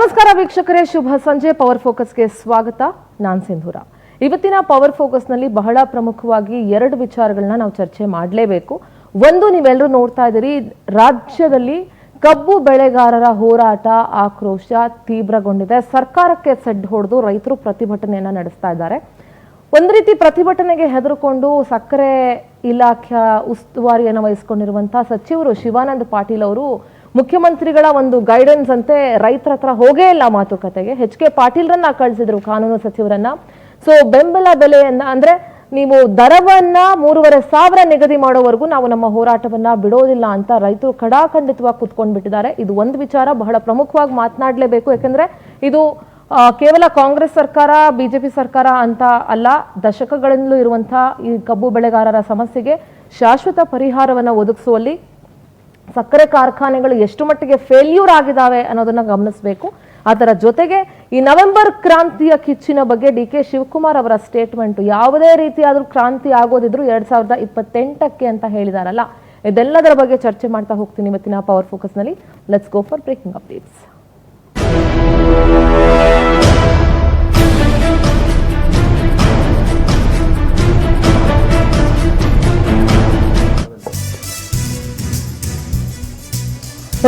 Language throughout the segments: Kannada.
ನಮಸ್ಕಾರ ವೀಕ್ಷಕರೇ, ಶುಭ ಸಂಜೆ. ಪವರ್ ಫೋಕಸ್ಗೆ ಸ್ವಾಗತ. ನಾನು ಸಿಂಧೂರ. ಇವತ್ತಿನ ಪವರ್ ಫೋಕಸ್ನಲ್ಲಿ ಬಹಳ ಪ್ರಮುಖವಾಗಿ ಎರಡು ವಿಚಾರಗಳನ್ನ ನಾವು ಚರ್ಚೆ ಮಾಡಲೇಬೇಕು. ಒಂದು, ನೀವೆಲ್ಲರೂ ನೋಡ್ತಾ ಇದ್ದೀರಿ, ರಾಜ್ಯದಲ್ಲಿ ಕಬ್ಬು ಬೆಳೆಗಾರರ ಹೋರಾಟ ಆಕ್ರೋಶ ತೀವ್ರಗೊಂಡಿದೆ. ಸರ್ಕಾರಕ್ಕೆ ಸೆಡ್ ಹೊಡೆದು ರೈತರು ಪ್ರತಿಭಟನೆಯನ್ನ ನಡೆಸ್ತಾ ಇದ್ದಾರೆ. ಒಂದು ರೀತಿ ಪ್ರತಿಭಟನೆಗೆ ಹೆದರ್ಕೊಂಡು ಸಕ್ಕರೆ ಇಲಾಖೆ ಉಸ್ತುವಾರಿಯನ್ನು ವಹಿಸಿಕೊಂಡಿರುವಂತಹ ಸಚಿವರು ಶಿವಾನಂದ ಪಾಟೀಲ್ ಅವರು ಮುಖ್ಯಮಂತ್ರಿಗಳ ಒಂದು ಗೈಡೆನ್ಸ್ ಅಂತೆ ರೈತರ ಹತ್ರ ಹೋಗೇ ಇಲ್ಲ ಮಾತುಕತೆಗೆ. ಎಚ್.ಕೆ. ಪಾಟೀಲ್ರನ್ನ ಕಳಿಸಿದ್ರು, ಕಾನೂನು ಸಚಿವರನ್ನ. ಸೊ ಬೆಂಬಲ ಬೆಲೆಯನ್ನ ಅಂದ್ರೆ ನೀವು ದರವನ್ನ 3,500 ನಿಗದಿ ಮಾಡೋವರೆಗೂ ನಾವು ನಮ್ಮ ಹೋರಾಟವನ್ನ ಬಿಡೋದಿಲ್ಲ ಅಂತ ರೈತರು ಕಡಾಖಂಡಿತವಾಗಿ ಕುತ್ಕೊಂಡ್ಬಿಟ್ಟಿದ್ದಾರೆ. ಇದು ಒಂದು ವಿಚಾರ ಬಹಳ ಪ್ರಮುಖವಾಗಿ ಮಾತನಾಡಲೇಬೇಕು. ಯಾಕಂದ್ರೆ ಇದು ಕೇವಲ ಕಾಂಗ್ರೆಸ್ ಸರ್ಕಾರ ಬಿಜೆಪಿ ಸರ್ಕಾರ ಅಂತ ಅಲ್ಲ, ದಶಕಗಳಿಂದಲೂ ಇರುವಂತಹ ಈ ಕಬ್ಬು ಬೆಳೆಗಾರರ ಸಮಸ್ಯೆಗೆ ಶಾಶ್ವತ ಪರಿಹಾರವನ್ನ ಒದಗಿಸುವಲ್ಲಿ ಸಕ್ಕರೆ ಕಾರ್ಖಾನೆಗಳು ಎಷ್ಟು ಮಟ್ಟಿಗೆ ಫೇಲ್ಯೂರ್ ಆಗಿದ್ದಾವೆ ಅನ್ನೋದನ್ನ ಗಮನಿಸಬೇಕು. ಅದರ ಜೊತೆಗೆ ಈ ನವೆಂಬರ್ ಕ್ರಾಂತಿಯ ಕಿಚ್ಚಿನ ಬಗ್ಗೆ ಡಿ.ಕೆ. ಶಿವಕುಮಾರ್ ಅವರ ಸ್ಟೇಟ್ಮೆಂಟ್, ಯಾವುದೇ ರೀತಿಯಾದ್ರೂ ಕ್ರಾಂತಿ ಆಗೋದಿದ್ರು 2028ಕ್ಕೆ ಅಂತ ಹೇಳಿದಾರಲ್ಲ, ಇದೆಲ್ಲದರ ಬಗ್ಗೆ ಚರ್ಚೆ ಮಾಡ್ತಾ ಹೋಗ್ತೀನಿ ಇವತ್ತಿನ ಪವರ್ ಫೋಕಸ್ ನಲ್ಲಿ. Let's go for breaking updates.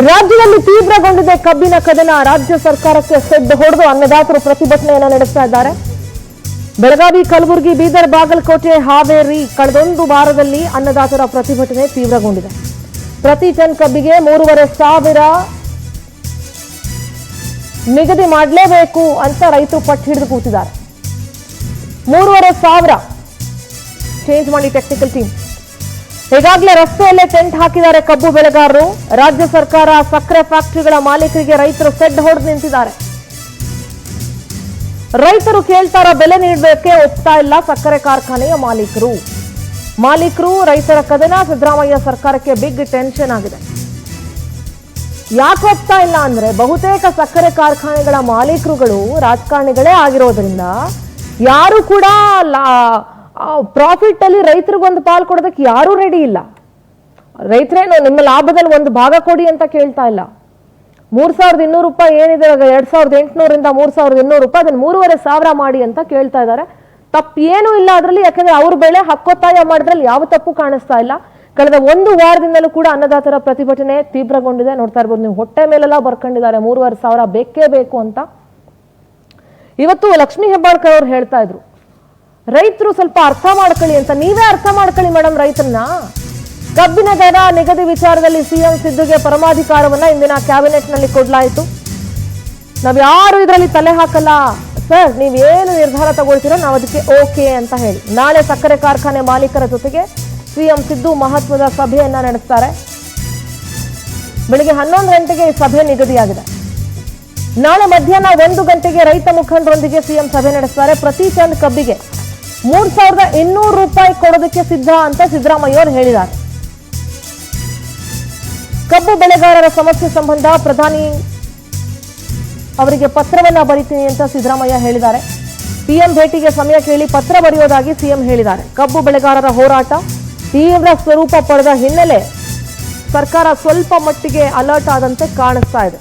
ರಾಜ್ಯದಲ್ಲಿ ತೀವ್ರಗೊಂಡಿದೆ ಕಬ್ಬಿನ ಕದನ. ರಾಜ್ಯ ಸರ್ಕಾರಕ್ಕೆ ಸೆಡ್ ಹೊಡೆದು ಅನ್ನದಾತರು ಪ್ರತಿಭಟನೆಯನ್ನು ನಡೆಸ್ತಾ ಇದ್ದಾರೆ. ಬೆಳಗಾವಿ, ಕಲಬುರಗಿ, ಬೀದರ್, ಬಾಗಲಕೋಟೆ, ಹಾವೇರಿ ಕಳೆದೊಂದು ವಾರದಲ್ಲಿ ಅನ್ನದಾತರ ಪ್ರತಿಭಟನೆ ತೀವ್ರಗೊಂಡಿದೆ. ಪ್ರತಿ ಟನ್ ಕಬ್ಬಿಗೆ 3,500 ನಿಗದಿ ಮಾಡಲೇಬೇಕು ಅಂತ ರೈತರು ಪಟ್ಟು ಹಿಡಿದು ಕೂತಿದ್ದಾರೆ. 3,500 ಚೇಂಜ್ ಮಾಡಿ ಟೆಕ್ನಿಕಲ್ ಟೀಮ್. ಈಗಾಗಲೇ ರಸ್ತೆಯಲ್ಲೇ ಟೆಂಟ್ ಹಾಕಿದ್ದಾರೆ ಕಬ್ಬು ಬೆಳೆಗಾರರು. ರಾಜ್ಯ ಸರ್ಕಾರ ಸಕ್ಕರೆ ಫ್ಯಾಕ್ಟರಿಗಳ ಮಾಲೀಕರಿಗೆ ರೈತರು ಸೆಡ್ ಹೊಡೆದು ನಿಂತಿದ್ದಾರೆ. ರೈತರು ಕೇಳ್ತಾರ ಬೆಲೆ ನೀಡಬೇಕೆ ಒಪ್ತಾ ಇಲ್ಲ ಸಕ್ಕರೆ ಕಾರ್ಖಾನೆಯ ಮಾಲೀಕರು. ರೈತರ ಕದನ. ಸಿದ್ದರಾಮಯ್ಯ ಸರ್ಕಾರಕ್ಕೆ ಬಿಗ್ ಟೆನ್ಷನ್ ಆಗಿದೆ. ಯಾಕೆ ಒಪ್ತಾ ಇಲ್ಲ ಅಂದ್ರೆ, ಬಹುತೇಕ ಸಕ್ಕರೆ ಕಾರ್ಖಾನೆಗಳ ಮಾಲೀಕರುಗಳು ರಾಜಕಾರಣಿಗಳೇ ಆಗಿರೋದ್ರಿಂದ ಯಾರು ಕೂಡ ಪ್ರಾಫಿಟ್ ಅಲ್ಲಿ ರೈತರಿಗೊಂದು ಪಾಲು ಕೊಡೋದಕ್ಕೆ ಯಾರೂ ರೆಡಿ ಇಲ್ಲ. ರೈತರೇನು ನಿಮ್ಮ ಲಾಭದಲ್ಲಿ ಒಂದು ಭಾಗ ಕೊಡಿ ಅಂತ ಕೇಳ್ತಾ ಇಲ್ಲ. 3,200 ರೂಪಾಯಿ ಏನಿದೆ, 2,800ರಿಂದ 3,200 ರೂಪಾಯಿ, ಅದನ್ನ 3,500 ಮಾಡಿ ಅಂತ ಕೇಳ್ತಾ ಇದ್ದಾರೆ. ತಪ್ಪು ಏನೂ ಇಲ್ಲ ಅದರಲ್ಲಿ, ಯಾಕಂದ್ರೆ ಅವ್ರ ಬೆಳೆ ಹಕ್ಕೊತ್ತಾಯ ಮಾಡಿದ್ರಲ್ಲಿ ಯಾವ ತಪ್ಪು ಕಾಣಿಸ್ತಾ ಇಲ್ಲ. ಕಳೆದ ಒಂದು ವಾರದಿಂದಲೂ ಕೂಡ ಅನ್ನದಾತರ ಪ್ರತಿಭಟನೆ ತೀವ್ರಗೊಂಡಿದೆ. ನೋಡ್ತಾ ಇರ್ಬೋದು ನೀವು, ಹೊಟ್ಟೆ ಮೇಲೆಲ್ಲ ಬರ್ಕೊಂಡಿದ್ದಾರೆ 3,500 ಬೇಕೇ ಬೇಕು ಅಂತ. ಇವತ್ತು ಲಕ್ಷ್ಮೀ ಹೆಬ್ಬಾಳ್ಕರ್ ಅವ್ರು ಹೇಳ್ತಾ ಇದ್ರು, ರೈತರು ಸ್ವಲ್ಪ ಅರ್ಥ ಮಾಡ್ಕೊಳ್ಳಿ ಅಂತ. ನೀವೇ ಅರ್ಥ ಮಾಡ್ಕೊಳ್ಳಿ ಮೇಡಮ್ ರೈತರನ್ನ. ಕಬ್ಬಿನ ದರ ನಿಗದಿ ವಿಚಾರದಲ್ಲಿ ಸಿಎಂ ಸಿದ್ದುಗೆ ಪರಮಾಧಿಕಾರವನ್ನ ಇಂದಿನ ಕ್ಯಾಬಿನೆಟ್ ನಲ್ಲಿ ಕೊಡ್ಲಾಯಿತು. ನಾವ್ ಯಾರು ಇದರಲ್ಲಿ ತಲೆ ಹಾಕಲ್ಲ ಸರ್, ನೀವೇನು ನಿರ್ಧಾರ ತಗೊಳ್ತೀರೋ ನಾವು ಅದಕ್ಕೆ ಓಕೆ ಅಂತ ಹೇಳಿ ನಾಳೆ ಸಕ್ಕರೆ ಕಾರ್ಖಾನೆ ಮಾಲೀಕರ ಜೊತೆಗೆ ಸಿಎಂ ಸಿದ್ದು ಮಹತ್ವದ ಸಭೆಯನ್ನ ನಡೆಸ್ತಾರೆ. ಬೆಳಿಗ್ಗೆ 11 ಗಂಟೆಗೆ ಈ ಸಭೆ ನಿಗದಿಯಾಗಿದೆ. ನಾಳೆ ಮಧ್ಯಾಹ್ನ 1 ಗಂಟೆಗೆ ರೈತ ಮುಖಂಡರೊಂದಿಗೆ ಸಿಎಂ ಸಭೆ ನಡೆಸ್ತಾರೆ. ಪ್ರತಿ ಟನ್ ಕಬ್ಬಿಗೆ 3,200 ರೂಪಾಯಿ ಕೊಡೋದಕ್ಕೆ ಸಿದ್ಧ ಅಂತ ಸಿದ್ದರಾಮಯ್ಯ ಅವರು ಹೇಳಿದ್ದಾರೆ. ಕಬ್ಬು ಬೆಳೆಗಾರರ ಸಮಸ್ಯೆ ಸಂಬಂಧ ಪ್ರಧಾನಿ ಅವರಿಗೆ ಪತ್ರವನ್ನ ಬರೀತೀನಿ ಅಂತ ಸಿದ್ದರಾಮಯ್ಯ ಹೇಳಿದ್ದಾರೆ. ಪಿಎಂ ಭೇಟಿಗೆ ಸಮಯ ಕೇಳಿ ಪತ್ರ ಬರೆಯೋದಾಗಿ ಸಿಎಂ ಹೇಳಿದ್ದಾರೆ. ಕಬ್ಬು ಬೆಳೆಗಾರರ ಹೋರಾಟ ತೀವ್ರ ಸ್ವರೂಪ ಪಡೆದ ಹಿನ್ನೆಲೆ ಸರ್ಕಾರ ಸ್ವಲ್ಪ ಮಟ್ಟಿಗೆ ಅಲರ್ಟ್ ಆದಂತೆ ಕಾಣಿಸ್ತಾ ಇದೆ.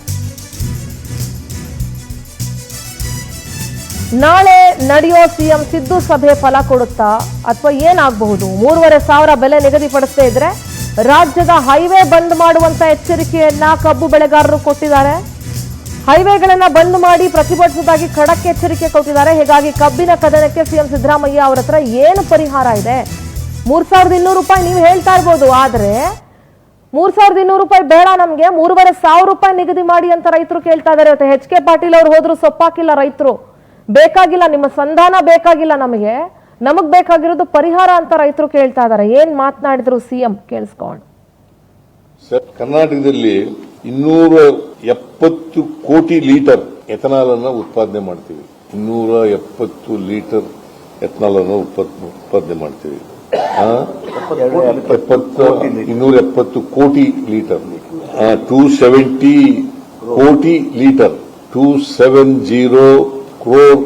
ನಾಳೆ ನಡೆಯೋ ಸಿಎಂ ಸಿದ್ದು ಸಭೆ ಫಲ ಕೊಡುತ್ತಾ ಅಥವಾ ಏನಾಗಬಹುದು? 3,500 ಬೆಲೆ ನಿಗದಿಪಡಿಸದೇ ಇದ್ರೆ ರಾಜ್ಯದ ಹೈವೇ ಬಂದ್ ಮಾಡುವಂತ ಎಚ್ಚರಿಕೆಯನ್ನ ಕಬ್ಬು ಬೆಳೆಗಾರರು ಕೊಟ್ಟಿದ್ದಾರೆ. ಹೈವೇಗಳನ್ನ ಬಂದ್ ಮಾಡಿ ಪ್ರತಿಭಟಿಸುವುದಾಗಿ ಖಡಕ್ ಎಚ್ಚರಿಕೆ ಕೊಟ್ಟಿದ್ದಾರೆ. ಹೀಗಾಗಿ ಕಬ್ಬಿನ ಕದನಕ್ಕೆ ಸಿಎಂ ಸಿದ್ದರಾಮಯ್ಯ ಅವರ ಹತ್ರ ಏನು ಪರಿಹಾರ ಇದೆ? 3,200 ರೂಪಾಯಿ ನೀವು ಹೇಳ್ತಾ ಇರ್ಬೋದು, ಆದ್ರೆ 3,200 ರೂಪಾಯಿ ಬೇಡ, ನಮ್ಗೆ 3,500 ರೂಪಾಯಿ ನಿಗದಿ ಮಾಡಿ ಅಂತ ರೈತರು ಕೇಳ್ತಾ ಇದ್ದಾರೆ. ಎಚ್.ಕೆ. ಪಾಟೀಲ್ ಅವರು ಹೋದ್ರು ಸೊಪ್ಪಾಕಿಲ್ಲ. ರೈತರು ಬೇಕಾಗಿಲ್ಲ, ನಿಮ್ಮ ಸಂಧಾನ ಬೇಕಾಗಿಲ್ಲ, ನಮಗ್ ಬೇಕಾಗಿರೋದು ಪರಿಹಾರ ಅಂತ ರೈತರು ಕೇಳ್ತಾ ಇದ್ದಾರೆ. ಏನ್ ಮಾತನಾಡಿದ್ರು ಸಿಎಂ ಕೇಳಿಸ್ಕೊಂಡು. ಕರ್ನಾಟಕದಲ್ಲಿ 270 ಕೋಟಿ ಲೀಟರ್ ಎಥನಾಲ್ ಅನ್ನು ಉತ್ಪಾದನೆ ಮಾಡ್ತೀವಿ. 270 ಲೀಟರ್ ಎಥನಾಲ್ ಅನ್ನು ಉತ್ಪಾದನೆ ಮಾಡ್ತೀವಿ. 270 ಕೋಟಿ ಲೀಟರ್, 270 ಕೋಟಿ ಲೀಟರ್, 270 ಕ್ರೋರ್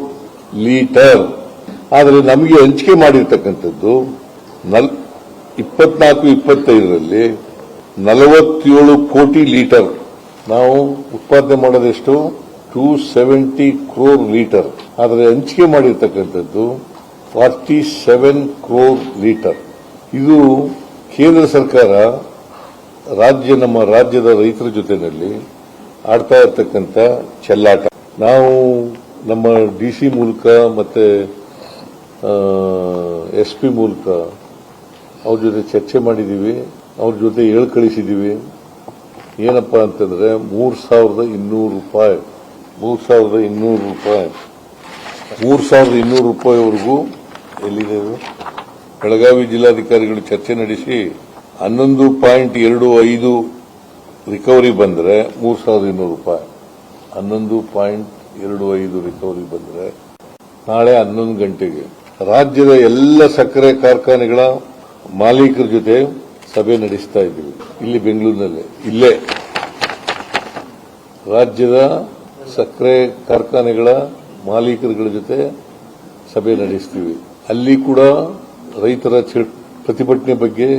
ಲೀಟರ್. ಆದರೆ ನಮಗೆ ಹಂಚಿಕೆ ಮಾಡಿರ್ತಕ್ಕಂಥದ್ದು 24-25ರಲ್ಲಿ 47 ಕೋಟಿ ಲೀಟರ್. ನಾವು ಉತ್ಪಾದನೆ ಮಾಡೋದೆಷ್ಟು? 270 crore ಲೀಟರ್. ಆದರೆ ಹಂಚಿಕೆ ಮಾಡಿರ್ತಕ್ಕಂಥದ್ದು 47 crore ಲೀಟರ್. ಇದು ಕೇಂದ್ರ ಸರ್ಕಾರ ನಮ್ಮ ರಾಜ್ಯದ ರೈತರ ಜೊತೆಯಲ್ಲಿ ಆಡ್ತಾ ಇರ್ತಕ್ಕಂಥ ಚೆಲ್ಲಾಟ. ನಾವು ನಮ್ಮ ಡಿಸಿ ಮೂಲಕ ಮತ್ತೆ SP ಮೂಲಕ ಅವ್ರ ಜೊತೆ ಚರ್ಚೆ ಮಾಡಿದ್ದೀವಿ, ಅವ್ರ ಜೊತೆ ಕಳಿಸಿದ್ದೀವಿ. ಏನಪ್ಪಾ ಅಂತಂದ್ರೆ 3,200 ರೂಪಾಯಿ 3,200 ರೂಪಾಯಿವರೆಗೂ ಎಲ್ಲಿದೆ ಬೆಳಗಾವಿ ಜಿಲ್ಲಾಧಿಕಾರಿಗಳು ಚರ್ಚೆ ನಡೆಸಿ 11.25 ರಿಕವರಿ ಬಂದ್ರೆ 3,200 ರೂಪಾಯಿ. 11.25 ರಿಕವರಿ ಬಂದ್ರೆ ನಾಳೆ 11 ಗಂಟೆಗೆ ರಾಜ್ಯದ ಎಲ್ಲ ಸಕ್ಕರೆ ಕಾರ್ಖಾನೆಗಳ ಮಾಲೀಕರ ಜೊತೆ ಸಭೆ ನಡೆಸ್ತಾ ಇದ್ದೀವಿ. ಇಲ್ಲಿ ಬೆಂಗಳೂರಿನಲ್ಲೇ ಇಲ್ಲೇ ರಾಜ್ಯದ ಸಕ್ಕರೆ ಕಾರ್ಖಾನೆಗಳ ಮಾಲೀಕರುಗಳ ಜೊತೆ ಸಭೆ ನಡೆಸ್ತೀವಿ. ಅಲ್ಲಿ ಕೂಡ ರೈತರ ಪ್ರತಿಭಟನೆ ಬಗ್ಗೆ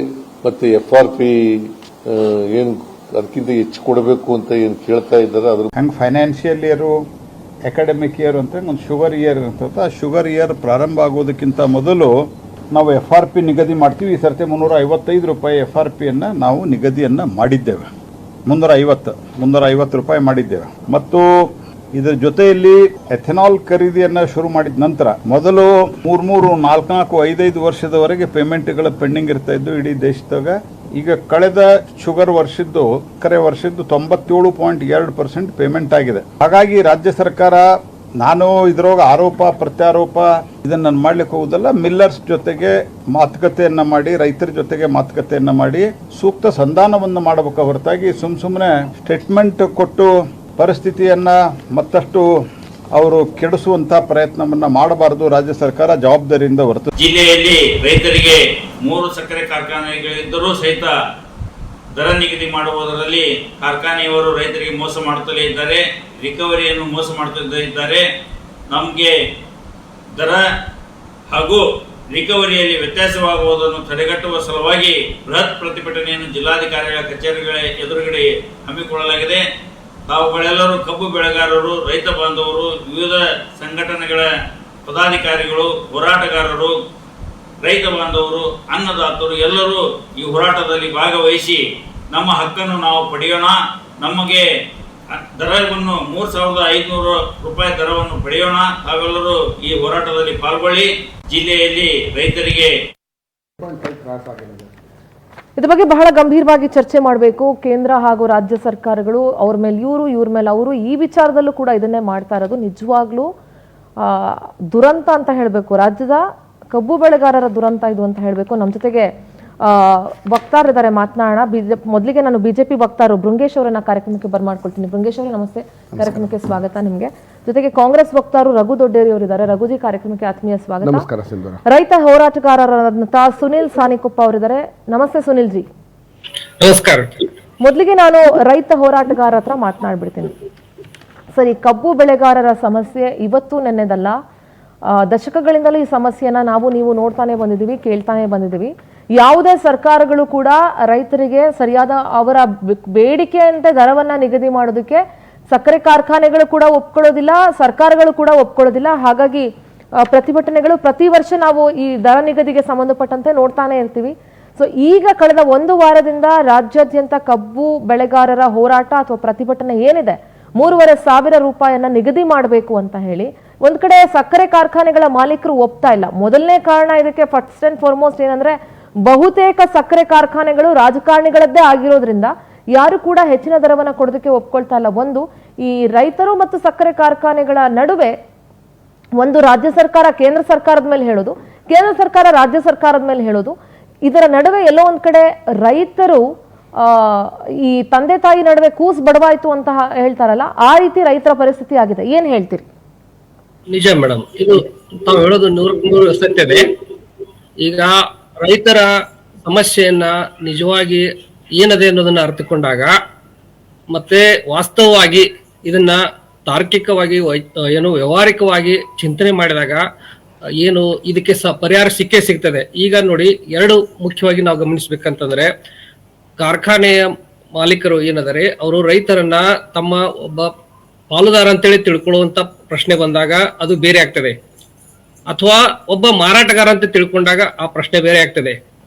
ಮತ್ತೆ FRP ಏನು ಅದಕ್ಕಿಂತ ಹೆಚ್ಚು ಕೊಡಬೇಕು ಅಂತ ಏನು ಕೇಳ್ತಾ ಇದ್ದಾರೆ ಅದ್ರ ಹಂಗೆ ಫೈನಾನ್ಷಿಯಲ್ ಇಯರು, ಅಕಾಡೆಮಿಕ್ ಇಯರ್ ಅಂತ ಒಂದು ಶುಗರ್ ಇಯರ್ ಇರ್ತದೆ. ಆ ಶುಗರ್ ಇಯರ್ ಪ್ರಾರಂಭ ಆಗೋದಕ್ಕಿಂತ ಮೊದಲು ನಾವು FRP ನಿಗದಿ ಮಾಡ್ತೀವಿ. ಈ ಸರ್ತಿ 355 ರೂಪಾಯಿ FRPಯನ್ನು ನಾವು ನಿಗದಿಯನ್ನು ಮಾಡಿದ್ದೇವೆ. 350 ರೂಪಾಯಿ ಮಾಡಿದ್ದೇವೆ. ಮತ್ತು ಇದರ ಜೊತೆಯಲ್ಲಿ ಎಥೆನಾಲ್ ಖರೀದಿಯನ್ನು ಶುರು ಮಾಡಿದ ನಂತರ ಮೊದಲು 3, 4, 5 ವರ್ಷದವರೆಗೆ ಪೇಮೆಂಟ್ಗಳ ಪೆಂಡಿಂಗ್ ಇರ್ತಾ ಇದ್ದು ಇಡೀ ದೇಶದಾಗ. ಈಗ ಕಳೆದ ಶುಗರ್ ವರ್ಷದ್ದು 97.2% ಪೇಮೆಂಟ್ ಆಗಿದೆ. ಹಾಗಾಗಿ ರಾಜ್ಯ ಸರ್ಕಾರ, ನಾನು ಇದರೊಳಗೆ ಆರೋಪ ಪ್ರತ್ಯಾರೋಪ ಇದನ್ನ ನಾನು ಮಾಡ್ಲಿಕ್ಕೆ ಹೋಗುದಲ್ಲ, ಮಿಲ್ಲರ್ಸ್ ಜೊತೆಗೆ ಮಾತುಕತೆಯನ್ನ ಮಾಡಿ, ರೈತರ ಜೊತೆಗೆ ಮಾತುಕತೆಯನ್ನ ಮಾಡಿ ಸೂಕ್ತ ಸಂಧಾನವನ್ನು ಮಾಡಬೇಕು ಹೊರತಾಗಿ ಸುಮ್ಮನೆ ಸ್ಟೇಟ್ಮೆಂಟ್ ಕೊಟ್ಟು ಪರಿಸ್ಥಿತಿಯನ್ನ ಮತ್ತಷ್ಟು ಅವರು ಕೆಡಿಸುವಂತ ಪ್ರಯತ್ನವನ್ನ ಮಾಡಬಾರದು. ರಾಜ್ಯ ಸರ್ಕಾರ ಜವಾಬ್ದಾರಿಯಿಂದ ಹೊರತು ಜಿಲ್ಲೆಯಲ್ಲಿ ರೈತರಿಗೆ 3 ಸಕ್ಕರೆ ಕಾರ್ಖಾನೆಗಳಿದ್ದರೂ ಸಹಿತ ದರ ನಿಗದಿ ಮಾಡುವುದರಲ್ಲಿ ಕಾರ್ಖಾನೆಯವರು ರೈತರಿಗೆ ಮೋಸ ಮಾಡುತ್ತಲೇ ಇದ್ದಾರೆ, ರಿಕವರಿಯನ್ನು ಮೋಸ ಮಾಡುತ್ತಲೇ ಇದ್ದಾರೆ. ನಮಗೆ ದರ ಹಾಗೂ ರಿಕವರಿಯಲ್ಲಿ ವ್ಯತ್ಯಾಸವಾಗುವುದನ್ನು ತಡೆಗಟ್ಟುವ ಸಲುವಾಗಿ ಬೃಹತ್ ಪ್ರತಿಭಟನೆಯನ್ನು ಜಿಲ್ಲಾಧಿಕಾರಿಗಳ ಕಚೇರಿಗಳ ಎದುರುಗಡೆ ಹಮ್ಮಿಕೊಳ್ಳಲಾಗಿದೆ. ತಾವುಗಳೆಲ್ಲರೂ ಕಬ್ಬು ಬೆಳೆಗಾರರು, ರೈತ ಬಾಂಧವರು, ವಿವಿಧ ಸಂಘಟನೆಗಳ ಪದಾಧಿಕಾರಿಗಳು, ಹೋರಾಟಗಾರರು, ರೈತ ಬಾಂಧವರು, ಅನ್ನದಾತರು ಎಲ್ಲರೂ ಈ ಹೋರಾಟದಲ್ಲಿ ಭಾಗವಹಿಸಿ ನಮ್ಮ ಹಕ್ಕನ್ನು ನಾವು ಪಡೆಯೋಣ. ನಮಗೆ ದರವನ್ನು 3,500 ರೂಪಾಯಿ ದರವನ್ನು ಪಡೆಯೋಣ. ತಾವೆಲ್ಲರೂ ಈ ಹೋರಾಟದಲ್ಲಿ ಪಾಲ್ಗೊಳ್ಳಿ. ಜಿಲ್ಲೆಯಲ್ಲಿ ರೈತರಿಗೆ ಇದ್ರ ಬಗ್ಗೆ ಬಹಳ ಗಂಭೀರವಾಗಿ ಚರ್ಚೆ ಮಾಡಬೇಕು. ಕೇಂದ್ರ ಹಾಗೂ ರಾಜ್ಯ ಸರ್ಕಾರಗಳು ಅವ್ರ ಮೇಲೆ ಇವ್ರ ಮೇಲೆ ಅವರು ಈ ವಿಚಾರದಲ್ಲೂ ಕೂಡ ಇದನ್ನೇ ಮಾಡ್ತಾ ಇರೋದು ನಿಜವಾಗ್ಲೂ ದುರಂತ ಅಂತ ಹೇಳಬೇಕು. ರಾಜ್ಯದ ಕಬ್ಬು ಬೆಳೆಗಾರರ ದುರಂತ ಇದು ಅಂತ ಹೇಳಬೇಕು. ನಮ್ಮ ಜೊತೆಗೆ ವಕ್ತಾರರಿದ್ದಾರೆ, ಮಾತನಾಡೋಣ. ಮೊದಲಿಗೆ ನಾನು ಬಿಜೆಪಿ ವಕ್ತಾರರು ಬೃಂಗೇಶ್ ಅವರನ್ನ ಕಾರ್ಯಕ್ರಮಕ್ಕೆ ಬರ್ಮಾಡ್ಕೊಳ್ತೀನಿ. ಬೃಂಗೇಶ್ ಅವರೇ ನಮಸ್ತೆ, ಕಾರ್ಯಕ್ರಮಕ್ಕೆ ಸ್ವಾಗತ ನಿಮಗೆ. ಜೊತೆಗೆ ಕಾಂಗ್ರೆಸ್ ವಕ್ತಾರರು ರಘು ದೊಡ್ಡೇರಿ ಅವರಿದ್ದಾರೆ. ರಘುಜಿ, ಕಾರ್ಯಕ್ರಮಕ್ಕೆ ಆತ್ಮೀಯ ಸ್ವಾಗತ. ರೈತ ಹೋರಾಟಗಾರರಾದಂತ ಸುನಿಲ್ ಸಾನಿಕೊಪ್ಪ ಅವರಿದ್ದಾರೆ. ನಮಸ್ತೆ ಸುನಿಲ್ ಜಿ. ನಮಸ್ಕಾರ. ಮೊದಲಿಗೆ ನಾನು ರೈತ ಹೋರಾಟಗಾರರ ಹತ್ರ ಮಾತನಾಡ್ಬಿಡ್ತೀನಿ. ಸರಿ, ಕಬ್ಬು ಬೆಳೆಗಾರರ ಸಮಸ್ಯೆ ಇವತ್ತು ನೆನ್ನೆದಲ್ಲ, ದಶಕಗಳಿಂದಲೂ ಈ ಸಮಸ್ಯೆನ ನೀವು ನೋಡ್ತಾನೆ ಬಂದಿದ್ದೀವಿ, ಕೇಳ್ತಾನೆ ಬಂದಿದ್ದೀವಿ. ಯಾವುದೇ ಸರ್ಕಾರಗಳು ಕೂಡ ರೈತರಿಗೆ ಸರಿಯಾದ ಅವರ ಬೇಡಿಕೆಯಂತೆ ದರವನ್ನ ನಿಗದಿ ಮಾಡೋದಕ್ಕೆ ಸಕ್ಕರೆ ಕಾರ್ಖಾನೆಗಳು ಕೂಡ ಒಪ್ಕೊಳ್ಳೋದಿಲ್ಲ, ಸರ್ಕಾರಗಳು ಕೂಡ ಒಪ್ಕೊಳ್ಳೋದಿಲ್ಲ. ಹಾಗಾಗಿ ಪ್ರತಿಭಟನೆಗಳು ಪ್ರತಿ ವರ್ಷ ನಾವು ಈ ದರ ನಿಗದಿಗೆ ಸಂಬಂಧಪಟ್ಟಂತೆ ನೋಡ್ತಾನೆ ಇರ್ತೀವಿ. ಸೊ ಈಗ ಕಳೆದ 1 ವಾರದಿಂದ ರಾಜ್ಯಾದ್ಯಂತ ಕಬ್ಬು ಬೆಳೆಗಾರರ ಹೋರಾಟ ಅಥವಾ ಪ್ರತಿಭಟನೆ ಏನಿದೆ, 3,500 ರೂಪಾಯಿಯನ್ನ ನಿಗದಿ ಮಾಡಬೇಕು ಅಂತ ಹೇಳಿ ಒಂದ್ ಕಡೆ ಸಕ್ಕರೆ ಕಾರ್ಖಾನೆಗಳ ಮಾಲೀಕರು ಒಪ್ತಾ ಇಲ್ಲ. ಮೊದಲನೇ ಕಾರಣ ಇದಕ್ಕೆ ಫಸ್ಟ್ ಅಂಡ್ ಫಾರ್ಮೋಸ್ಟ್ ಏನಂದ್ರೆ ಬಹುತೇಕ ಸಕ್ಕರೆ ಕಾರ್ಖಾನೆಗಳು ರಾಜಕಾರಣಿಗಳದ್ದೇ ಆಗಿರೋದ್ರಿಂದ ಯಾರು ಕೂಡ ಹೆಚ್ಚಿನ ದರವನ್ನ ಕೊಡೋದಕ್ಕೆ ಒಪ್ಕೊಳ್ತಾ ಇಲ್ಲ. ಒಂದು, ಈ ರೈತರು ಮತ್ತು ಸಕ್ಕರೆ ಕಾರ್ಖಾನೆಗಳ ನಡುವೆ ಒಂದು ರಾಜ್ಯ ಸರ್ಕಾರ ಕೇಂದ್ರ ಸರ್ಕಾರದ ಮೇಲೆ ಹೇಳೋದು, ಕೇಂದ್ರ ಸರ್ಕಾರ ರಾಜ್ಯ ಸರ್ಕಾರದ ಮೇಲೆ ಹೇಳೋದು, ಇದರ ನಡುವೆ ಎಲ್ಲೋ ಒಂದ್ ಕಡೆ ರೈತರು ಈ ತಂದೆ ತಾಯಿ ನಡುವೆ ಕೂಸ್ ಬಡವಾಯ್ತು ಅಂತ ಹೇಳ್ತಾರಲ್ಲ, ಆ ರೀತಿ ರೈತರ ಪರಿಸ್ಥಿತಿ ಆಗಿದೆ. ಏನ್ ಹೇಳ್ತೀರಿ? ನಿಜ ಮೇಡಮ್, ಇದು ತಾವು ಹೇಳೋದು 100% ಸತ್ಯತೆ. ಈಗ ರೈತರ ಸಮಸ್ಯೆಯನ್ನ ನಿಜವಾಗಿ ಏನದೆ ಅನ್ನೋದನ್ನ ಅರ್ಥಕೊಂಡಾಗ ಮತ್ತೆ ವಾಸ್ತವವಾಗಿ ಇದನ್ನ ತಾರ್ಕಿಕವಾಗಿ ವ್ಯವಹಾರಿಕವಾಗಿ ಚಿಂತನೆ ಮಾಡಿದಾಗ ಏನು ಇದಕ್ಕೆ ಪರಿಹಾರ ಸಿಗ್ತದೆ. ಈಗ ನೋಡಿ, 2 ಮುಖ್ಯವಾಗಿ ನಾವು ಗಮನಿಸ್ಬೇಕಂತಂದ್ರೆ, ಕಾರ್ಖಾನೆಯ ಮಾಲೀಕರು ಏನದರೆ ಅವರು ರೈತರನ್ನ ತಮ್ಮ ಒಬ್ಬ ಪಾಲುದಾರ ಅಂತೇಳಿ ತಿಳ್ಕೊಳ್ಳುವಂತ ಪ್ರಶ್ನೆ ಬಂದಾಗ ಅದು ಬೇರೆ ಆಗ್ತದೆ, ಅಥವಾ ಒಬ್ಬ ಮಾರಾಟಗಾರ ಅಂತ ತಿಳ್ಕೊಂಡಾಗ ಆ ಪ್ರಶ್ನೆ ಬೇರೆ ಆಗ್ತದೆ.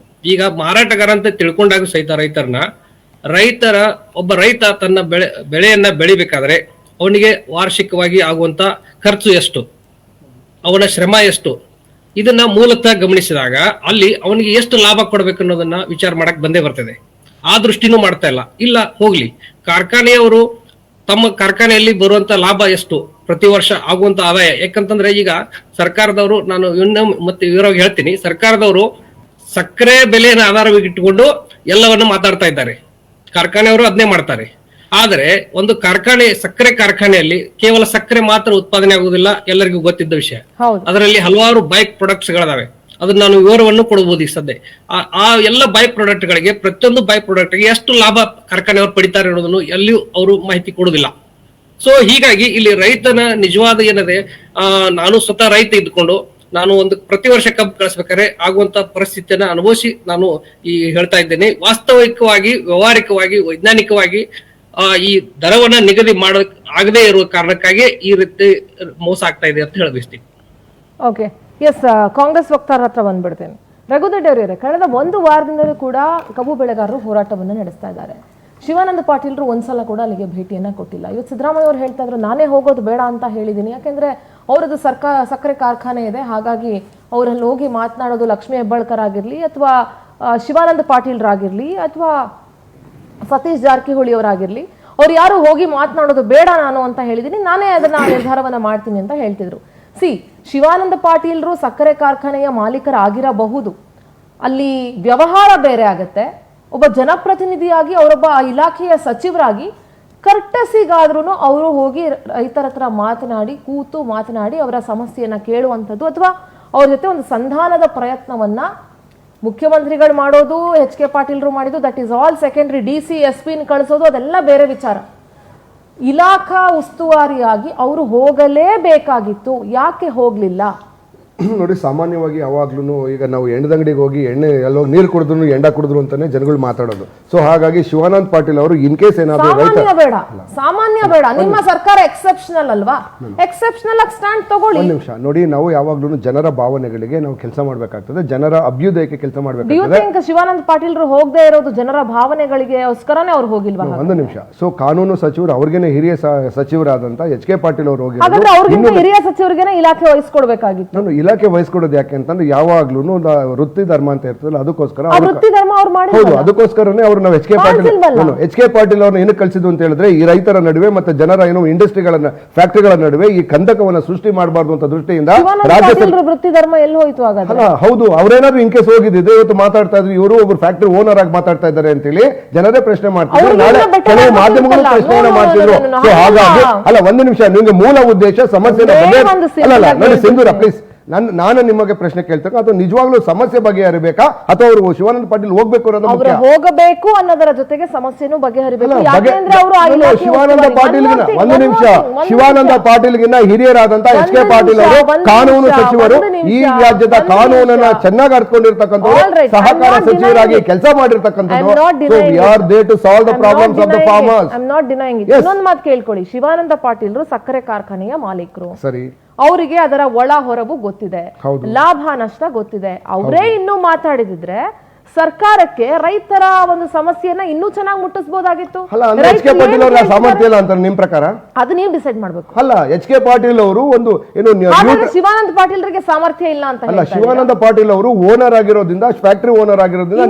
ಈಗ ಮಾರಾಟಗಾರ ಅಂತ ತಿಳ್ಕೊಂಡಾಗ ಸಹಿತ ಒಬ್ಬ ರೈತ ತನ್ನ ಬೆಳೆಯನ್ನ ಬೆಳಿಬೇಕಾದ್ರೆ ಅವನಿಗೆ ವಾರ್ಷಿಕವಾಗಿ ಆಗುವಂತ ಖರ್ಚು ಎಷ್ಟು, ಅವನ ಶ್ರಮ ಎಷ್ಟು, ಇದನ್ನ ಮೂಲತಃ ಗಮನಿಸಿದಾಗ ಅಲ್ಲಿ ಅವನಿಗೆ ಎಷ್ಟು ಲಾಭ ಕೊಡ್ಬೇಕು ಅನ್ನೋದನ್ನ ವಿಚಾರ ಮಾಡಕ್ ಬಂದೇ ಬರ್ತದೆ. ಆ ದೃಷ್ಟಿನೂ ಮಾಡ್ತಾ ಇಲ್ಲ ಹೋಗ್ಲಿ, ಕಾರ್ಖಾನೆಯವರು ತಮ್ಮ ಕಾರ್ಖಾನೆಯಲ್ಲಿ ಬರುವಂತ ಲಾಭ ಎಷ್ಟು, ಪ್ರತಿ ವರ್ಷ ಆಗುವಂತ ಆದಾಯ. ಯಾಕಂತಂದ್ರೆ ಈಗ ಸರ್ಕಾರದವರು, ನಾನು ಮತ್ತೆ ವಿವರವಾಗಿ ಹೇಳ್ತೀನಿ, ಸರ್ಕಾರದವರು ಸಕ್ಕರೆ ಬೆಲೆಯನ್ನು ಆಧಾರವಾಗಿಟ್ಟುಕೊಂಡು ಎಲ್ಲವನ್ನು ಮಾತಾಡ್ತಾ ಇದ್ದಾರೆ. ಕಾರ್ಖಾನೆಯವರು ಅದನ್ನೇ ಮಾಡ್ತಾರೆ. ಆದರೆ ಒಂದು ಸಕ್ಕರೆ ಕಾರ್ಖಾನೆಯಲ್ಲಿ ಕೇವಲ ಸಕ್ಕರೆ ಮಾತ್ರ ಉತ್ಪಾದನೆ ಆಗುವುದಿಲ್ಲ, ಎಲ್ಲರಿಗೂ ಗೊತ್ತಿದ್ದ ವಿಷಯ. ಅದರಲ್ಲಿ ಹಲವಾರು ಬೈ ಪ್ರಾಡಕ್ಟ್ಸ್ ಗಳಿದಾವೆ. ಅದನ್ನ ನಾನು ವಿವರವನ್ನು ಕೊಡಬಹುದು ಈ ಸದ್ಯ. ಆ ಎಲ್ಲ ಬೈ ಪ್ರಾಡಕ್ಟ್ ಗಳಿಗೆ, ಪ್ರತಿಯೊಂದು ಬೈ ಪ್ರಾಡಕ್ಟ್ ಗೆ ಎಷ್ಟು ಲಾಭ ಕಾರ್ಖಾನೆಯವರು ಪಡಿತಾರೆ ಅನ್ನೋದನ್ನು ಎಲ್ಲಿಯೂ ಅವರು ಮಾಹಿತಿ ಕೊಡುವುದಿಲ್ಲ. ಸೊ ಹೀಗಾಗಿ ಇಲ್ಲಿ ರೈತನ ನಿಜವಾದ ಏನದೆ, ನಾನು ಸ್ವತಃ ರೈತ ಇದ್ಕೊಂಡು ನಾನು ಒಂದು ಪ್ರತಿ ವರ್ಷ ಕಬ್ಬು ಕಳಿಸ್ಬೇಕಾದ್ರೆ ಆಗುವಂತ ಪರಿಸ್ಥಿತಿಯನ್ನ ಅನುಭವಿಸಿ ನಾನು ಹೇಳ್ತಾ ಇದ್ದೇನೆ. ವಾಸ್ತವಿಕವಾಗಿ, ವ್ಯವಹಾರಿಕವಾಗಿ, ವೈಜ್ಞಾನಿಕವಾಗಿ ಈ ದರವನ್ನ ನಿಗದಿ ಆಗದೇ ಇರುವ ಕಾರಣಕ್ಕಾಗಿ ಈ ರೀತಿ ಮೋಸ ಆಗ್ತಾ ಇದೆ ಅಂತ ಹೇಳಬಯಸ್ತೀನಿ. ಓಕೆ, ಎಸ್, ಕಾಂಗ್ರೆಸ್ ವಕ್ತಾರ ಹತ್ರ ಬಂದ್ಬಿಡ್ತೇನೆ. ರಘುದಡ್ಡಿ ಅವರೇ, ಕಳೆದ ಒಂದು ವಾರದಿಂದಲೂ ಕೂಡ ಕಬ್ಬು ಬೆಳೆಗಾರರು ಹೋರಾಟವನ್ನು ನಡೆಸ್ತಾ ಇದ್ದಾರೆ. ಶಿವಾನಂದ ಪಾಟೀಲ್ರು ಒಂದ್ಸಲ ಕೂಡ ಅಲ್ಲಿಗೆ ಭೇಟಿಯನ್ನ ಕೊಟ್ಟಿಲ್ಲ. ಇವತ್ತು ಸಿದ್ದರಾಮಯ್ಯ ಅವರು ಹೇಳ್ತಾ ಇದ್ರು, ನಾನೇ ಹೋಗೋದು ಬೇಡ ಅಂತ ಹೇಳಿದ್ದೀನಿ, ಯಾಕೆಂದ್ರೆ ಅವರದ್ದು ಸಕ್ಕರೆ ಕಾರ್ಖಾನೆ ಇದೆ, ಹಾಗಾಗಿ ಅವರಲ್ಲಿ ಹೋಗಿ ಮಾತನಾಡೋದು ಲಕ್ಷ್ಮೀ ಹೆಬ್ಬಾಳ್ಕರ್ ಆಗಿರ್ಲಿ, ಅಥವಾ ಶಿವಾನಂದ ಪಾಟೀಲ್ರಾಗಿರ್ಲಿ, ಅಥವಾ ಸತೀಶ್ ಜಾರಕಿಹೊಳಿ ಅವರಾಗಿರ್ಲಿ, ಅವ್ರು ಯಾರು ಹೋಗಿ ಮಾತನಾಡೋದು ಬೇಡ ನಾನು ಅಂತ ಹೇಳಿದ್ದೀನಿ, ನಾನೇ ಅದನ್ನ ನಿರ್ಧಾರವನ್ನ ಮಾಡ್ತೀನಿ ಅಂತ ಹೇಳ್ತಿದ್ರು. ಶಿವಾನಂದ ಪಾಟೀಲ್ರು ಸಕ್ಕರೆ ಕಾರ್ಖಾನೆಯ ಮಾಲೀಕರಾಗಿರಬಹುದು, ಅಲ್ಲಿ ವ್ಯವಹಾರ ಬೇರೆ ಆಗತ್ತೆ. ಒಬ್ಬ ಜನಪ್ರತಿನಿಧಿಯಾಗಿ, ಅವರೊಬ್ಬ ಇಲಾಖೆಯ ಸಚಿವರಾಗಿ ಕರ್ಟಸಿಗಾದ್ರೂ ಅವರು ಹೋಗಿ ರೈತರ ಹತ್ರ ಕೂತು ಮಾತನಾಡಿ ಅವರ ಸಮಸ್ಯೆಯನ್ನ ಕೇಳುವಂಥದ್ದು, ಅಥವಾ ಅವ್ರ ಜೊತೆ ಒಂದು ಸಂಧಾನದ ಪ್ರಯತ್ನವನ್ನ ಮುಖ್ಯಮಂತ್ರಿಗಳು ಮಾಡೋದು, ಎಚ್ ಕೆ ಪಾಟೀಲ್ರು ಮಾಡಿದ್ದು, that is all secondary. DC SP ಕಳಿಸೋದು ಅದೆಲ್ಲ ಬೇರೆ ವಿಚಾರ. ಇಲಾಖಾ ಉಸ್ತುವಾರಿಯಾಗಿ ಅವರು ಹೋಗಲೇಬೇಕಾಗಿತ್ತು, ಯಾಕೆ ಹೋಗ್ಲಿಲ್ಲ? ನೋಡಿ, ಸಾಮಾನ್ಯವಾಗಿ ಯಾವಾಗ್ಲೂ ಈಗ ನಾವು ಎಣ್ಣೆದಂಗಡಿಗೆ ಹೋಗಿ ಎಣ್ಣೆ ಎಲ್ಲೋಗಿ ನೀರು ಕುಡಿದ್ರು ಎಂಡ ಕುಡಿದ್ರು ಅಂತಾನೆ ಜನಗಳು ಮಾತಾಡೋದು. ಸೊ ಹಾಗಾಗಿ ಶಿವಾನಂದ ಪಾಟೀಲ್ ಅವರು ಇನ್ ಕೇಸ್ ಏನಾದ್ರು ಸಾಮಾನ್ಯ ಬೇಡ, ನಿಮ್ಮ ಸರ್ಕಾರ ಎಕ್ಸೆಪ್ಷನಲ್ ಅಲ್ವಾ, ಎಕ್ಸೆಪ್ಷನಲ್ ಆಗಿ ಸ್ಟ್ಯಾಂಡ್ ತಗೊಳ್ಳಿ. ಒಂದ್ ನಿಮಿಷ ನೋಡಿ, ನಾವು ಯಾವಾಗ್ಲೂ ಜನರ ಭಾವನೆಗಳಿಗೆ ನಾವು ಕೆಲಸ ಮಾಡ್ಬೇಕಾಗ್ತದೆ, ಜನರ ಅಭ್ಯುದಯಕ್ಕೆ ಕೆಲಸ ಮಾಡ್ಬೇಕಾಗ್ತದೆ. ಶಿವಾನಂದ ಪಾಟೀಲ್ರು ಹೋಗದೆ ಇರೋದು ಜನರ ಭಾವನೆಗಳಿಗೆ ಗೋಸ್ಕರನೇ ಅವ್ರು ಹೋಗಿಲ್ವಾ? ಒಂದು ನಿಮಿಷ. ಸೊ ಕಾನೂನು ಸಚಿವರು, ಅವ್ರಿಗೇನೆ ಹಿರಿಯ ಸಚಿವರಾದಂತ ಎಚ್ ಕೆ ಪಾಟೀಲ್ ಅವರು ಹೋಗಿ, ಹಿರಿಯ ಸಚಿವರಿಗೇನೆ ಇಲಾಖೆ ವಹಿಸ್ಕೊಡ್ಬೇಕಾಗಿತ್ತು. ಇಲಾಖೆ ವಹಿಸ್ಕೊಡೋದು ಯಾಕೆ ಅಂತಂದ್ರೆ ಯಾವಾಗ್ಲೂ ವೃತ್ತಿ ಧರ್ಮ ಅಂತ ಇರ್ತದಲ್ಲ, ಅದಕ್ಕೋಸ್ಕರ ಅದಕ್ಕೋಸ್ಕರನೇ ಅವ್ರು ನಾವು ಎಚ್ ಕೆ ಪಾಟೀಲ್ ಅವ್ರನ್ನ ಏನಕ್ಕೆ ಕಳಿಸಿದ್ವು ಅಂತ ಹೇಳಿದ್ರೆ, ಈ ರೈತರ ನಡುವೆ ಮತ್ತೆ ಜನರ ಏನು ಇಂಡಸ್ಟ್ರಿಗಳನ್ನ, ಫ್ಯಾಕ್ಟರಿಗಳ ನಡುವೆ ಈ ಕಂದಕವನ್ನ ಸೃಷ್ಟಿ ಮಾಡಬಾರ್ದು ಅಂತ ದೃಷ್ಟಿಯಿಂದ ವೃತ್ತಿ ಧರ್ಮ ಎಲ್ಲಿ ಹೋಯ್ತು? ಹೌದು, ಅವ್ರೇನಾದ್ರು ಇನ್ ಕೇಸ್ ಹೋಗಿದ್ದಿದೆ, ಇವತ್ತು ಮಾತಾಡ್ತಾ ಇದ್ರು ಇವರು ಒಬ್ರು ಫ್ಯಾಕ್ಟರಿ ಓನರ್ ಆಗಿ ಮಾತಾಡ್ತಾ ಇದ್ದಾರೆ ಅಂತೇಳಿ ಜನರೇ ಪ್ರಶ್ನೆ ಮಾಡ್ತಿದ್ರು, ನಾಳೆ ಕೆಲವು ಮಾಧ್ಯಮಗಳು ಪ್ರಶ್ನೆಯನ್ನ ಮಾಡ್ತಿದ್ರು. ಸೊ ಹಾಗಾಗಿ ಅಲ್ಲ, ಒಂದು ನಿಮಿಷ, ನಿಮ್ಗೆ ಮೂಲ ಉದ್ದೇಶ ಸಮಸ್ಯೆ ಅಲ್ಲ ನೋಡಿ ಸಿಂಧೂರ, ಪ್ಲೀಸ್, ನಾನು ನಿಮಗೆ ಪ್ರಶ್ನೆ ಕೇಳ್ತೇನೆ, ಅಥವಾ ನಿಜವಾಗ್ಲೂ ಸಮಸ್ಯೆ ಬಗೆಹರಿಬೇಕಾ, ಅಥವಾ ಅವರು ಶಿವಾನಂದ ಪಾಟೀಲ್ ಹೋಗ್ಬೇಕು ಅನ್ನೋದು ಮುಖ್ಯ? ಹೋಗಬೇಕು ಅನ್ನೋದರ ಜೊತೆಗೆ ಸಮಸ್ಯೆನೂ ಬಗೆಹರಿಬೇಕು. ಶಿವಾನಂದ ಪಾಟೀಲ್ಗಿನ ಒಂದು ನಿಮಿಷ, ಶಿವಾನಂದ ಪಾಟೀಲ್ಗಿನ ಹಿರಿಯರಾದಂತ ಎಚ್ ಕೆ ಪಾಟೀಲ್ ಅವರು ಕಾನೂನು ಸಚಿವರು, ಈ ರಾಜ್ಯದ ಕಾನೂನನ್ನ ಚೆನ್ನಾಗಿ ಅರ್ಥಕೊಂಡಿರ್ತಕ್ಕಂಥವ್ರು, ಸಹಕಾರ ಸಚಿವರಾಗಿ ಕೆಲಸ ಮಾಡಿರ್ತಕ್ಕಂಥದ್ದು. ಇನ್ನೊಂದು ಮಾತು ಕೇಳ್ಕೊಳ್ಳಿ, ಶಿವಾನಂದ ಪಾಟೀಲ್ರು ಸಕ್ಕರೆ ಕಾರ್ಖಾನೆಯ ಮಾಲೀಕರು, ಸರಿ, ಅವರಿಗೆ ಅದರ ಒಳ ಹೊರವು ಗೊತ್ತಿದೆ, ಲಾಭ ನಷ್ಟ ಗೊತ್ತಿದೆ. ಅವರೇ ಇನ್ನೂ ಮಾತಾಡಿದ್ರೆ ಸರ್ಕಾರಕ್ಕೆ ರೈತರ ಒಂದು ಸಮಸ್ಯೆಯನ್ನ ಇನ್ನೂ ಚೆನ್ನಾಗಿ ಮುಟ್ಟಿಸಬಹುದಾಗಿತ್ತು. ಎಚ್ ಕೆ ಪಾಟೀಲ್ ಅವರ ಸಾಮರ್ಥ್ಯ ಇಲ್ಲ ಅಂತ ನಿಮ್ ಪ್ರಕಾರ? ಅದು ನೀವು ಡಿಸೈಡ್ ಮಾಡ್ಬೇಕು. ಅಲ್ಲ, ಎಚ್ ಕೆ ಪಾಟೀಲ್ ಅವರು ಒಂದು ಏನು, ಶಿವಾನಂದ ಪಾಟೀಲ್ರಿಗೆ ಸಾಮರ್ಥ್ಯ ಇಲ್ಲ ಅಂತ ಅಲ್ಲ, ಶಿವಾನಂದ ಪಾಟೀಲ್ ಅವರು ಓನರ್ ಆಗಿರೋದ್ರಿಂದ, ಫ್ಯಾಕ್ಟರಿ ಓನರ್ ಆಗಿರೋದ್ರಿಂದ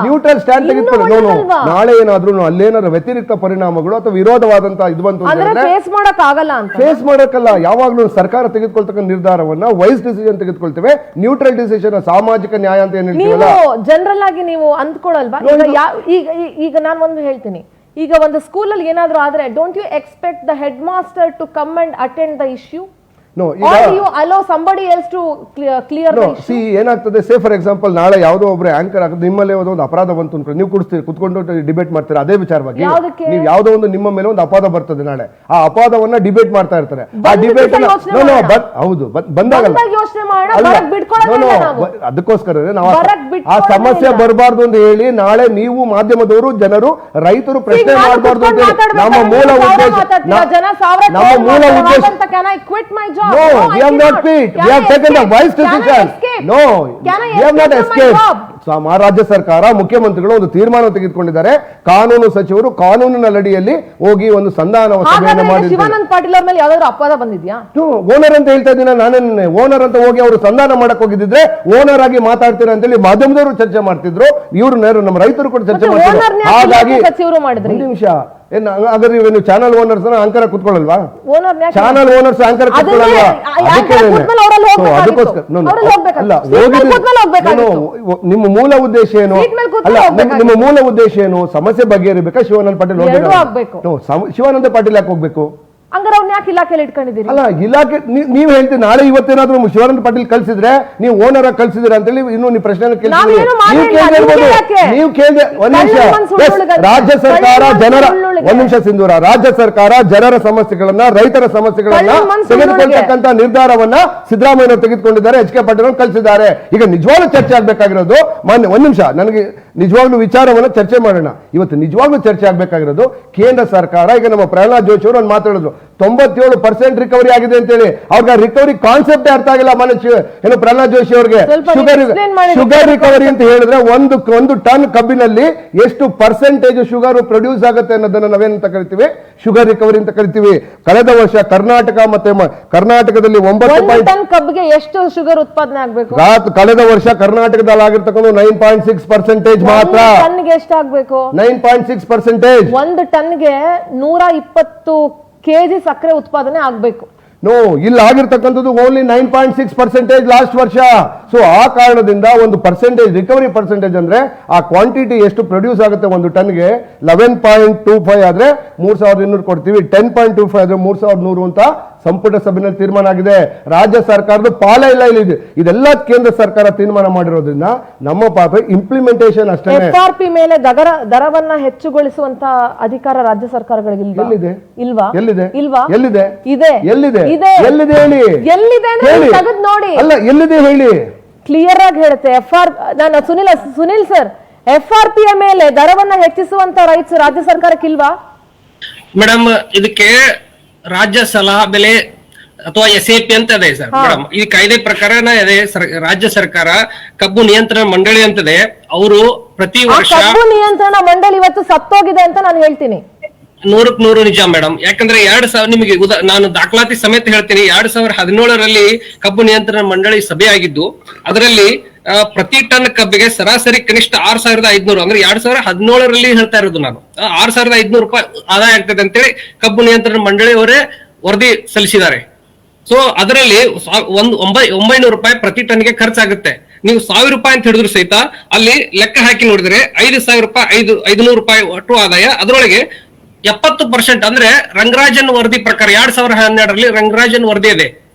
ನ್ಯೂಟ್ರಲ್ ಸ್ಟ್ಯಾಂಡ್ ತೆಗೆದುಕೊಂಡು, ನಾಳೆ ಏನಾದ್ರೂ ಅಲ್ಲೇನಾದ್ರು ವ್ಯತಿರಿಕ್ತ ಪರಿಣಾಮಗಳು ಅಥವಾ ವಿರೋಧವಾದಂತ ಇದು ಬಂತು ಫೇಸ್ ಮಾಡಕ್ ಆಗಲ್ಲ ಅಂತ. ಫೇಸ್ ಮಾಡಕ್ಕಲ್ಲ, ಯಾವಾಗ್ಲೂ ಸರ್ಕಾರ ತೆಗೆದುಕೊಳ್ತಕ್ಕಂಥ ನಿರ್ಧಾರವನ್ನ ವೈಸ್ ಡಿಸಿಷನ್ ತೆಗೆದುಕೊಳ್ತೇವೆ, ನ್ಯೂಟ್ರಲ್ ಡಿಸಿಷನ್, ಸಾಮಾಜಿಕ ನ್ಯಾಯ ಅಂತ ಏನ್ ಹೇಳ್ತೀವಲ್ಲ, ಜನರಲ್ ಆಗಿ ನೀವು ಅಂದ್ಕೊಳಲ್ವಾ? ಈಗ ನಾನು ಒಂದು ಹೇಳ್ತೀನಿ, ಈಗ ಒಂದು ಸ್ಕೂಲಲ್ಲಿ ಏನಾದ್ರೂ ಆದ್ರೆ don't you expect the head master to come and attend the issue? No, or you allow somebody else to clear the issue? C ಏನಾಗ್ತದೆ, ಸೇ ಫಾರ್ ಎಕ್ಸಾಂಪಲ್ ನಾಳೆ ಯಾವುದೋ ಒಬ್ರು ಆಂಕರ್ ಆಗುತ್ತೆ, ನಿಮ್ಮಲ್ಲೇ ಒಂದು ಅಪರಾಧ ಬಂತು ಅನ್ಕೊಂಡು ನೀವು ಕುತ್ಕೊಂಡು ಡಿಬೇಟ್ ಮಾಡ್ತೀರಾ ಅದೇ ವಿಚಾರವಾಗಿ. ಯಾವುದಕ್ಕೆ? ನೀವು ಯಾವುದೋ ಒಂದು ನಿಮ್ಮ ಮೇಲೆ ಒಂದು ಅಪರಾಧ ಬರ್ತದೆ, ನಾಳೆ ಆ ಅಪರಾಧವನ್ನ ಡಿಬೇಟ್ ಮಾಡ್ತಾ ಇರ್ತಾರೆ. ಆ ಡಿಬೇಟ್ ಹೌದು ಬಂದಾಗಲ್ಲ, ಯೋಚನೆ ಮಾಡೋಣ, ಅದಕ್ಕೋಸ್ಕರ ನಾವು ಆ ಸಮಸ್ಯೆ ಬರಬಾರ್ದು ಅಂತ ಹೇಳಿ ನಾಳೆ ನೀವು ಮಾಧ್ಯಮದವರು ಜನರು ರೈತರು ಪ್ರಶ್ನೆ ಮಾಡಬಾರ್ದು ಅಂತ ಹೇಳಿ ನಮ್ಮ ಮೂಲ ಉದ್ದೇಶ. ನಮ್ಮ ಮೂಲ ಉದ್ದೇಶ No, we have not quit. We have taken the wise decision. No, we have not escaped. ರಾಜ್ಯ ಸರ್ಕಾರ ಮುಖ್ಯಮಂತ್ರಿಗಳು ಒಂದು ತೀರ್ಮಾನ ತೆಗೆದುಕೊಂಡಿದ್ದಾರೆ. ಕಾನೂನು ಸಚಿವರು ಕಾನೂನಿನ ಅಡಿಯಲ್ಲಿ ಹೋಗಿ ಒಂದು ಸಂಧಾನ ಸಭೆಯನ್ನು ಮಾಡಿದ್ದಾರೆ. ಶಿವಾನಂದ ಪಾಟೀಲ್ ಅವರ ಮೇಲೆ ಯಾವ್ದಾದ್ರು ಅಪರಾಧ ಬಂದಿದ್ಯಾ? ಓನರ್ ಅಂತ ಹೇಳ್ತಾ ಇದ್ದೀನಿ ನಾನೇನೆ. ಓನರ್ ಅಂತ ಹೋಗಿ ಅವರು ಸಂಧಾನ ಮಾಡಕ್ ಹೋಗಿದ್ರೆ ಓನರ್ ಆಗಿ ಮಾತಾಡ್ತೀರಾ ಅಂತ ಹೇಳಿ ಮಾಧ್ಯಮದವರು ಚರ್ಚೆ ಮಾಡ್ತಿದ್ರು, ಇವರು ನಮ್ಮ ರೈತರು ಕೂಡ ಚರ್ಚೆ ಮಾಡ್ತಿದ್ರು. ಹಾಗಾಗಿ ಒಂದು ನಿಮಿಷ, ಹಾಗಾದ್ರೆ ನೀವು ಚಾನಲ್ ಓನರ್ಸ್ ಅಂಕರ ಕುತ್ಕೊಳ್ಳಲ್ವಾ? ಚಾನಲ್ ಓನರ್ಸ್ ಅಂಕರ ಕುತ್ಕೊಳ್ಳಲ್ವಾ? ಅದಕ್ಕೋಸ್ಕರ ಅಲ್ಲ ಹೋಗಿದ್ದು. ನಿಮ್ಮ ಮೂಲ ಉದ್ದೇಶ ಏನು? ಅಲ್ಲ, ನಿಮ್ಮ ಮೂಲ ಉದ್ದೇಶ ಏನು? ಸಮಸ್ಯೆ ಬಗೆಹರಿಬೇಕಾ? ಶಿವಾನಂದ ಪಾಟೀಲ್ ಹೋಗ್ಬೇಕು? ಶಿವಾನಂದ ಪಾಟೀಲ್ ಯಾಕೆ ಹೋಗ್ಬೇಕು? ಹಂಗಾರೆ ಅವ್ನ ಯಾಕೆ ಇಲಾಖೆಯಲ್ಲಿ ಇಟ್ಕೊಂಡಿದ್ದೀರಿ? ಅಲ್ಲ, ಇಲಾಖೆ ನೀವು ಹೇಳ್ತೀವಿ ನಾಳೆ ಇವತ್ತೇನಾದ್ರೂ ಶಿವಾನಂದ ಪಾಟೀಲ್ ಕಳ್ಸಿದ್ರೆ ನೀವು ಓನರ್ ಆಗಿ ಕಳ್ಸಿದಿರ ಅಂತ ಹೇಳಿ ಇನ್ನು ನೀವು ಪ್ರಶ್ನೆ ಕೇಳ್ತೀವಿ. ನೀವು ಕೇಳಿದ್ರೆ ಒಂದ್ ನಿಮಿಷ, ರಾಜ್ಯ ಸರ್ಕಾರ ಜನರ ಒಂದ್ ನಿಮಿಷ ಸಿಂಧೂರ, ರಾಜ್ಯ ಸರ್ಕಾರ ಜನರ ಸಮಸ್ಯೆಗಳನ್ನ ರೈತರ ಸಮಸ್ಯೆಗಳನ್ನ ತೆಗೆದುಕೊಳ್ತಕ್ಕಂತ ನಿರ್ಧಾರವನ್ನ ಸಿದ್ದರಾಮಯ್ಯ ತೆಗೆದುಕೊಂಡಿದ್ದಾರೆ, ಎಚ್ ಕೆ ಪಾಟೀಲ್ ಕಳಿಸಿದ್ದಾರೆ. ಈಗ ನಿಜವಾಗ್ಲೂ ಚರ್ಚೆ ಆಗ್ಬೇಕಾಗಿರೋದು ಮಾನ್ಯ ಒಂದ್ ನಿಮಿಷ, ನನಗೆ ನಿಜವಾಗ್ಲೂ ವಿಚಾರವನ್ನ ಚರ್ಚೆ ಮಾಡೋಣ. ಇವತ್ತು ನಿಜವಾಗ್ಲೂ ಚರ್ಚೆ ಆಗ್ಬೇಕಾಗಿರೋದು ಕೇಂದ್ರ ಸರ್ಕಾರ. ಈಗ ನಮ್ಮ ಪ್ರಹ್ಲಾದ್ ಜೋಶಿ ಅವರು ಒಂದು ಮಾತಾಡಿದ್ರು, 97% ರಿಕವರಿ ಆಗಿದೆ ಅಂತ ಹೇಳಿ. ಅವ್ರಿಗೆ ರಿಕವರಿ ಕಾನ್ಸೆಪ್ಟ್ ಅರ್ಥ ಆಗಿಲ್ಲ ಏನು ಪ್ರಹ್ಲಾದ್ ಜೋಶಿ ಅವ್ರಿಗೆ. ಶುಗರ್ ರಿಕವರಿ ಅಂತ ಹೇಳಿದ್ರೆ ಒಂದು ಟನ್ ಕಬ್ಬಿನಲ್ಲಿ ಎಷ್ಟು ಪರ್ಸೆಂಟೇಜ್ ಶುಗರ್ ಪ್ರೊಡ್ಯೂಸ್ ಆಗುತ್ತೆ ಅನ್ನೋದನ್ನ ನಾವೇನಂತ ಕರಿತೀವಿ? ಶುಗರ್ ರಿಕವರಿ ಅಂತ ಕರಿತೀವಿ. ಕಳೆದ ವರ್ಷ ಕರ್ನಾಟಕ ಮತ್ತೆ ಕರ್ನಾಟಕದಲ್ಲಿ 9 ಟನ್ ಕಬ್ಬಿಗೆ ಎಷ್ಟು ಶುಗರ್ ಉತ್ಪಾದನೆ ಆಗಬೇಕು? ಕಳೆದ ವರ್ಷ ಕರ್ನಾಟಕದಲ್ಲಿ ಆಗಿರ್ತಕ್ಕಂಥ 9.6% ಮಾತ್ರ. ಟನ್ಗೆ ಎಷ್ಟಾಗಬೇಕು? 9.6%. ಒಂದು ಟನ್ಗೆ 120 ಕೆಜಿ ಸಕ್ಕರೆ ಉತ್ಪಾದನೆ ಆಗಬೇಕು. ನೋ, ಇಲ್ಲಿ ಆಗಿರ್ತಕ್ಕಂಥದ್ದು ಓನ್ಲಿ 9.6% ಲಾಸ್ಟ್ ವರ್ಷ. ಸೊ ಆ ಕಾರಣದಿಂದ ಒಂದು ಪರ್ಸೆಂಟೇಜ್, ರಿಕವರಿ ಪರ್ಸೆಂಟೇಜ್ ಅಂದ್ರೆ ಆ ಕ್ವಾಂಟಿಟಿ ಎಷ್ಟು ಪ್ರೊಡ್ಯೂಸ್ ಆಗುತ್ತೆ ಒಂದು ಟನ್ಗೆ. 11.25 ಆದ್ರೆ 3200 ಕೊಡ್ತೀವಿ, 10.25 ಆದ್ರೆ 3100 ಅಂತ ಸಂಪುಟ ಸಭೆಯಲ್ಲಿ ತೀರ್ಮಾನ ಆಗಿದೆ. ರಾಜ್ಯ ಸರ್ಕಾರದ ಪಾಲ ಇಲ್ಲ ಇಲ್ಲಿ. ಇದೆಲ್ಲ ಕೇಂದ್ರ ಸರ್ಕಾರ ತೀರ್ಮಾನ ಮಾಡಿರೋದ್ರಿಂದ ನಮ್ಮ ಪಾಪ ಇಂಪ್ಲಿಮೆಂಟೇಷನ್ ಅಷ್ಟೇ. FRP ಮೇಲೆ ದರವನ್ನ ಹೆಚ್ಚುಗೊಳಿಸುವಂತ ಅಧಿಕಾರ ರಾಜ್ಯ ಸರ್ಕಾರಗಳಿಗೆ ಎಲ್ಲಿದೆ? ಇಲ್ವಾ? ಎಲ್ಲಿದೆ? ಇಲ್ವಾ? ಎಲ್ಲಿದೆ? ಇದೆ. ಎಲ್ಲಿದೆ? ಎಲ್ಲಿದೆ ಹೇಳಿ. ಎಲ್ಲಿದೆ ತೆಗೆದು ನೋಡಿ. ಅಲ್ಲ, ಎಲ್ಲಿದೆ ಹೇಳಿ. ಕ್ಲಿಯರ್ ಆಗಿ ಹೇಳುತ್ತೆ. ನಾನು ಸುನಿಲ್ ಸರ್, FRP ಮೇಲೆ ದರವನ್ನ ಹೆಚ್ಚಿಸುವಂತ ರೈಟ್ಸ್ ರಾಜ್ಯ ಸರ್ಕಾರಕ್ಕೆ ಇಲ್ವಾ? ಮೇಡಮ್, ಇದಕ್ಕೆ ರಾಜ್ಯ ಸಲಹಾ ಬೆಲೆ ಅಥವಾ SAP ಅಂತ ಇದೆ ಸರ್ ಮೇಡಮ್. ಈ ಕಾಯ್ದೆ ಪ್ರಕಾರನೇ ಇದೆ. ರಾಜ್ಯ ಸರ್ಕಾರ ಕಬ್ಬು ನಿಯಂತ್ರಣ ಮಂಡಳಿ ಅಂತದೆ. ಅವರು ಪ್ರತಿ ವರ್ಷ ಕಬ್ಬು ನಿಯಂತ್ರಣ ಮಂಡಳಿ ಇವತ್ತು ಸತ್ತೋಗಿದೆ ಅಂತ ನಾನು ಹೇಳ್ತೀನಿ. 100% ನಿಜ ಮೇಡಮ್. ಯಾಕಂದ್ರೆ 2000 ನಿಮಗೆ ನಾನು ದಾಖಲಾತಿ ಸಮೇತ ಹೇಳ್ತೀನಿ. 2017ರಲ್ಲಿ ಕಬ್ಬು ನಿಯಂತ್ರಣ ಮಂಡಳಿ ಸಭೆ ಆಗಿದ್ದು, ಅದರಲ್ಲಿ ಪ್ರತಿ ಟನ್ ಕಬ್ಬಿಗೆ ಸರಾಸರಿ ಕನಿಷ್ಠ 6500, ಅಂದ್ರೆ 2017ರಲ್ಲಿ ಹೇಳ್ತಾ ಇರೋದು ನಾನು, 6500 ರೂಪಾಯಿ ಆದಾಯ ಆಗ್ತದೆ ಅಂತೇಳಿ ಕಬ್ಬು ನಿಯಂತ್ರಣ ಮಂಡಳಿಯವರೇ ವರದಿ ಸಲ್ಲಿಸಿದ್ದಾರೆ. ಸೊ ಅದರಲ್ಲಿ 900 ರೂಪಾಯಿ ಪ್ರತಿ ಟನ್ಗೆ ಖರ್ಚಾಗುತ್ತೆ. ನೀವು 1000 ರೂಪಾಯಿ ಅಂತ ಹಿಡಿದ್ರು ಸಹಿತ ಅಲ್ಲಿ ಲೆಕ್ಕ ಹಾಕಿ ನೋಡಿದ್ರೆ 5000 ರೂಪಾಯಿ 500 ರೂಪಾಯಿ ಒಟ್ಟು ಆದಾಯ. ಅದರೊಳಗೆ 70% ಅಂದ್ರೆ ರಂಗರಾಜನ್ ವರದಿ ಪ್ರಕಾರ 2012ರಲ್ಲಿ ರಂಗರಾಜನ್ ವರದಿ ಇದೆ.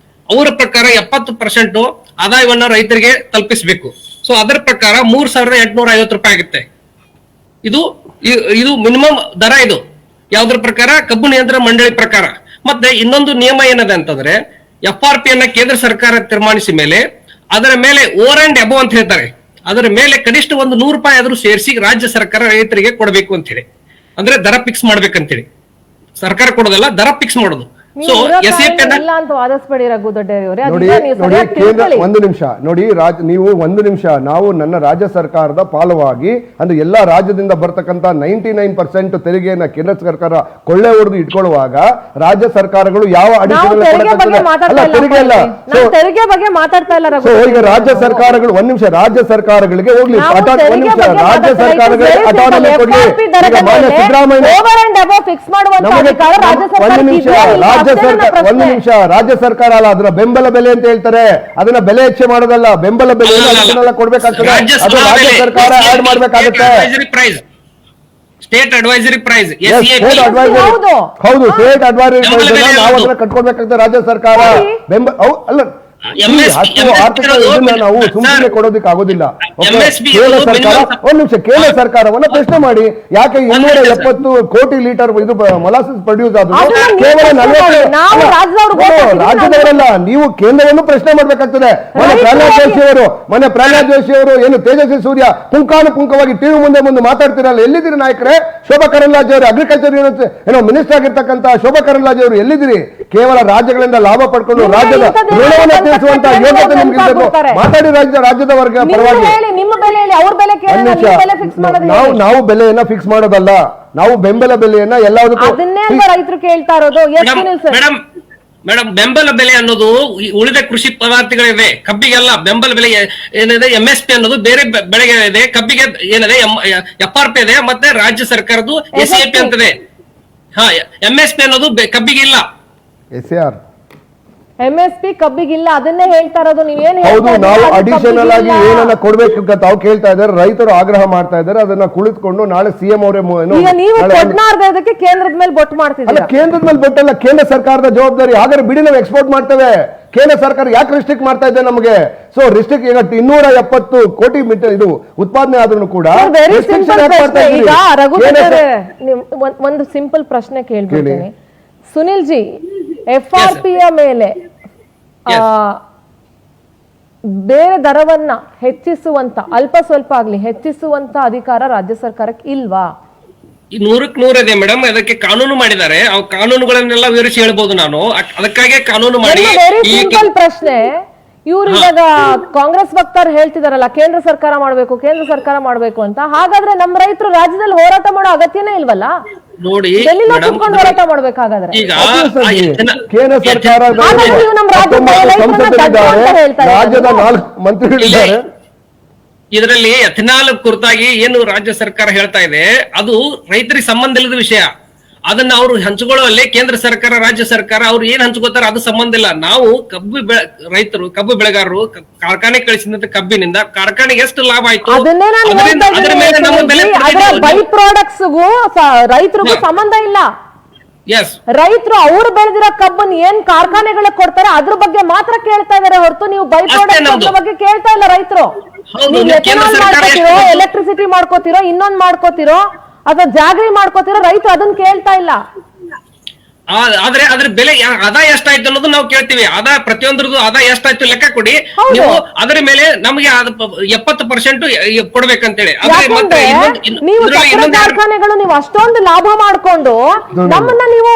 ಅವರ ಪ್ರಕಾರ 70% ಆದಾಯವನ್ನ ರೈತರಿಗೆ ತಲುಪಿಸಬೇಕು. ಸೊ ಅದರ ಪ್ರಕಾರ 3850 ರೂಪಾಯಿ ಆಗುತ್ತೆ. ಇದು ಮಿನಿಮಮ್ ದರ. ಇದು ಯಾವ್ದ್ರ ಪ್ರಕಾರ? ಕಬ್ಬು ನಿಯಂತ್ರಣ ಮಂಡಳಿ ಪ್ರಕಾರ. ಮತ್ತೆ ಇನ್ನೊಂದು ನಿಯಮ ಏನದೆ ಅಂತಂದ್ರೆ, FRP ಅನ್ನ ಕೇಂದ್ರ ಸರ್ಕಾರ ತೀರ್ಮಾನಿಸಿದ ಮೇಲೆ ಅದರ ಮೇಲೆ ಓವರ್ ಅಂಡ್ ಅಬೋ ಅಂತ ಹೇಳ್ತಾರೆ. ಅದರ ಮೇಲೆ ಕನಿಷ್ಠ ಒಂದು 100 ರೂಪಾಯಿ ಆದ್ರೂ ಸೇರಿಸಿ ರಾಜ್ಯ ಸರ್ಕಾರ ರೈತರಿಗೆ ಕೊಡಬೇಕು ಅಂತ ಹೇಳಿ, ಅಂದ್ರೆ ದರ ಫಿಕ್ಸ್ ಮಾಡ್ಬೇಕಂತೇಳಿ. ಸರ್ಕಾರ ಕೊಡೋದಲ್ಲ, ದರ ಫಿಕ್ಸ್ ಮಾಡೋದು. ಸೊ ಒಂದು ನಿಮಿಷ ನೋಡಿ, ನೀವು ಒಂದು ನಿಮಿಷ, ನಾವು ನನ್ನ ರಾಜ್ಯ ಸರ್ಕಾರದ ಪಾಲವಾಗಿ ಅಂದ್ರೆ ಎಲ್ಲಾ ರಾಜ್ಯದಿಂದ ಬರ್ತಕ್ಕಂತ 99% ತೆರಿಗೆಯನ್ನ ಕೇಂದ್ರ ಸರ್ಕಾರ ಕೊಳ್ಳೆ ಹೊಡೆದು ಇಟ್ಕೊಳ್ಳುವಾಗ ರಾಜ್ಯ ಸರ್ಕಾರಗಳು ಯಾವ ತೆರಿಗೆ ಅಲ್ಲ. ಈಗ ರಾಜ್ಯ ಸರ್ಕಾರಗಳು ಒಂದ್ ನಿಮಿಷ, ರಾಜ್ಯ ಸರ್ಕಾರಗಳಿಗೆ ಹೋಗ್ಲಿ, ರಾಜ್ಯ ಸರ್ಕಾರಗಳಿಗೆ ಅಟಾನಮಿ ಕೊಡ್ಲಿ. ಮಾನ್ಯ ಸಿದ್ದರಾಮಯ್ಯ ಒಂದು ನಿಮಿಷ, ರಾಜ್ಯ ಸರ್ಕಾರ ಅಲ್ಲ, ಅದನ್ನ ಬೆಂಬಲ ಬೆಲೆ ಅಂತ ಹೇಳ್ತಾರೆ. ಅದನ್ನ ಬೆಲೆ ಹೆಚ್ಚೆ ಮಾಡೋದಲ್ಲ, ಬೆಂಬಲ ಬೆಲೆ ಕೊಡ್ಬೇಕಾಗ್ತದೆ. ಅದು ರಾಜ್ಯ ಸರ್ಕಾರ ಆಡ್ ಮಾಡ್ಬೇಕಾಗುತ್ತೆ. State advisory price state advisory ಹೌದು. ಹೌದು ಸ್ಟೇಟ್ ಅಡ್ವೈಸರಿ ಬೆಂಬಲ ಬೆಲೆ ನಾವು ಯಾವುದು? ಅದನ್ನ ಕಟ್ಕೊಡ್ಬೇಕಾಗ್ತದೆ ರಾಜ್ಯ ಸರ್ಕಾರ ಸರಿ. ಅಲ್ಲ MSP ಅಷ್ಟು ಆರ್ಥಿಕ ಇದನ್ನ ನಾವು ಸುಮ್ಮನೆ ಕೊಡೋದಕ್ಕೆ ಆಗೋದಿಲ್ಲ. MSP ಕೇಂದ್ರ ಅನ್ನೋದು ಸರ್ಕಾರ minimum- ಒಂದ್ ನಿಮಿಷ ಕೇಂದ್ರ ಸರ್ಕಾರವನ್ನ ಪ್ರಶ್ನೆ ಮಾಡಿ ಯಾಕೆ 270 ಕೋಟಿ ಲೀಟರ್ ಇದು ಮೊಲಾಸಿಸ್ ಪ್ರೊಡ್ಯೂಸ್ ಆದ್ರು ಅದನ್ನ ನೀವು ಕೇವಲ ಪ್ರಶ್ನೆ 40 ಮಾಡಿ. ನಾವು ರಾಜ್ಯದವ್ರಿಗೆ ಗೊತ್ತಾಗ್ತಿದೆ. ರಾಜ್ಯದವರಲ್ಲ ನೀವು ಕೇಂದ್ರವನ್ನು ಪ್ರಶ್ನೆ ಮಾಡ್ಬೇಕಾಗ್ತದೆ. ಮೊನ್ನೆ ಪ್ರಹ್ಲಾದ್ ಜೋಶಿ ಅವರು ಏನು ತೇಜಸ್ವಿ ಸೂರ್ಯ ಪುಂಖಾನುಪುಂಖವಾಗಿ ಟಿವಿ ಮುಂದೆ ಮಾತಾಡ್ತಿರಲ್ಲ, ಎಲ್ಲಿದ್ದೀರಿ ನಾಯಕರೇ? ಶೋಭಾ ಕರಂದ್ಲಾಜೆ ಅವರು ಅಗ್ರಿಕಲ್ಚರ್ ಏನೋ ಮಿನಿಸ್ಟರ್ ಆಗಿರ್ತಕ್ಕಂಥ ಶೋಭಾ ಕರಂದ್ಲಾಜೆ ಅವರು ಎಲ್ಲಿದ್ದೀರಿ? ಕೇವಲ ರಾಜ್ಯಗಳಿಂದ ಲಾಭ ಪಡ್ಕೊಂಡು ರಾಜ್ಯದ ಋಣವನ್ನು ತೀರಿಸುವಂತ ಯೋಗ್ಯತೆ ನಿಮ್ಗೆ ಇರ್ಬೇಕು. ಮಾತಾಡಿ ರಾಜ್ಯದ ವರ್ಗ ಪರವಾಗಿ. ನಿಮ್ಮ ಬೆಲೆ ಹೇಳಿ, ಅವ್ರ ಬೆಲೆ ಕೇಳಿ, ಬೆಲೆ ಫಿಕ್ಸ್ ಮಾಡೋದು ನಾವು ಬೆಲೆಯನ್ನ ಫಿಕ್ಸ್ ಮಾಡೋದಲ್ಲ, ನಾವು ಬೆಂಬಲ ಬೆಲೆಯನ್ನ ಎಲ್ಲದಕ್ಕೂ ಅದನ್ನೇ ರೈತರು ಕೇಳ್ತಾ ಇರೋದು. ಎಷ್ಟು ಸುನಿಲ್ ಸರ್? ಮೇಡಂ ಬೆಂಬಲ ಬೆಲೆ ಅನ್ನೋದು ಉಳಿದ ಕೃಷಿ ಪದಾರ್ಥಗಳಿವೆ, ಕಬ್ಬಿಗೆಲ್ಲ ಬೆಂಬಲ ಬೆಲೆ ಏನಿದೆ MSP ಅನ್ನೋದು ಬೇರೆ ಬೆಳೆಗೆ ಇದೆ. ಕಬ್ಬಿಗೆ ಏನಿದೆ FRP ಇದೆ, ಮತ್ತೆ ರಾಜ್ಯ ಸರ್ಕಾರದ್ದು SAP ಅಂತಿದೆ. MSP ಅನ್ನೋದು ಕಬ್ಬಿಗೆ ಇಲ್ಲ. SAR MSP ಕಬ್ಬಿಗಿಲ್ಲ, ಅದನ್ನೇ ಹೇಳ್ತಾ ಇರೋದು. ನೀವೇನ್ ಹೌದು, ನಾವು ಅಡಿಷನಲ್ ಆಗಿ ಏನನ್ನ ಕೊಡ್ಬೇಕು ಅಂತ ತಾವು ಕೇಳ್ತಾ ಇದ್ದಾರೆ, ರೈತರು ಆಗ್ರಹ ಮಾಡ್ತಾ ಇದ್ದಾರೆ. ಅದನ್ನ ಕುಳಿತುಕೊಂಡು ನಾಳೆ CM ಅವರೇ ಈಗ ನೀವು ಕೊಡ್ನಾರ್ದಕ್ಕೆ ಕೇಂದ್ರದ ಮೇಲೆ ಬೊಟ್ಟು ಮಾಡ್ತಿದ್ದೀರಾ. ಕೇಂದ್ರದ ಮೇಲೆ ಬೊಟ್ಟಲ್ಲ, ಕೇಂದ್ರ ಸರ್ಕಾರದ ಜವಾಬ್ದಾರಿ. ಹಾಗಾದ್ರೆ ಬಿಡಿ, ನಾವು ಎಕ್ಸ್ಪೋರ್ಟ್ ಮಾಡ್ತೇವೆ. ಕೇಂದ್ರ ಸರ್ಕಾರ ಯಾಕೆ ರಿಸ್ಟ್ರಿಕ್ಟ್ ಮಾಡ್ತಾ ಇದೆ ನಮಗೆ? ಸೊ ರಿಸ್ಟ್ರಿಕ್ಟ್ ಈಗ 270 ಕೋಟಿ ಇದು ಉತ್ಪಾದನೆ ಆದ್ರೂ ಕೂಡ ಈಗ ಒಂದು ಸಿಂಪಲ್ ಪ್ರಶ್ನೆ ಕೇಳ್ಬಿಡ್ತೀನಿ ಸುನಿಲ್ ಜಿ. FRP ಯ ಮೇಲೆ ಬೇರೆ ದರವನ್ನ ಹೆಚ್ಚಿಸುವಂತ, ಅಲ್ಪ ಸ್ವಲ್ಪ ಆಗ್ಲಿ ಹೆಚ್ಚಿಸುವಂತ ಅಧಿಕಾರ ರಾಜ್ಯ ಸರ್ಕಾರಕ್ಕೆ ಇಲ್ವಾ? 100ಕ್ಕೆ 100 ಇದೆ ಮೇಡಮ್. ಅದಕ್ಕೆ ಕಾನೂನು ಮಾಡಿದ್ದಾರೆ. ಆ ಕಾನೂನುಗಳನ್ನೆಲ್ಲ ವಿವರಿಸಿ ಹೇಳ್ಬೋದು ನಾನು. ಅದಕ್ಕಾಗಿ ಕಾನೂನು ಮಾಡಿ. ವೆರಿ ಸಿಂಪಲ್ ಪ್ರಶ್ನೆ. ಇವ್ರು ಇವಾಗ ಕಾಂಗ್ರೆಸ್ ವಕ್ತಾರ ಹೇಳ್ತಿದಾರಲ್ಲ ಕೇಂದ್ರ ಸರ್ಕಾರ ಮಾಡ್ಬೇಕು, ಕೇಂದ್ರ ಸರ್ಕಾರ ಮಾಡ್ಬೇಕು ಅಂತ. ಹಾಗಾದ್ರೆ ನಮ್ಮ ರೈತರು ರಾಜ್ಯದಲ್ಲಿ ಹೋರಾಟ ಮಾಡೋ ಅಗತ್ಯನೇ ಇಲ್ವಲ್ಲ? ನೋಡಿ ಹೋರಾಟ ಮಾಡ್ಬೇಕಾಗಾದ್ರೆ ಈಗ ಕೇಂದ್ರ ಸರ್ಕಾರ ರಾಜ್ಯದ 4 ಮಂತ್ರಿಗಳಿದ್ದಾರೆ. ಇದರಲ್ಲಿ ಎಥೆನಾಲ್ ಕುರಿತಾಗಿ ಏನು ರಾಜ್ಯ ಸರ್ಕಾರ ಹೇಳ್ತಾ ಇದೆ ಅದು ರೈತರಿಗೆ ಸಂಬಂಧ ಇಲ್ಲದ ವಿಷಯ. ಅದನ್ನ ಅವರು ಹಂಚಿಕೊಳ್ಳುವಲ್ಲಿ ಕೇಂದ್ರ ಸರ್ಕಾರ ರಾಜ್ಯ ಸರ್ಕಾರ ಅವ್ರು ಏನ್ ಹಂಚ್ಕೋತಾರೆ ಅದು ಸಂಬಂಧ ಇಲ್ಲ. ನಾವು ರೈತರು ಕಬ್ಬು ಬೆಳೆಗಾರರು ಕಾರ್ಖಾನೆ ಕಳಿಸಿದಂತ ಕಬ್ಬಿನಿಂದ ಕಾರ್ಖಾನೆಗೆ ಎಷ್ಟು ಲಾಭ ಆಯ್ತು ಅದರ ಮೇಲೆ ನಮ್ಮ ಬೆಲೆ ಬೈ ಪ್ರಾಡಕ್ಟ್ಸ್ಗೂ ರೈತರಿಗೂ ಸಂಬಂಧ ಇಲ್ಲ. ರೈತರು ಅವ್ರು ಬೆಳೆದಿರೋ ಕಬ್ಬನ್ ಏನ್ ಕಾರ್ಖಾನೆಗಳಿಗೆ ಕೊಡ್ತಾರೆ ಅದ್ರ ಬಗ್ಗೆ ಮಾತ್ರ ಕೇಳ್ತಾ ಇದಾರೆ ಹೊರತು ನೀವು ಬೈ ಪ್ರಾಡಕ್ಟ್ ಬಗ್ಗೆ ಕೇಳ್ತಾ ಇಲ್ಲ. ರೈತರು ಎಲೆಕ್ಟ್ರಿಸಿಟಿ ಮಾಡ್ಕೋತಿರೋ, ಇನ್ನೊಂದ್ ಮಾಡ್ಕೋತಿರೋ ಅಥವಾ ಜಾಗರಿ ಮಾಡ್ಕೋತಿರೋ, ರೈತರು ಅದನ್ನ ಕೇಳ್ತಾ ಇಲ್ಲ. ಆದ್ರೆ ಅದ್ರ ಬೆಲೆ ಆದಾಯ ಎಷ್ಟಾಯ್ತು ಅನ್ನೋದು ನಾವು ಕೇಳ್ತೀವಿ. ಆದಾಯ ಪ್ರತಿಯೊಂದ್ರದ್ದು ಆದಾಯ ಎಷ್ಟಾಯ್ತು ಲೆಕ್ಕ ಕೊಡಿ ನೀವು. ಅದರ ಮೇಲೆ ನಮಗೆ 70% ಕೊಡ್ಬೇಕಂತೇಳಿ. ಕಾರ್ಖಾನೆಗಳು ನೀವು ಅಷ್ಟೊಂದು ಲಾಭ ಮಾಡ್ಕೊಂಡು ನಮ್ಮನ್ನ ನೀವು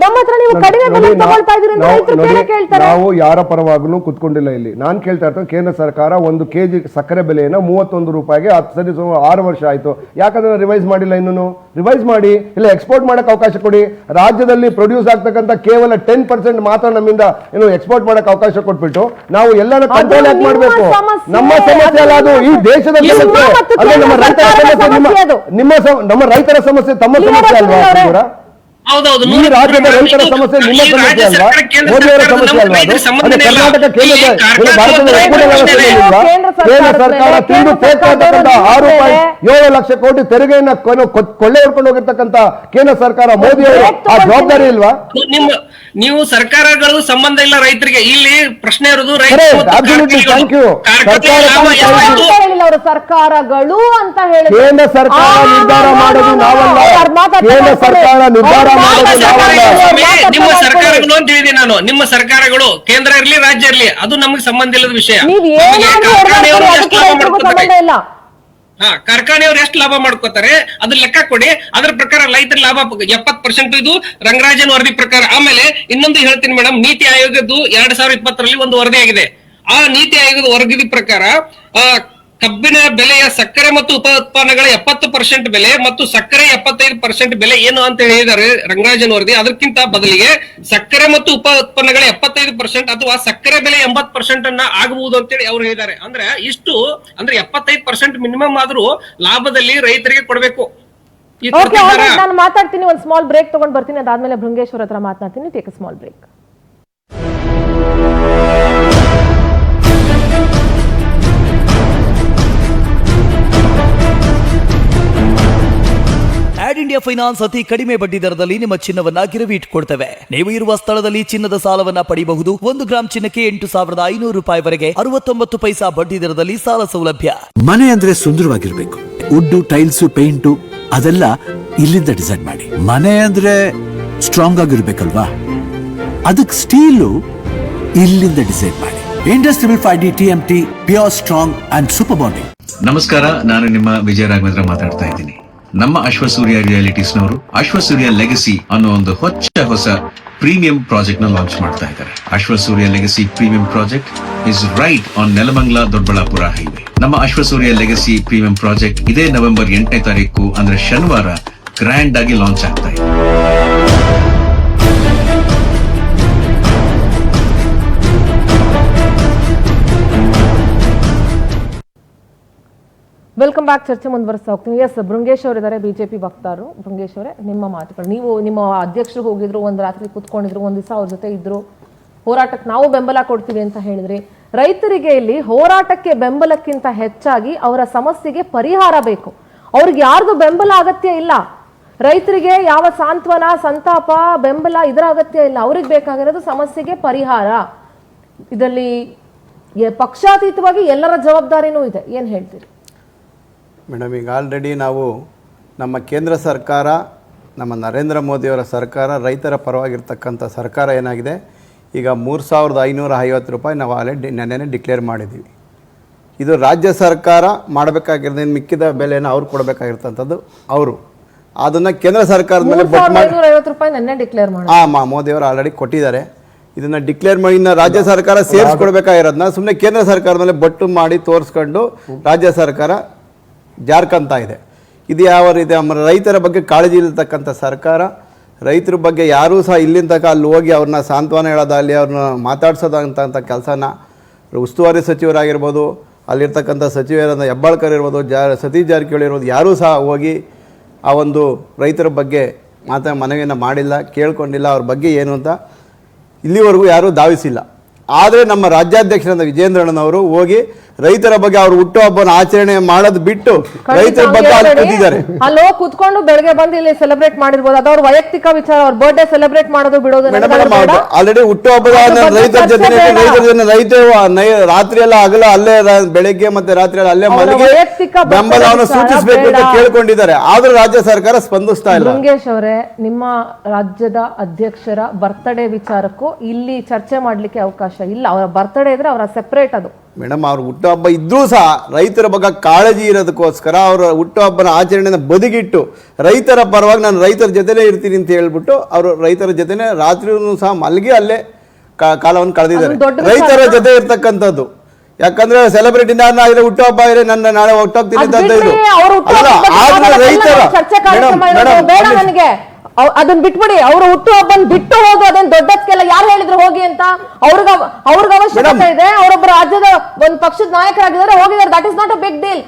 ನಮ್ಮ ಹತ್ರ ನೀವು ಕಡಿಮೆ ಬೆಲೆ ತಗೊಳ್ತಾ ಇದೀರಿ ಅಂತ ರೈತರು ಕೇಳ್ತಾರೆ. ನಾವು ಯಾರ ಪರವಾಗ್ಲೂ ಕುತ್ಕೊಂಡಿಲ್ಲ ಇಲ್ಲಿ. ನಾನ್ ಕೇಳ್ತಾ ಇರ್ತೇನೆ, ಕೇಂದ್ರ ಸರ್ಕಾರ 1 kg ಸಕ್ಕರೆ ಬೆಲೆಯನ್ನ 31 ರೂಪಾಯಿಗೆ 6 ವರ್ಷ ಆಯ್ತು. ಯಾಕಂದ್ರೆ ರಿವೈಸ್ ಮಾಡಿಲ್ಲ? ಇನ್ನೂ ರಿವೈಸ್ ಮಾಡಿ, ಇಲ್ಲ ಎಕ್ಸ್ಪೋರ್ಟ್ ಮಾಡಕ್ ಅವಕಾಶ ಕೊಡಿ. ರಾಜ್ಯದಲ್ಲಿ ಪ್ರೊಡ್ಯೂಸ್ ಆಗ್ತಕ್ಕಂಥ ಕೇವಲ 10% ಮಾತ್ರ ನಮ್ಮಿಂದ ಏನು ಎಕ್ಸ್ಪೋರ್ಟ್ ಮಾಡಕ್ ಅವಕಾಶ ಕೊಟ್ಬಿಟ್ಟು ನಾವು ಎಲ್ಲಾನು ಕಂಟ್ರೋಲ್ ಯಾಕೆ ಮಾಡಬೇಕು? ನಮ್ಮ ಸಮಸ್ಯೆ ಅಲ್ಲ ಅದು, ಈ ದೇಶದ ಸಮಸ್ಯೆ. ಅದೇ ನಮ್ಮ ರೈತರ ಸಮಸ್ಯೆ, ನಮ್ಮ ರೈತರ ಸಮಸ್ಯೆ ತಮ್ಮ ಸಮಸ್ಯೆ ಅಲ್ವಾ? ಈ ರಾಜ್ಯದ ರೈತರ ಸಮಸ್ಯೆ ನಿಮ್ಮ ಸಮಸ್ಯೆ ಅಲ್ವಾ? ಮೋದಿಯವರ ಸಮಸ್ಯೆ ಅಲ್ವಾ? ಅದೇ ಕರ್ನಾಟಕ ಕೇಂದ್ರದ ಭಾರತದ ಕೇಂದ್ರ ಸರ್ಕಾರ ತಿಂದು ತೇಗ್ತಕ್ಕಂಥ 6.7 ಲಕ್ಷ ಕೋಟಿ ತೆರಿಗೆಯನ್ನ ಕೊಳ್ಳೆ ಹೊಡ್ಕೊಂಡು ಹೋಗಿರ್ತಕ್ಕಂಥ ಕೇಂದ್ರ ಸರ್ಕಾರ ಮೋದಿಯವರು ಆ ಜವಾಬ್ದಾರಿ ಇಲ್ವಾ? ನೀವು ಸರ್ಕಾರಗಳು ಸಂಬಂಧ ಇಲ್ಲ ರೈತರಿಗೆ. ಇಲ್ಲಿ ಪ್ರಶ್ನೆ ಇರೋದು ಸರ್ಕಾರಗಳು ಅಂತ ಹೇಳಿ ಕೇಂದ್ರ ಸರ್ಕಾರ ನಿರ್ಧಾರ ಮಾಡೋದು ನಾವಲ್ಲ. ಕೇಂದ್ರ ಸರ್ಕಾರ ನಿರ್ಧಾರ ನಿಮ್ಮ ಸರ್ಕಾರಗಳು ಅಂತ ಹೇಳಿದೆ ನಾನು. ನಿಮ್ಮ ಸರ್ಕಾರಗಳು ಕೇಂದ್ರ ಇರ್ಲಿ ರಾಜ್ಯ ಇರ್ಲಿ ಅದು ನಮಗೆ ಸಂಬಂಧ ಇಲ್ಲದ ವಿಷಯ. ಕಾರ್ಖಾನೆಯವರು ಎಷ್ಟು ಲಾಭ ಮಾಡ್ಕೋತಾರೆ ಅದು ಲೆಕ್ಕ ಕೊಡಿ. ಅದ್ರ ಪ್ರಕಾರ ರೈತರ ಲಾಭ 70% ಇದು ರಂಗರಾಜನ್ ವರದಿ ಪ್ರಕಾರ. ಆಮೇಲೆ ಇನ್ನೊಂದು ಹೇಳ್ತೀನಿ ಮೇಡಮ್, ನೀತಿ ಆಯೋಗದ್ದು 2020ರಲ್ಲಿ ಒಂದು ವರದಿ ಆಗಿದೆ. ಆ ನೀತಿ ಆಯೋಗದ ವರದಿ ಪ್ರಕಾರ ಕಬ್ಬಿನ ಬೆಲೆಯ ಸಕ್ಕರೆ ಮತ್ತು ಉಪ ಉತ್ಪನ್ನಗಳ 70% ಬೆಲೆ ಮತ್ತು ಸಕ್ಕರೆ 75% ಬೆಲೆ ಏನು ಅಂತ ಹೇಳಿದ್ದಾರೆ ರಂಗರಾಜನ್ ವರದಿ. ಅದಕ್ಕಿಂತ ಬದಲಿಗೆ ಸಕ್ಕರೆ ಮತ್ತು ಉಪ ಉತ್ಪನ್ನಗಳ 75% ಅಥವಾ ಸಕ್ಕರೆ ಬೆಲೆ 80% ಅನ್ನ ಆಗಬಹುದು ಅಂತೇಳಿ ಅವ್ರು ಹೇಳಿದ್ದಾರೆ. ಅಂದ್ರೆ ಇಷ್ಟು ಅಂದ್ರೆ 75% ಮಿನಿಮಮ್ ಆದ್ರೂ ಲಾಭದಲ್ಲಿ ರೈತರಿಗೆ ಕೊಡಬೇಕು. ನಾನು ಮಾತಾಡ್ತೀನಿ, ಒಂದು ಸ್ಮಾಲ್ ಬ್ರೇಕ್ ತಗೊಂಡ್ ಬರ್ತೀನಿ. ಅದಾದ್ಮೇಲೆ ಭೃಂಗೇಶ್ವರ್ ಹತ್ರ ಮಾತನಾಡ್ತೀನಿ. Take a small break. India Finance ಅತಿ ಕಡಿಮೆ ಬಡ್ಡಿ ದರದಲ್ಲಿ ನಿಮ್ಮ ಚಿನ್ನವನ್ನ ಗಿರವಿ ಇಟ್ಟುಕೊಡ್ತೇವೆ. ನೀವು ಇರುವ ಸ್ಥಳದಲ್ಲಿ ಚಿನ್ನದ ಸಾಲವನ್ನ ಪಡೆಯಬಹುದು. 1 ಗ್ರಾಂ ಚಿನ್ನಕ್ಕೆ 8,500 ರೂಪಾಯಿವರೆಗೆ 69 ಪೈಸಾ ಬಡ್ಡಿ ದರದಲ್ಲಿ ಸಾಲ ಸೌಲಭ್ಯ. ಮನೆ ಅಂದ್ರೆ ಸುಂದರವಾಗಿರ್ಬೇಕು. ವುಡ್ಡು, ಟೈಲ್ಸು, ಪೇಂಟು ಅದೆಲ್ಲ ಇಲ್ಲಿಂದ ಡಿಸೈನ್ ಮಾಡಿ. ಮನೆ ಅಂದ್ರೆ ಸ್ಟ್ರಾಂಗ್ ಆಗಿರ್ಬೇಕಲ್ವಾ, ಅದಕ್ಕೆ ಸ್ಟೀಲು ಇಲ್ಲಿಂದ ಡಿಸೈನ್ ಮಾಡಿ. Industrial 5D TMT pure strong and super bonding. ನಮಸ್ಕಾರ, ನಾನು ನಿಮ್ಮ ವಿಜಯ ರಾಘವೇಂದ್ರ ಮಾತಾಡ್ತಾ ಇದ್ದೀನಿ. ನಮ್ಮ ಅಶ್ವಸೂರ್ಯ ರಿಯಾಲಿಟೀಸ್ನವರು ಅಶ್ವಸೂರ್ಯ ಲೆಗಸಿ ಅನ್ನೋ ಒಂದು ಹೊಸ ಪ್ರೀಮಿಯಂ ಪ್ರಾಜೆಕ್ಟ್ ನ ಲಾಂಚ್ ಮಾಡ್ತಾ ಇದ್ದಾರೆ. Ashwasurya legacy premium project is right on Nelamangala Doddaballapura highway. ನಮ್ಮ ಅಶ್ವಸೂರ್ಯ ಲೆಗಸಿ ಪ್ರೀಮಿಯಂ ಪ್ರಾಜೆಕ್ಟ್ ಇದೇ ನವೆಂಬರ್ 8ನೇ ತಾರೀಕು ಅಂದ್ರೆ ಶನಿವಾರ ಗ್ರ್ಯಾಂಡ್ ಆಗಿ ಲಾಂಚ್ ಆಗ್ತಾ ಇದೆ. Welcome back. ಚರ್ಚೆ ಮುಂದುವರಿಸ್ತಾ ಹೋಗ್ತೀನಿ. ಎಸ್, ಭೃಂಗೇಶ್ ಅವರಿದ್ದಾರೆ, ಬಿಜೆಪಿ ವಕ್ತಾರರು. ಭೃಂಗೇಶ್ ಅವರೇ, ನಿಮ್ಮ ಮಾತುಗಳು. ನೀವು ನಿಮ್ಮ ಅಧ್ಯಕ್ಷರು ಹೋಗಿದ್ರು, ಒಂದು ರಾತ್ರಿ ಕೂತ್ಕೊಂಡಿದ್ರು, ಒಂದು ದಿವಸ ಅವ್ರ ಜೊತೆ ಇದ್ರು, ಹೋರಾಟಕ್ಕೆ ನಾವು ಬೆಂಬಲ ಕೊಡ್ತೀವಿ ಅಂತ ಹೇಳಿದ್ರಿ. ರೈತರಿಗೆ ಇಲ್ಲಿ ಹೋರಾಟಕ್ಕೆ ಬೆಂಬಲಕ್ಕಿಂತ ಹೆಚ್ಚಾಗಿ ಅವರ ಸಮಸ್ಯೆಗೆ ಪರಿಹಾರ ಬೇಕು. ಅವ್ರಿಗೆ ಯಾರ್ದು ಬೆಂಬಲ ಅಗತ್ಯ ಇಲ್ಲ. ರೈತರಿಗೆ ಯಾವ ಸಾಂತ್ವನ, ಸಂತಾಪ, ಬೆಂಬಲ ಇದರ ಅಗತ್ಯ ಇಲ್ಲ. ಅವ್ರಿಗೆ ಬೇಕಾಗಿರೋದು ಸಮಸ್ಯೆಗೆ ಪರಿಹಾರ. ಇದರಲ್ಲಿ ಪಕ್ಷಾತೀತವಾಗಿ ಎಲ್ಲರ ಜವಾಬ್ದಾರಿನೂ ಇದೆ. ಏನು ಹೇಳ್ತೀರಿ ಮೇಡಮ್? ಈಗ ಆಲ್ರೆಡಿ ನಾವು ನಮ್ಮ ಕೇಂದ್ರ ಸರ್ಕಾರ, ನಮ್ಮ ನರೇಂದ್ರ ಮೋದಿಯವರ ಸರ್ಕಾರ ರೈತರ ಪರವಾಗಿರ್ತಕ್ಕಂಥ ಸರ್ಕಾರ ಏನಾಗಿದೆ, ಈಗ 3,550 ರೂಪಾಯಿ ನಾವು ಆಲ್ರೆಡಿ ನೆನ್ನೆನೇ ಡಿಕ್ಲೇರ್ ಮಾಡಿದ್ದೀವಿ. ಇದು ರಾಜ್ಯ ಸರ್ಕಾರ ಮಾಡಬೇಕಾಗಿರೋದು, ಮಿಕ್ಕಿದ ಬೆಲೆಯನ್ನು ಅವ್ರು ಕೊಡಬೇಕಾಗಿರ್ತಂಥದ್ದು ಅವರು. ಅದನ್ನು ಕೇಂದ್ರ ಸರ್ಕಾರದ ಮೇಲೆ ಮೋದಿಯವರು ಆಲ್ರೆಡಿ ಕೊಟ್ಟಿದ್ದಾರೆ. ಇದನ್ನು ಡಿಕ್ಲೇರ್ ಮಾಡಿ ಇನ್ನು ರಾಜ್ಯ ಸರ್ಕಾರ ಸೇರಿಸ್ಕೊಡ್ಬೇಕಾಗಿರೋದನ್ನ ಸುಮ್ಮನೆ ಕೇಂದ್ರ ಸರ್ಕಾರದ ಮೇಲೆ ಬೊಟ್ಟು ಮಾಡಿ ತೋರಿಸ್ಕೊಂಡು ರಾಜ್ಯ ಸರ್ಕಾರ ಜಾರ್ಕಂತ ಇದೆ. ಇದು ಯಾವ ರೀತಿ ರೈತರ ಬಗ್ಗೆ ಕಾಳಜಿ ಇರತಕ್ಕಂಥ ಸರ್ಕಾರ. ರೈತರ ಬಗ್ಗೆ ಯಾರೂ ಸಹ ಇಲ್ಲಿಂದ ತನಕ ಅಲ್ಲಿ ಹೋಗಿ ಅವ್ರನ್ನ ಸಾಂತ್ವನ ಹೇಳೋದಾಗಲಿ, ಅವ್ರನ್ನ ಮಾತಾಡ್ಸೋದಂಥ ಕೆಲಸನ ಉಸ್ತುವಾರಿ ಸಚಿವರಾಗಿರ್ಬೋದು, ಅಲ್ಲಿರ್ತಕ್ಕಂಥ ಸಚಿವರಾದ ಹೆಬ್ಬಾಳ್ಕರ್ ಇರ್ಬೋದು, ಸತೀಶ್ ಜಾರಕಿಹೊಳಿ ಇರ್ಬೋದು, ಯಾರೂ ಸಹ ಹೋಗಿ ಆ ಒಂದು ರೈತರ ಬಗ್ಗೆ ಮನವಿಯನ್ನು ಮಾಡಿಲ್ಲ, ಕೇಳ್ಕೊಂಡಿಲ್ಲ. ಅವ್ರ ಬಗ್ಗೆ ಏನು ಅಂತ ಇಲ್ಲಿವರೆಗೂ ಯಾರೂ ಧಾವಿಸಿಲ್ಲ. ಆದರೆ ನಮ್ಮ ರಾಜ್ಯಾಧ್ಯಕ್ಷರಾದ ವಿಜೇಂದ್ರಣ್ಣನವರು ಹೋಗಿ ರೈತರ ಬಗ್ಗೆ ಅವ್ರ ಹುಟ್ಟುಹಬ್ಬನ ಆಚರಣೆ ಮಾಡೋದು ಬಿಟ್ಟು ರೈತರ ಬಗ್ಗೆ ಅಲ್ಲಿ ಕೂತಿದ್ದಾರೆ. ಅಲ್ಲೋ ಕೂತ್ಕೊಂಡು ಬೆಳಗ್ಗೆ ಬಂದು ಇಲ್ಲಿ ಸೆಲೆಬ್ರೇಟ್ ಮಾಡಿರ್ಬೋದು. ಅದು ಅವ್ರ ವೈಯಕ್ತಿಕ ವಿಚಾರ. ಅವ್ರ ಬರ್ಡೇ ಸೆಲೆಬ್ರೇಟ್ ಮಾಡೋದು ಬಿಡೋದು ಆಲ್ರೆಡಿ ಹುಟ್ಟುಹಬ್ಬದ ರೈತರ ಜೊತೆ ರಾತ್ರಿ ಎಲ್ಲ ಹಗಲ ಅಲ್ಲೇ, ಬೆಳಗ್ಗೆ ಮತ್ತೆ ರಾತ್ರಿ ಎಲ್ಲ ಅಲ್ಲೇ ಮಲಗಿ ಬೆಂಬಲವನ್ನು ಸೂಚಿಸಬೇಕು ಅಂತ ಕೇಳ್ಕೊಂಡಿದ್ದಾರೆ. ಆದ್ರೂ ರಾಜ್ಯ ಸರ್ಕಾರ ಸ್ಪಂದಿಸ್ತಾ ಇಲ್ಲ. ಭೃಂಗೇಶ್ ಅವರೇ, ನಿಮ್ಮ ರಾಜ್ಯದ ಅಧ್ಯಕ್ಷರ ಬರ್ತ್ಡೇ ವಿಚಾರಕ್ಕೂ ಇಲ್ಲಿ ಚರ್ಚೆ ಮಾಡ್ಲಿಕ್ಕೆ ಅವಕಾಶ ಇಲ್ಲ. ಅವರ ಬರ್ತ್ಡೇ ಇದ್ರೆ ಅವರ ಸೆಪರೇಟ್. ಅದು ಮೇಡಮ್, ಅವ್ರ ಹುಟ್ಟುಹಬ್ಬ ಇದ್ರೂ ಸಹ ರೈತರ ಬಗ್ಗೆ ಕಾಳಜಿ ಇರೋದಕ್ಕೋಸ್ಕರ ಅವರ ಹುಟ್ಟುಹಬ್ಬನ ಆಚರಣೆನ ಬದಿಗಿಟ್ಟು ರೈತರ ಪರವಾಗಿ ನಾನು ರೈತರ ಜೊತೆಲೇ ಇರ್ತೀನಿ ಅಂತ ಹೇಳ್ಬಿಟ್ಟು ಅವರು ರೈತರ ಜೊತೆನೆ ರಾತ್ರಿಯೂ ಸಹ ಮಲಗಿ ಅಲ್ಲೇ ಕಾಲವನ್ನು ಕಳೆದಿದ್ದಾರೆ. ರೈತರ ಜೊತೆ ಇರ್ತಕ್ಕಂಥದ್ದು ಯಾಕಂದ್ರೆ ಸೆಲೆಬ್ರಿಟಿ ನಾನು ಆಗಿದ್ರೆ ಹುಟ್ಟುಹಬ್ಬ ಇದೆ, ನನ್ನ ನಾಳೆ ಹೊಟ್ಟೋಗ್ತೀನಿ ಅಂತ ಇದ್ರು. ಆದ್ರೆ ರೈತರ ಅದನ್ನ ಬಿಟ್ಬಿಡಿ. ಅವ್ರ ಹುಟ್ಟು ಹಬ್ಬನ್ ಬಿಟ್ಟು ಹೋಗು, ಅದೇನ್ ದೊಡ್ಡದಕ್ಕೆಲ್ಲ ಯಾರು ಹೇಳಿದ್ರು ಹೋಗಿ ಅಂತ. ಅವ್ರಿಗೆ ಅವಶ್ಯಕತೆ ಇದೆ. ಅವರೊಬ್ಬರು ರಾಜ್ಯದ ಒಂದು ಪಕ್ಷದ ನಾಯಕರಾಗಿದ್ದಾರೆ, ಹೋಗಿದ್ದಾರೆ. That is not a big deal.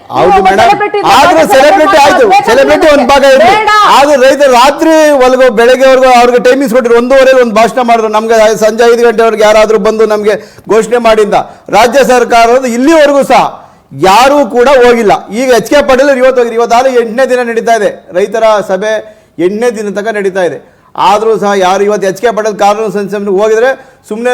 Celebrity ಆಯ್ತು, ಸೆಲೆಬ್ರಿಟಿ ಒಂದು ಭಾಗ ಇದೆ. ಆದ್ರೆ ರೈತರು ರಾತ್ರಿ ಒಳಗು ಬೆಳಗ್ಗೆವರೆಗೂ ಅವ್ರಿಗೆ ಟೈಮಿಂಗ್ಸ್ ಕೊಟ್ಟಿರು. 1:30 ಒಂದು ಭಾಷಣ ಮಾಡಿದ್ರು. ನಮ್ಗೆ ಸಂಜೆ 5 ಗಂಟೆವರೆಗೆ ಯಾರಾದ್ರೂ ಬಂದು ನಮ್ಗೆ ಘೋಷಣೆ ಮಾಡಿಂದ ರಾಜ್ಯ ಸರ್ಕಾರದ ಇಲ್ಲಿವರೆಗೂ ಸಹ ಯಾರೂ ಕೂಡ ಹೋಗಿಲ್ಲ. ಈಗ ಎಚ್ ಕೆ ಪಾಟೀಲ್ ಇವತ್ತು ಹೋಗಿದ್ರು. ಇವತ್ತಾದ್ರೂ 8ನೇ ದಿನ ನಡೀತಾ ಇದೆ ರೈತರ ಸಭೆ, 8ನೇ ದಿನ ತನಕ ನಡೀತಾ ಇದೆ. ಆದರೂ ಸಹ ಯಾರು ಇವತ್ತು ಎಚ್ ಕೆ ಪಾಟೀಲ್ ಕಾನೂನು ಸಂಸ್ಥೆ ಹೋಗಿದ್ರೆ ಸುಮ್ಮನೆ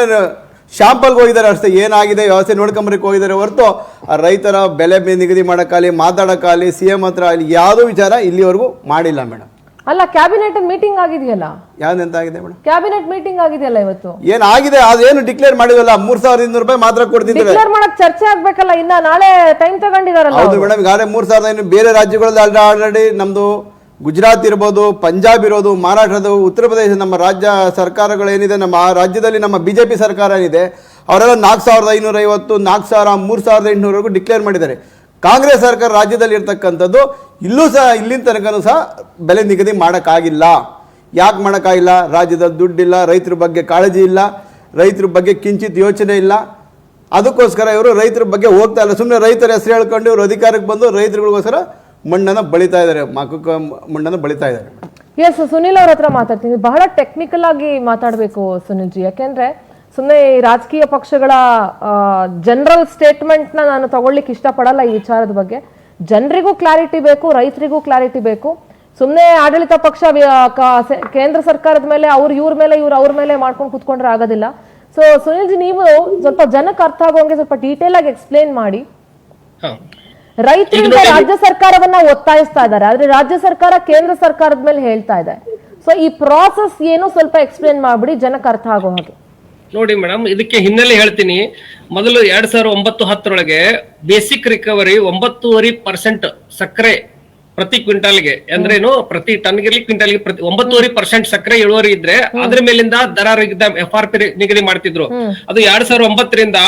ಶಾಂಪಲ್ಗೆ ಹೋಗಿದ್ದಾರೆ ಅಷ್ಟೇ. ಏನಾಗಿದೆ ವ್ಯವಸ್ಥೆ ನೋಡ್ಕೊಂಬರಕ್ಕೆ ಹೋಗಿದ್ದಾರೆ ಹೊರತು ಆ ರೈತರ ಬೆಲೆ ನಿಗದಿ ಮಾಡೋಕ್ಕಾಗಲಿ, ಮಾತಾಡೋಕ್ಕಾಗಲಿ, CM ಹತ್ರ ಅಲ್ಲಿ ಯಾವುದೋ ವಿಚಾರ ಇಲ್ಲಿವರೆಗೂ ಮಾಡಿಲ್ಲ ಮೇಡಮ್. ಅಲ್ಲ, ಕ್ಯಾಬಿನೆಟ್ ಮೀಟಿಂಗ್ ಆಗಿದೆಯಲ್ಲ, ಯಾವ್ದೆಂತ ಆಗಿದೆ ಮೇಡಮ್? ಕ್ಯಾಬಿನೆಟ್ ಮೀಟಿಂಗ್ ಆಗಿದೆಯಲ್ಲ ಇವತ್ತು. ಏನಾಗಿದೆ? ಅದೇನು ಡಿಕ್ಲೇರ್ ಮಾಡಿದಲ್ಲ. 3,200 ರೂಪಾಯಿ ಮಾತ್ರ ಕೊಡ್ತಿದ್ದಾರೆ. ಡಿಕ್ಲೇರ್ ಮಾಡಕ್ ಚರ್ಚೆ ಆಗ್ಬೇಕಲ್ಲ, ಇನ್ನ ನಾಳೆ ಟೈಮ್ ತಗೊಂಡಿದಾರಲ್ಲ. ಹೌದು ಮೇಡಮ್, ಈಗಾಗಲೇ 3,000 ಬೇರೆ ರಾಜ್ಯಗಳಲ್ಲಿ ಆಲ್ರೆಡಿ ನಮ್ದು ಗುಜರಾತ್ ಇರ್ಬೋದು, ಪಂಜಾಬ್ ಇರೋದು, ಮಹಾರಾಷ್ಟ್ರದ, ಉತ್ತರ ಪ್ರದೇಶ, ನಮ್ಮ ರಾಜ್ಯ ಸರ್ಕಾರಗಳೇನಿದೆ, ನಮ್ಮ ರಾಜ್ಯದಲ್ಲಿ ನಮ್ಮ BJP ಸರ್ಕಾರ ಏನಿದೆ, ಅವರೆಲ್ಲ 4,550, 4,000, 3,800ವರೆಗೂ ಡಿಕ್ಲೇರ್ ಮಾಡಿದ್ದಾರೆ. ಕಾಂಗ್ರೆಸ್ ಸರ್ಕಾರ ರಾಜ್ಯದಲ್ಲಿ ಇರ್ತಕ್ಕಂಥದ್ದು ಇಲ್ಲೂ ಸಹ ಇಲ್ಲಿನ ತನಕನೂ ಸಹ ಬೆಲೆ ನಿಗದಿ ಮಾಡೋಕ್ಕಾಗಿಲ್ಲ. ಯಾಕೆ ಮಾಡೋಕ್ಕಾಗಿಲ್ಲ? ರಾಜ್ಯದಲ್ಲಿ ದುಡ್ಡಿಲ್ಲ, ರೈತರ ಬಗ್ಗೆ ಕಾಳಜಿ ಇಲ್ಲ, ರೈತರ ಬಗ್ಗೆ ಕಿಂಚಿತ್ ಯೋಚನೆ ಇಲ್ಲ. ಅದಕ್ಕೋಸ್ಕರ ಇವರು ರೈತರ ಬಗ್ಗೆ ಹೋಗ್ತಾ ಇಲ್ಲ. ಸುಮ್ಮನೆ ರೈತರ ಹೆಸರು ಹೇಳ್ಕೊಂಡು ಇವರು ಅಧಿಕಾರಕ್ಕೆ ಬಂದು ರೈತರುಗಳಿಗೋಸ್ಕರ ಮಣ್ಣನ್ನು ಬಳಿತಾ ಇದ್ದಾರೆ, ಮಣ್ಣನ್ನು ಬಳಿತಾ ಇದ್ದಾರೆ. ಎಸ್, ಸುನಿಲ್ ಅವ್ರ ಹತ್ರ ಮಾತಾಡ್ತೀನಿ. ಬಹಳ ಟೆಕ್ನಿಕಲ್ ಆಗಿ ಮಾತಾಡಬೇಕು ಸುನಿಲ್ ಜಿ, ಯಾಕೆಂದ್ರೆ ಸುಮ್ಮನೆ ಈ ರಾಜಕೀಯ ಪಕ್ಷಗಳ ಜನರಲ್ ಸ್ಟೇಟ್ಮೆಂಟ್ನ ನಾನು ತಗೊಳ್ಳಿಕ್ಕೆ ಇಷ್ಟಪಡಲ್ಲ ಈ ವಿಚಾರದ ಬಗ್ಗೆ. ಜನರಿಗೂ ಕ್ಲಾರಿಟಿ ಬೇಕು, ರೈತರಿಗೂ ಕ್ಲಾರಿಟಿ ಬೇಕು. ಸುಮ್ನೆ ಆಡಳಿತ ಪಕ್ಷ ಕೇಂದ್ರ ಸರ್ಕಾರದ ಮೇಲೆ ಇವ್ರ ಮೇಲೆ ಅವ್ರ ಮೇಲೆ ಮಾಡ್ಕೊಂಡು ಕುತ್ಕೊಂಡ್ರೆ ಆಗೋದಿಲ್ಲ. ಸೊ ಸುನಿಲ್ ಜಿ, ನೀವು ಸ್ವಲ್ಪ ಜನಕ್ಕೆ ಅರ್ಥ ಆಗೋಂಗೆ ಸ್ವಲ್ಪ ಡೀಟೇಲ್ ಆಗಿ ಎಕ್ಸ್ಪ್ಲೇನ್ ಮಾಡಿ. ರೈತರಿಂದ ರಾಜ್ಯ ಸರ್ಕಾರವನ್ನ ಒತ್ತಾಯಿಸ್ತಾ ಇದ್ದಾರೆ, ಆದ್ರೆ ರಾಜ್ಯ ಸರ್ಕಾರ ಕೇಂದ್ರ ಸರ್ಕಾರದ ಮೇಲೆ ಹೇಳ್ತಾ ಇದೆ. ಸೊ ಈ ಪ್ರಾಸೆಸ್ ಏನು ಸ್ವಲ್ಪ ಎಕ್ಸ್ಪ್ಲೇನ್ ಮಾಡ್ಬಿಡಿ ಜನಕ್ಕೆ ಅರ್ಥ ಆಗೋ ಹಾಗೆ. ನೋಡಿ ಮೇಡಮ್, ಇದಕ್ಕೆ ಹಿನ್ನೆಲೆ ಹೇಳ್ತೀನಿ. ಮೊದಲು 2009-10 ಬೇಸಿಕ್ ರಿಕವರಿ 9.5% ಸಕ್ಕರೆ ಪ್ರತಿ ಕ್ವಿಂಟಾಲ್ಗೆ, ಅಂದ್ರೇನು ಪ್ರತಿ ಟನ್ಗಿರ್ಲಿ ಕ್ವಿಂಟಾಲ್ಗೆ 9.5% ಸಕ್ಕರೆ ಇಳುವರಿ ಇದ್ರೆ ಅದ್ರ ಮೇಲಿಂದ ದರ FRP ನಿಗದಿ ಮಾಡ್ತಿದ್ರು. ಅದು 2009ರಿಂದ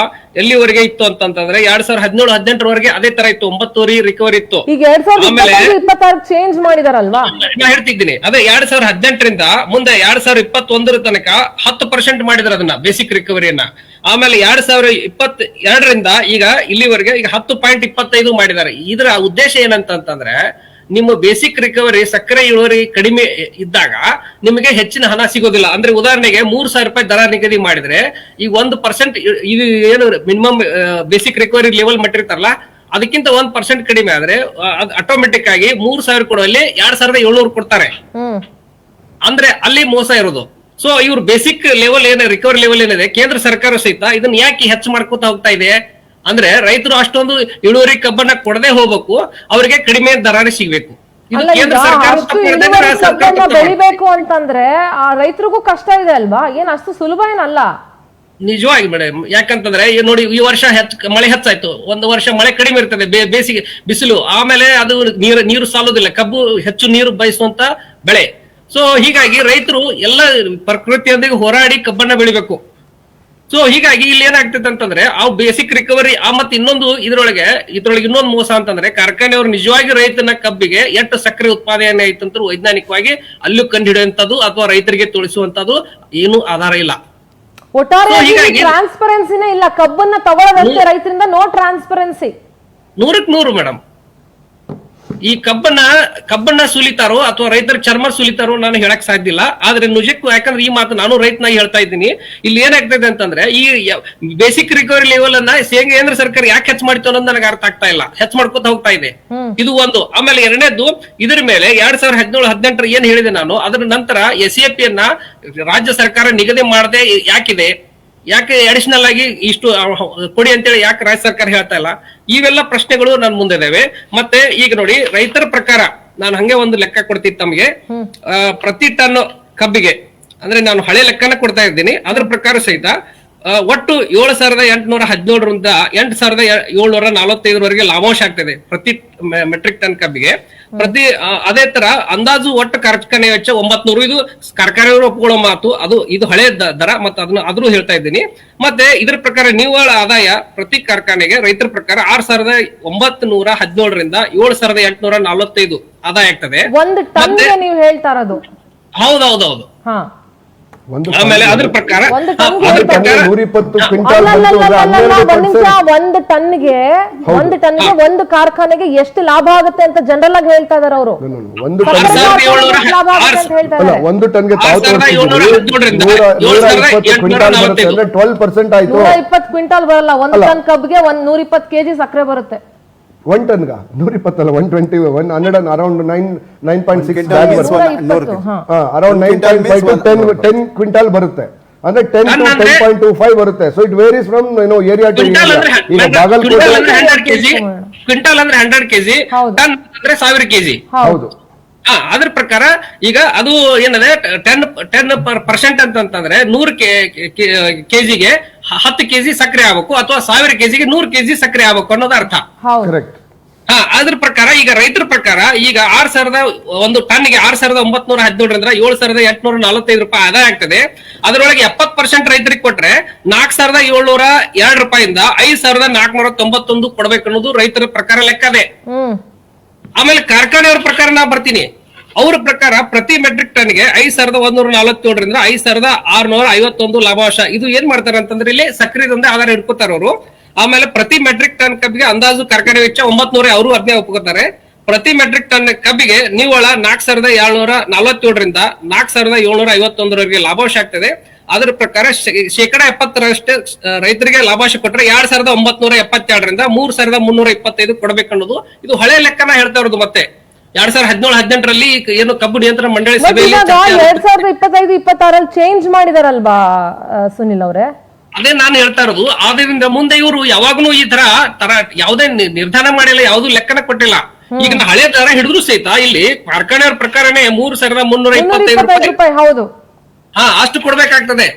ಎಲ್ಲಿವರೆಗೆ ಇತ್ತು ಅಂತಂದ್ರೆ 2017-18 ಅದೇ ತರ ಇತ್ತು, 9.5 ರಿಕವರಿ ಇತ್ತು. ಈಗ 2026 ಚೇಂಜ್ ಮಾಡಿದಾರಲ್ವಾ, ನಾ ಹೇಳ್ತಿದ್ದೀನಿ. ಅದೇ 2018ರಿಂದ ಮುಂದೆ 2021 ತನಕ 10% ಮಾಡಿದ್ರು ಅದನ್ನ ಬೇಸಿಕ್ ರಿಕವರಿಯನ್ನ. ಆಮೇಲೆ 2022ರಿಂದ ಈಗ ಇಲ್ಲಿವರೆಗೆ ಈಗ 10.25 ಮಾಡಿದ್ದಾರೆ. ಇದರ ಉದ್ದೇಶ ಏನಂತಂದ್ರೆ, ನಿಮ್ಮ ಬೇಸಿಕ್ ರಿಕವರಿ ಸಕ್ಕರೆ ಇಳುವರಿ ಕಡಿಮೆ ಇದ್ದಾಗ ನಿಮಗೆ ಹೆಚ್ಚಿನ ಹಣ ಸಿಗೋದಿಲ್ಲ. ಅಂದ್ರೆ ಉದಾಹರಣೆಗೆ 3,000 ರೂಪಾಯಿ ದರ ನಿಗದಿ ಮಾಡಿದ್ರೆ ಈಗ 1% ಇದು ಏನು ಮಿನಿಮಮ್ ಬೇಸಿಕ್ ರಿಕವರಿ ಲೆವೆಲ್ ಮಟ್ಟಿರ್ತಾರಲ್ಲ, ಅದಕ್ಕಿಂತ 1% ಕಡಿಮೆ ಆದ್ರೆ ಆಟೋಮೆಟಿಕ್ ಆಗಿ 3,000 ಕೊಡುವಲ್ಲಿ 2,700 ಕೊಡ್ತಾರೆ. ಅಂದ್ರೆ ಅಲ್ಲಿ ಮೋಸ ಇರೋದು. ಸೊ ಇವ್ರು ಬೇಸಿಕ್ ಲೆವೆಲ್ ರಿಕವರಿ ಲೆವೆಲ್ ಏನಿದೆ, ಕೇಂದ್ರ ಸರ್ಕಾರ ಸಹಿತ ಇದನ್ನ ಯಾಕೆ ಹೆಚ್ಚು ಮಾಡ್ಕೋತಾ ಹೋಗ್ತಾ ಇದೆ ಅಂದ್ರೆ, ರೈತರು ಅಷ್ಟೊಂದು ಇಳುವರಿ ಕಬ್ಬನ್ನ ಕೊಡದೆ ಹೋಗ್ಬೇಕು, ಅವರಿಗೆ ಕಡಿಮೆ ದರಾನೇ ಸಿಗ್ಬೇಕು. ಬೆಳಿಬೇಕು ಅಂತಂದ್ರೆ ಆ ರೈತರಿಗೂ ಕಷ್ಟ ಇದೆ ಅಲ್ವಾ, ಏನ್ ಅಷ್ಟು ಸುಲಭ ಏನಲ್ಲ. ನಿಜವಾಗಿ ಮೇಡಮ್, ಯಾಕಂತಂದ್ರೆ ನೋಡಿ, ಈ ವರ್ಷ ಮಳೆ ಹೆಚ್ಚಾಯ್ತು, ಒಂದು ವರ್ಷ ಮಳೆ ಕಡಿಮೆ ಇರ್ತದೆ, ಬೇಸಿಗೆ ಬಿಸಿಲು, ಆಮೇಲೆ ಅದು ನೀರು ಸಾಲೋದಿಲ್ಲ. ಕಬ್ಬು ಹೆಚ್ಚು ನೀರು ಬಯಸುವಂತ ಬೆಳೆ. ಸೊ ಹೀಗಾಗಿ ರೈತರು ಎಲ್ಲ ಪ್ರಕೃತಿಯೊಂದಿಗೆ ಹೋರಾಡಿ ಕಬ್ಬನ್ನ ಬೆಳಿಬೇಕು. ಸೊ ಹೀಗಾಗಿ ಇಲ್ಲಿ ಏನಾಗ್ತದೆ ಅಂತಂದ್ರೆ, ಆ ಬೇಸಿಕ್ ರಿಕವರಿ ಮತ್ತೆ ಇದ್ರೊಳಗೆ ಇನ್ನೊಂದು ಮೋಸ ಅಂತಂದ್ರೆ, ಕಾರ್ಖಾನೆಯವರು ನಿಜವಾಗಿ ರೈತನ ಕಬ್ಬಿಗೆ ಎಷ್ಟು ಸಕ್ಕರೆ ಉತ್ಪಾದನೆ ಆಯ್ತಂತ ವೈಜ್ಞಾನಿಕವಾಗಿ ಅಲ್ಲೂ ಕಂಡು ಹಿಡಿಯುವಂತದ್ದು ಅಥವಾ ರೈತರಿಗೆ ತೋರಿಸುವಂತದ್ದು ಏನು ಆಧಾರ ಇಲ್ಲ. ಒಟ್ಟಾರೆ ಟ್ರಾನ್ಸ್ಪರೆನ್ಸಿನೇ ಇಲ್ಲ, ಕಬ್ಬನ್ನ ತಗೊಳ್ಳೋದಂತೆ ರೈತರಿಂದ ನೋ ಟ್ರಾನ್ಸ್ಪರೆನ್ಸಿ. 100% ಮೇಡಮ್. ಈ ಕಬ್ಬನ್ನ ಸುಲಿತಾರೋ ಅಥವಾ ರೈತರ ಚರ್ಮ ಸುಲಿತಾರೋ ನಾನು ಹೇಳಕ್ ಸಾಧ್ಯ ಇಲ್ಲ. ಆದ್ರೆ ನಿಜಕ್ಕೂ, ಯಾಕಂದ್ರೆ ಈ ಮಾತು ನಾನು ರೈತನಾಗಿ ಹೇಳ್ತಾ ಇದ್ದೀನಿ. ಇಲ್ಲಿ ಏನಾಗ್ತದೆ ಅಂತಂದ್ರೆ, ಈ ಬೇಸಿಕ್ ರಿಕವರಿ ಲೆವೆಲ್ ಅನ್ನ ಕೇಂದ್ರ ಸರ್ಕಾರ ಯಾಕೆ ಹೆಚ್ಚು ಮಾಡಿತು ಅನ್ನೋದು ನನಗೆ ಅರ್ಥ ಆಗ್ತಾ ಇಲ್ಲ. ಹೆಚ್ಚು ಮಾಡ್ಕೊತ ಹೋಗ್ತಾ ಇದೆ, ಇದು ಒಂದು. ಆಮೇಲೆ ಎರಡನೇದು, ಇದ್ರ ಮೇಲೆ 2017-18 ಏನ್ ಹೇಳಿದೆ ನಾನು, ಅದ್ರ ನಂತರ SAP ಯನ್ನ ರಾಜ್ಯ ಸರ್ಕಾರ ನಿಗದಿ ಮಾಡದೆ ಯಾಕೆ ಅಡಿಷನಲ್ ಆಗಿ ಇಷ್ಟು ಕೊಡಿ ಅಂತೇಳಿ ಯಾಕೆ ರಾಜ್ಯ ಸರ್ಕಾರ ಹೇಳ್ತಾ ಇಲ್ಲ? ಇವೆಲ್ಲ ಪ್ರಶ್ನೆಗಳು ನನ್ನ ಮುಂದೆ ಇದಾವೆ. ಮತ್ತೆ ಈಗ ನೋಡಿ, ರೈತರ ಪ್ರಕಾರ ನಾನು ಹಂಗೆ ಒಂದು ಲೆಕ್ಕ ಕೊಡ್ತೀನಿ ತಮಗೆ. ಪ್ರತಿ ಟನ್ ಕಬ್ಬಿಗೆ, ಅಂದ್ರೆ ನಾನು ಹಳೆ ಲೆಕ್ಕನ ಕೊಡ್ತಾ ಇದ್ದೀನಿ, ಅದ್ರ ಪ್ರಕಾರ ಸಹಿತ ಒಟ್ಟು 7,817ರಿಂದ 8,745ವರೆಗೆ ಲಾಭಾಂಶ ಆಗ್ತದೆ ಪ್ರತಿ ಮೆಟ್ರಿಕ್ ಟನ್ ಕಬ್ಬಿಗೆ. ಅದೇ ತರ ಅಂದಾಜು ಒಟ್ಟು ಕಾರ್ಖಾನೆ ವೆಚ್ಚ 900. ಇದು ಕಾರ್ಖಾನೆಯವರು ಒಪ್ಕೊಳ್ಳೋ ಮಾತು, ಇದು ಹಳೆ ದರ, ಮತ್ತೆ ಅದನ್ನು ಹೇಳ್ತಾ ಇದ್ದೀನಿ. ಮತ್ತೆ ಇದ್ರ ಪ್ರಕಾರ ನಿವ್ವಳ ಆದಾಯ ಪ್ರತಿ ಕಾರ್ಖಾನೆಗೆ ರೈತರ ಪ್ರಕಾರ 6,917ರಿಂದ 7,845 ಆದಾಯ ಆಗ್ತದೆ. ನೀವು ಹೇಳ್ತಾ ಇರೋದು? ಹೌದೌದೌದು. ಆಮೇಲೆ ಅದ್ರ ಪ್ರಕಾರ 120 ಕ್ವಿಂಟಾಲ್ ಒಂದು ಟನ್ಗೆ ಒಂದು ಕಾರ್ಖಾನೆಗೆ ಎಷ್ಟು ಲಾಭ ಆಗುತ್ತೆ ಅಂತ ಜನರಲ್ ಆಗಿ ಹೇಳ್ತಾ ಇದಾರೆ ಅವರು. ಒಂದು ಟನ್ಗೆ 120 ಕ್ವಿಂಟಾಲ್ ಬರುತ್ತೆ ಅಂದ್ರೆ 12% ಆಯ್ತು. 120 ಕ್ವಿಂಟಾಲ್ ಬರಲ್ಲ, ಒಂದು ಟನ್ ಕಬ್ಬಿಗೆ 120 kg ಸಕ್ಕರೆ ಬರುತ್ತೆ. 1 ಟನ್ಗ 120 ಅಲ್ಲ, 120, 100 ಅರೌಂಡ್ 9.6 ಅರೌಂಡ್ 9.5 to 10 ಕ್ವಿಂಟಾಲ್ ಬರುತ್ತೆ. ಅಂದ್ರೆ 10 to 10.25 ಬರುತ್ತೆ. So it varies from area to area. ಈಗ ಬಾಗಲಕೋಟೆ ಕ್ವಿಂಟಾಲ್ ಅಂದ್ರೆ 100 kg, ಟನ್ ಅಂದ್ರೆ 1000 kg. ಹೌದು. ಅದ್ರ ಪ್ರಕಾರ ಈಗ ಅದು ಏನದೆ 10% ಅಂತಂದ್ರೆ 100 kgಗೆ 10 kg ಸಕ್ಕರೆ ಆಗ್ಬೇಕು, ಅಥವಾ 1000 kgಗೆ 100 kg ಸಕ್ಕರೆ ಆಗ್ಬೇಕು ಅನ್ನೋದು ಅರ್ಥ. ಕರೆಕ್ಟ್. ಅದ್ರ ಪ್ರಕಾರ ಈಗ ರೈತರ ಪ್ರಕಾರ ಈಗ 1 ಟನ್ಗೆ 6,917ರಿಂದ 7,845 ರೂಪಾಯಿ ಆದಾಯ ಆಗ್ತದೆ. ಅದರೊಳಗೆ 70% ರೈತರಿಗೆ ಕೊಟ್ರೆ 4,702 ರೂಪಾಯಿಂದ 5,491 ಕೊಡ್ಬೇಕು ಅನ್ನೋದು ರೈತರ ಪ್ರಕಾರ ಲೆಕ್ಕದೆ. ಆಮೇಲೆ ಕಾರ್ಖಾನೆಯವ್ರ ಪ್ರಕಾರ ನಾ ಬರ್ತೀನಿ. ಅವ್ರ ಪ್ರಕಾರ ಪ್ರತಿ ಮೆಟ್ರಿಕ್ ಟನ್ಗೆ 5,147ರಿಂದ 5,651 ಲಾಭಾಂಶ. ಇದು ಏನ್ ಮಾಡ್ತಾರೆ ಅಂತಂದ್ರೆ, ಇಲ್ಲಿ ಸಕ್ಕರೆದೊಂದೇ ಆಧಾರ ಇಟ್ಕೋತಾರ ಅವರು. ಆಮೇಲೆ ಪ್ರತಿ ಮೆಟ್ರಿಕ್ ಟನ್ ಕಬ್ಬಿಗೆ ಅಂದಾಜು ಕಾರ್ಖಾನೆ ವೆಚ್ಚ 900, ಅವರು ಅದನ್ನೇ ಒಪ್ಕೋತಾರೆ. ಪ್ರತಿ ಮೆಟ್ರಿಕ್ ಟನ್ ಕಬ್ಬಿಗೆ ನಿವ್ವಳ 4,747ರಿಂದ 4,751ವರೆಗೆ ಲಾಭಾಂಶ ಆಗ್ತದೆ. ಅದರ ಪ್ರಕಾರ 70% ರೈತರಿಗೆ ಲಾಭಾಂಶ ಕೊಟ್ಟರೆ 2,972ರಿಂದ 3,325 ಕೊಡ್ಬೇಕನ್ನೋದು ಇದು ಹಳೆ ಲೆಕ್ಕನ ಹೇಳ್ತಾ ಇರೋದು. ಮತ್ತೆ 2017-18ರಲ್ಲಿ ಏನು ಕಬ್ಬು ನಿಯಂತ್ರಣ ಮಂಡಳಿ ಬಟ್ ಸಭೆಯಲ್ಲಿ ಇವಾಗ 2025-26 ಚೇಂಜ್ ಮಾಡಿದಾರಲ್ವಾ ಸುನಿಲ್ ಅವರೇ? ಅದೇ ನಾನು ಹೇಳ್ತಾ ಇರೋದು. ಆದ್ರಿಂದ ಮುಂದೆ ಇವರು ಯಾವಾಗ್ಲೂ ಈ ತರ ಯಾವುದೇ ನಿರ್ಧಾರ ಮಾಡಿಲ್ಲ, ಯಾವ್ದು ಲೆಕ್ಕನ ಕೊಟ್ಟಿಲ್ಲ. ಈಗ ಹಳೆ ದರ ಹಿಡಿದ್ರು ಸಹಿತ ಇಲ್ಲಿ ಕಾರ್ಖಾನೆಯವ್ರ ಪ್ರಕಾರನೇ 3,325 ರೂಪಾಯಿ. ಹೌದು, ಅಷ್ಟು ಕೊಡ್ಬೇಕಾಗ್ತದೆ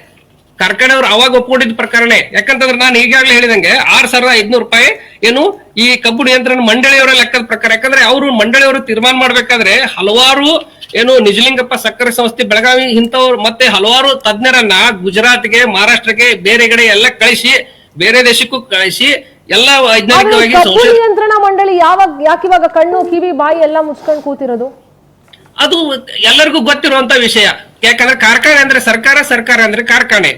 ಕಾರ್ಖಾನೆಯವ್ರು ಅವಾಗ ಒಪ್ಕೊಂಡಿದ್ದ ಪ್ರಕಾರನೇ. ಯಾಕಂತಂದ್ರೆ ನಾನು ಈಗಾಗಲೇ ಹೇಳಿದಂಗೆ 6,500 ರೂಪಾಯಿ ಏನು ಈ ಕಬ್ಬು ನಿಯಂತ್ರಣ ಮಂಡಳಿಯವರ ಲೆಕ್ಕದ ಪ್ರಕಾರ. ಯಾಕಂದ್ರೆ ಅವರು ಮಂಡಳಿಯವರು ತೀರ್ಮಾನ ಮಾಡ್ಬೇಕಾದ್ರೆ ಹಲವಾರು ಏನು ನಿಜಲಿಂಗಪ್ಪ ಸಕ್ಕರೆ ಸಂಸ್ಥೆ ಬೆಳಗಾವಿ ಇಂಥವ್ರು ಮತ್ತೆ ಹಲವಾರು ತಜ್ಞರನ್ನ ಗುಜರಾತ್ಗೆ, ಮಹಾರಾಷ್ಟ್ರಕ್ಕೆ, ಬೇರೆ ಕಡೆ ಎಲ್ಲ ಕಳಿಸಿ, ಬೇರೆ ದೇಶಕ್ಕೂ ಕಳಿಸಿ ಎಲ್ಲ ವೈಜ್ಞಾನಿಕವಾಗಿ ಕಬ್ಬು ನಿಯಂತ್ರಣ ಮಂಡಳಿ ಯಾಕಿವಾಗ ಕಣ್ಣು ಕಿವಿ ಬಾಯಿ ಎಲ್ಲ ಮುಚ್ಕೊಂಡು ಕೂತಿರೋದು? ಅದು ಎಲ್ಲರಿಗೂ ಗೊತ್ತಿರುವಂತ ವಿಷಯ. ಯಾಕಂದ್ರೆ ಕಾರ್ಖಾನೆ ಅಂದ್ರೆ ಸರ್ಕಾರ, ಸರ್ಕಾರ ಅಂದ್ರೆ ಕಾರ್ಖಾನೆ.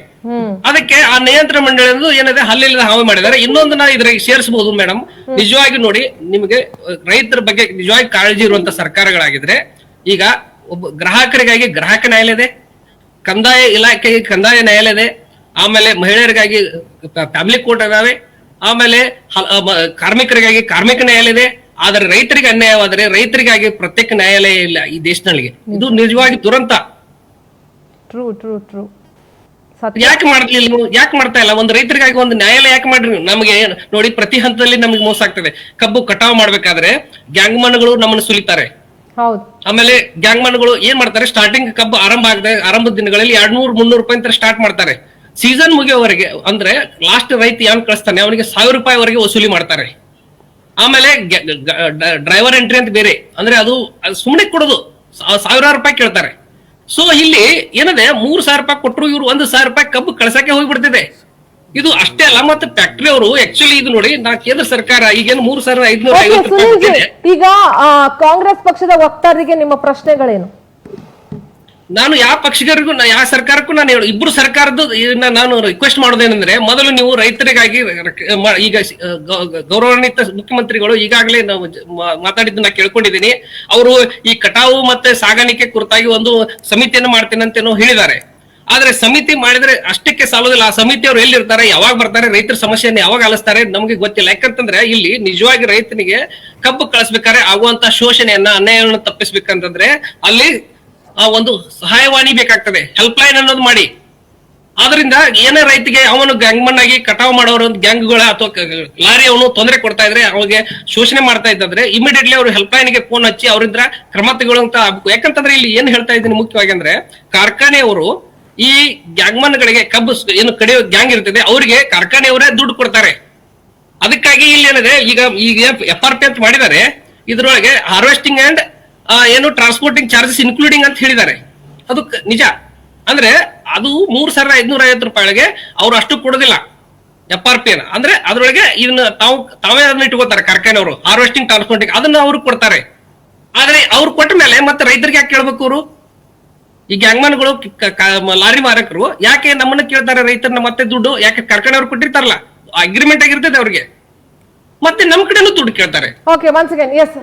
ಅದಕ್ಕೆ ಆ ನಿಯಂತ್ರಣ ಮಂಡಳಿ ಅನ್ನೋದು ಏನಿದೆ ಹಲ್ಲಿಲ್ಲದ ಹಾವು ಮಾಡಿದ್ದಾರೆ. ಇನ್ನೊಂದು ನಾ ಇದ್ರಾಗ ಸೇರಿಸಬಹುದು ಮೇಡಮ್. ನಿಜವಾಗಿ ನೋಡಿ, ನಿಮಗೆ ರೈತರ ಬಗ್ಗೆ ನಿಜವಾಗಿ ಕಾಳಜಿ ಇರುವಂತ ಸರ್ಕಾರಗಳಾಗಿದ್ರೆ ಈಗ ಒಬ್ಬ ಗ್ರಾಹಕರಿಗಾಗಿ ಗ್ರಾಹಕ ನ್ಯಾಯಾಲಯ ಇದೆ, ಕಂದಾಯ ಇಲಾಖೆಗೆ ಕಂದಾಯ ನ್ಯಾಯಾಲಯ ಇದೆ, ಆಮೇಲೆ ಮಹಿಳೆಯರಿಗಾಗಿ ಫ್ಯಾಮಿಲಿ ಕೋರ್ಟ್ ಇದಾವೆ, ಆಮೇಲೆ ಕಾರ್ಮಿಕರಿಗಾಗಿ ಕಾರ್ಮಿಕ ನ್ಯಾಯಾಲಯ ಇದೆ. ಆದ್ರೆ ರೈತರಿಗೆ ಅನ್ಯಾಯವಾದರೆ ರೈತರಿಗಾಗಿ ಪ್ರತ್ಯೇಕ ನ್ಯಾಯಾಲಯ ಇಲ್ಲ ಈ ದೇಶದಲ್ಲಿ. ಇದು ನಿಜವಾಗಿ ದುರಂತ. True true true. ಯಾಕೆ ಮಾಡ್ತಾ ಇಲ್ಲ? ಒಂದು ರೈತರಿಗಾಗಿ ಒಂದು ನ್ಯಾಯಾಲಯ ಯಾಕೆ ಮಾಡ್ರಿ? ನಮಗೆ ನೋಡಿ, ಪ್ರತಿ ಹಂತದಲ್ಲಿ ನಮಗೆ ಮೋಸ ಆಗ್ತದೆ. ಕಬ್ಬು ಕಟಾವು ಮಾಡ್ಬೇಕಾದ್ರೆ ಗ್ಯಾಂಗ್ಮನ್ಗಳು ನಮ್ಮನ್ನು ಸುಲಿತಾರೆ. ಆಮೇಲೆ ಗ್ಯಾಂಗ್ಮನ್ಗಳು ಏನ್ ಮಾಡ್ತಾರೆ, ಸ್ಟಾರ್ಟಿಂಗ್ ಕಬ್ಬು ಆರಂಭದ ದಿನಗಳಲ್ಲಿ 200-300 ರೂಪಾಯಿ ಸ್ಟಾರ್ಟ್ ಮಾಡ್ತಾರೆ. ಸೀಸನ್ ಮುಗಿಯೋವರೆಗೆ ಅಂದ್ರೆ ಲಾಸ್ಟ್ ರೈತ ಏನ್ ಕಳಿಸ್ತಾನೆ ಅವನಿಗೆ 1,000 ರೂಪಾಯಿವರೆಗೆ ವಸೂಲಿ ಮಾಡ್ತಾರೆ. ಆಮೇಲೆ ಡ್ರೈವರ್ ಎಂಟ್ರಿ ಅಂತ ಬೇರೆ, ಅಂದ್ರೆ ಅದು ಸುಮ್ಮನೆ ಕೊಡೋದು, 1,000 ರೂಪಾಯಿ ಕೇಳ್ತಾರೆ. ಸೊ ಇಲ್ಲಿ ಏನದೆ 3,000 ರೂಪಾಯಿ ಕೊಟ್ಟರು ಇವ್ರು 1,000 ರೂಪಾಯಿ ಕಬ್ಬು ಕಳ್ಸಕ್ಕೆ ಹೋಗ್ಬಿಡ್ತಿದೆ. ಇದು ಅಷ್ಟೇ ಅಲ್ಲ, ಮತ್ತೆ ಫ್ಯಾಕ್ಟರಿ ಅವರು ಆಕ್ಚುಲಿ ಇದು ನೋಡಿ, ಕೇಂದ್ರ ಸರ್ಕಾರ ಈಗೇನು 3,550 ರೂಪಾಯಿ. ಈಗ ಕಾಂಗ್ರೆಸ್ ಪಕ್ಷದ ವಕ್ತಾರರಿಗೆ ನಿಮ್ಮ ಪ್ರಶ್ನೆಗಳೇನು? ನಾನು ಯಾವ ಪಕ್ಷಗಾರಿಗೂ ಯಾವ ಸರ್ಕಾರಕ್ಕೂ ನಾನು ಇಬ್ರು ಸರ್ಕಾರದ್ದು ನಾನು ರಿಕ್ವೆಸ್ಟ್ ಮಾಡೋದೇನೆಂದ್ರೆ, ಮೊದಲು ನೀವು ರೈತರಿಗಾಗಿ ಈಗ ಗೌರವಾನ್ವಿತ ಮುಖ್ಯಮಂತ್ರಿಗಳು ಈಗಾಗಲೇ ನಾವು ಮಾತಾಡಿದ್ದು ನಾ ಕೇಳ್ಕೊಂಡಿದ್ದೀನಿ. ಅವರು ಈ ಕಟಾವು ಮತ್ತೆ ಸಾಗಾಣಿಕೆ ಕುರಿತಾಗಿ ಒಂದು ಸಮಿತಿಯನ್ನು ಮಾಡ್ತೇನೆ ಅಂತೇನೋ ಹೇಳಿದ್ದಾರೆ. ಆದ್ರೆ ಸಮಿತಿ ಮಾಡಿದ್ರೆ ಅಷ್ಟಕ್ಕೆ ಸಾಲೋದಿಲ್ಲ. ಆ ಸಮಿತಿಯವರು ಎಲ್ಲಿರ್ತಾರೆ, ಯಾವಾಗ ಬರ್ತಾರೆ, ರೈತರ ಸಮಸ್ಯೆಯನ್ನು ಯಾವಾಗ ಆಲಿಸ್ತಾರೆ ನಮಗೆ ಗೊತ್ತಿಲ್ಲ. ಯಾಕಂತಂದ್ರೆ ಇಲ್ಲಿ ನಿಜವಾಗಿ ರೈತನಿಗೆ ಕಬ್ಬು ಕಳಿಸ್ಬೇಕಾದ್ರೆ ಆಗುವಂತ ಶೋಷಣೆಯನ್ನ, ಅನ್ಯಾಯವನ್ನು ತಪ್ಪಿಸ್ಬೇಕಂತಂದ್ರೆ ಅಲ್ಲಿ ಒಂದು ಸಹಾಯವಾಣಿ ಬೇಕಾಗ್ತದೆ, ಹೆಲ್ಪ್ ಲೈನ್ ಅನ್ನೋದು ಮಾಡಿ. ಆದ್ರಿಂದ ಏನೇ ರೈತಿಗೆ ಅವನು ಗ್ಯಾಂಗ್ಮನ್ ಆಗಿ ಕಟಾವು ಮಾಡೋರು ಗ್ಯಾಂಗ್ಗಳ ಅಥವಾ ಲಾರಿ ಅವನು ತೊಂದರೆ ಕೊಡ್ತಾ ಇದ್ರೆ, ಅವಾಗ ಶೋಷಣೆ ಮಾಡ್ತಾ ಇದ್ದಂದ್ರೆ ಇಮಿಡಿಯೇಟ್ಲಿ ಅವರು ಹೆಲ್ಪ್ ಲೈನ್ಗೆ ಫೋನ್ ಹಚ್ಚಿ ಅವರಿಂದ ಕ್ರಮ ತಗೊಳ್ಳುವಂತ ಆಗ್ಬೇಕು. ಯಾಕಂತಂದ್ರೆ ಇಲ್ಲಿ ಏನ್ ಹೇಳ್ತಾ ಇದ್ದೀನಿ ಮುಖ್ಯವಾಗಿ ಅಂದ್ರೆ, ಕಾರ್ಖಾನೆಯವರು ಈ ಗ್ಯಾಂಗ್ಮನ್ಗಳಿಗೆ ಕಬ್ಬು ಏನು ಕಡಿಯೋ ಗ್ಯಾಂಗ್ ಇರ್ತದೆ ಅವರಿಗೆ ಕಾರ್ಖಾನೆಯವರೇ ದುಡ್ಡು ಕೊಡ್ತಾರೆ. ಅದಕ್ಕಾಗಿ ಇಲ್ಲಿ ಏನಿದೆ, ಈಗ FRP ಅಂತ ಮಾಡಿದ್ದಾರೆ, ಇದ್ರೊಳಗೆ ಹಾರ್ವೆಸ್ಟಿಂಗ್ ಅಂಡ್ ಏನು ಟ್ರಾನ್ಸ್ಪೋರ್ಟಿಂಗ್ ಚಾರ್ಜಸ್ ಇನ್ಕ್ಲೂಡಿಂಗ್ ಅಂತ ಹೇಳಿದ್ದಾರೆ. ಅದು ನಿಜ. ಅಂದ್ರೆ ಅದು 3,550 ರೂಪಾಯಿಗೆ ಅವ್ರು ಅಷ್ಟು ಕೊಡೋದಿಲ್ಲ FRP ಅನ್ನ. ಅಂದ್ರೆ ಅದ್ರೊಳಗೆ ಇದನ್ನ ತಾವೇ ಅದನ್ನ ಇಟ್ಕೋತಾರೆ ಕಾರ್ಖಾನೆಯವರು, ಹಾರ್ವೆಸ್ಟಿಂಗ್ ಟ್ರಾನ್ಸ್ಪೋರ್ಟಿಂಗ್ ಅದನ್ನ ಅವ್ರು ಕೊಡ್ತಾರೆ. ಆದ್ರೆ ಅವ್ರು ಕೊಟ್ಟ ಮೇಲೆ ಮತ್ತೆ ರೈತರಿಗೆ ಯಾಕೆ ಕೇಳ್ಬೇಕು? ಅವರು ಈ ಗ್ಯಾಂಗ್ಮನ್ಗಳು ಲಾರಿ ಮಾರಕರು ಯಾಕೆ ನಮ್ಮನ್ನ ಕೇಳ್ತಾರೆ ರೈತರನ್ನ ಮತ್ತೆ ದುಡ್ಡು? ಯಾಕೆ ಕಾರ್ಖಾನೆಯವ್ರು ಕೊಟ್ಟಿರ್ತಾರಲ್ಲ, ಅಗ್ರಿಮೆಂಟ್ ಆಗಿರ್ತದೆ ಅವ್ರಿಗೆ, ಮತ್ತೆ ನಮ್ ಕಡೆನೂ ದುಡ್ಡು ಕೇಳ್ತಾರೆ. ಓಕೆ, ಒನ್ಸ್ ಅಗೇನ್ ಎಸ್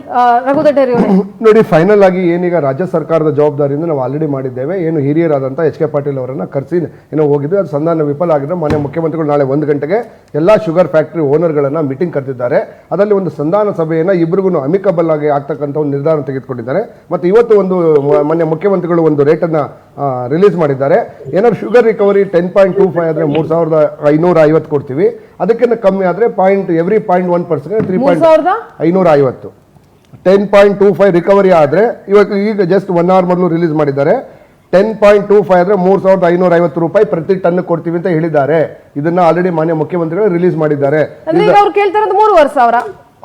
ರಘುದಡ್ಡೇರಿ ಅವರೇ ನೋಡಿ, ಫೈನಲ್ ಆಗಿ ಏನೀಗ ರಾಜ್ಯ ಸರ್ಕಾರದ ಜವಾಬ್ದಾರಿಯಿಂದ ನಾವು ಆಲ್ರೆಡಿ ಮಾಡಿದ್ದೇವೆ. ಏನು ಹಿರಿಯರಾದಂಥ HK ಪಾಟೀಲ್ ಅವರನ್ನ ಕರೆಸಿ ಏನೋ ಹೋಗಿದ್ವಿ, ಅದು ಸಂಧಾನ ವಿಫಲ ಆಗಿದ್ರೆ ಮಾನ್ಯ ಮುಖ್ಯಮಂತ್ರಿಗಳು ನಾಳೆ 1 ಗಂಟೆಗೆ ಎಲ್ಲ ಶುಗರ್ ಫ್ಯಾಕ್ಟರಿ ಓನರ್ಗಳನ್ನ ಮೀಟಿಂಗ್ ಕರೆದಿದ್ದಾರೆ. ಅದರಲ್ಲಿ ಒಂದು ಸಂಧಾನ ಸಭೆಯನ್ನ ಇಬ್ಬರಿಗೂ ಅಮಿಕಬಲ್ ಆಗಿ ಆಗ್ತಕ್ಕಂಥ ಒಂದು ನಿರ್ಧಾರ ತೆಗೆದುಕೊಂಡಿದ್ದಾರೆ. ಮತ್ತು ಇವತ್ತು ಒಂದು ಮಾನ್ಯ ಮುಖ್ಯಮಂತ್ರಿಗಳು ಒಂದು ರೇಟನ್ನ ರಿಲೀಸ್ ಮಾಡಿದ್ದಾರೆ. ಏನಾದ್ರು ಶುಗರ್ ರಿಕವರಿ 10.25 ಆದರೆ 3,550 ಕೊಡ್ತೀವಿ, ಅದಕ್ಕಿಂತ ಕಮ್ಮಿ ಆದರೆ ಎವ್ರಿ 0.1% 3,550. 10.25 ರಿಕವರಿ ಆದರೆ ಈಗ ಜಸ್ಟ್ 1 hour ಮೊದಲು ರಿಲೀಸ್ ಮಾಡಿದ್ದಾರೆ. 10.25 ಆದರೆ 3,550 ರೂಪಾಯಿ ಪ್ರತಿ ಟನ್ ಕೊಡ್ತೀವಿ ಅಂತ ಹೇಳಿದ್ದಾರೆ. ಇದನ್ನ ಆಲ್ರೆಡಿ ಮಾನ್ಯ ಮುಖ್ಯಮಂತ್ರಿಗಳು ರಿಲೀಸ್ ಮಾಡಿದ್ದಾರೆ.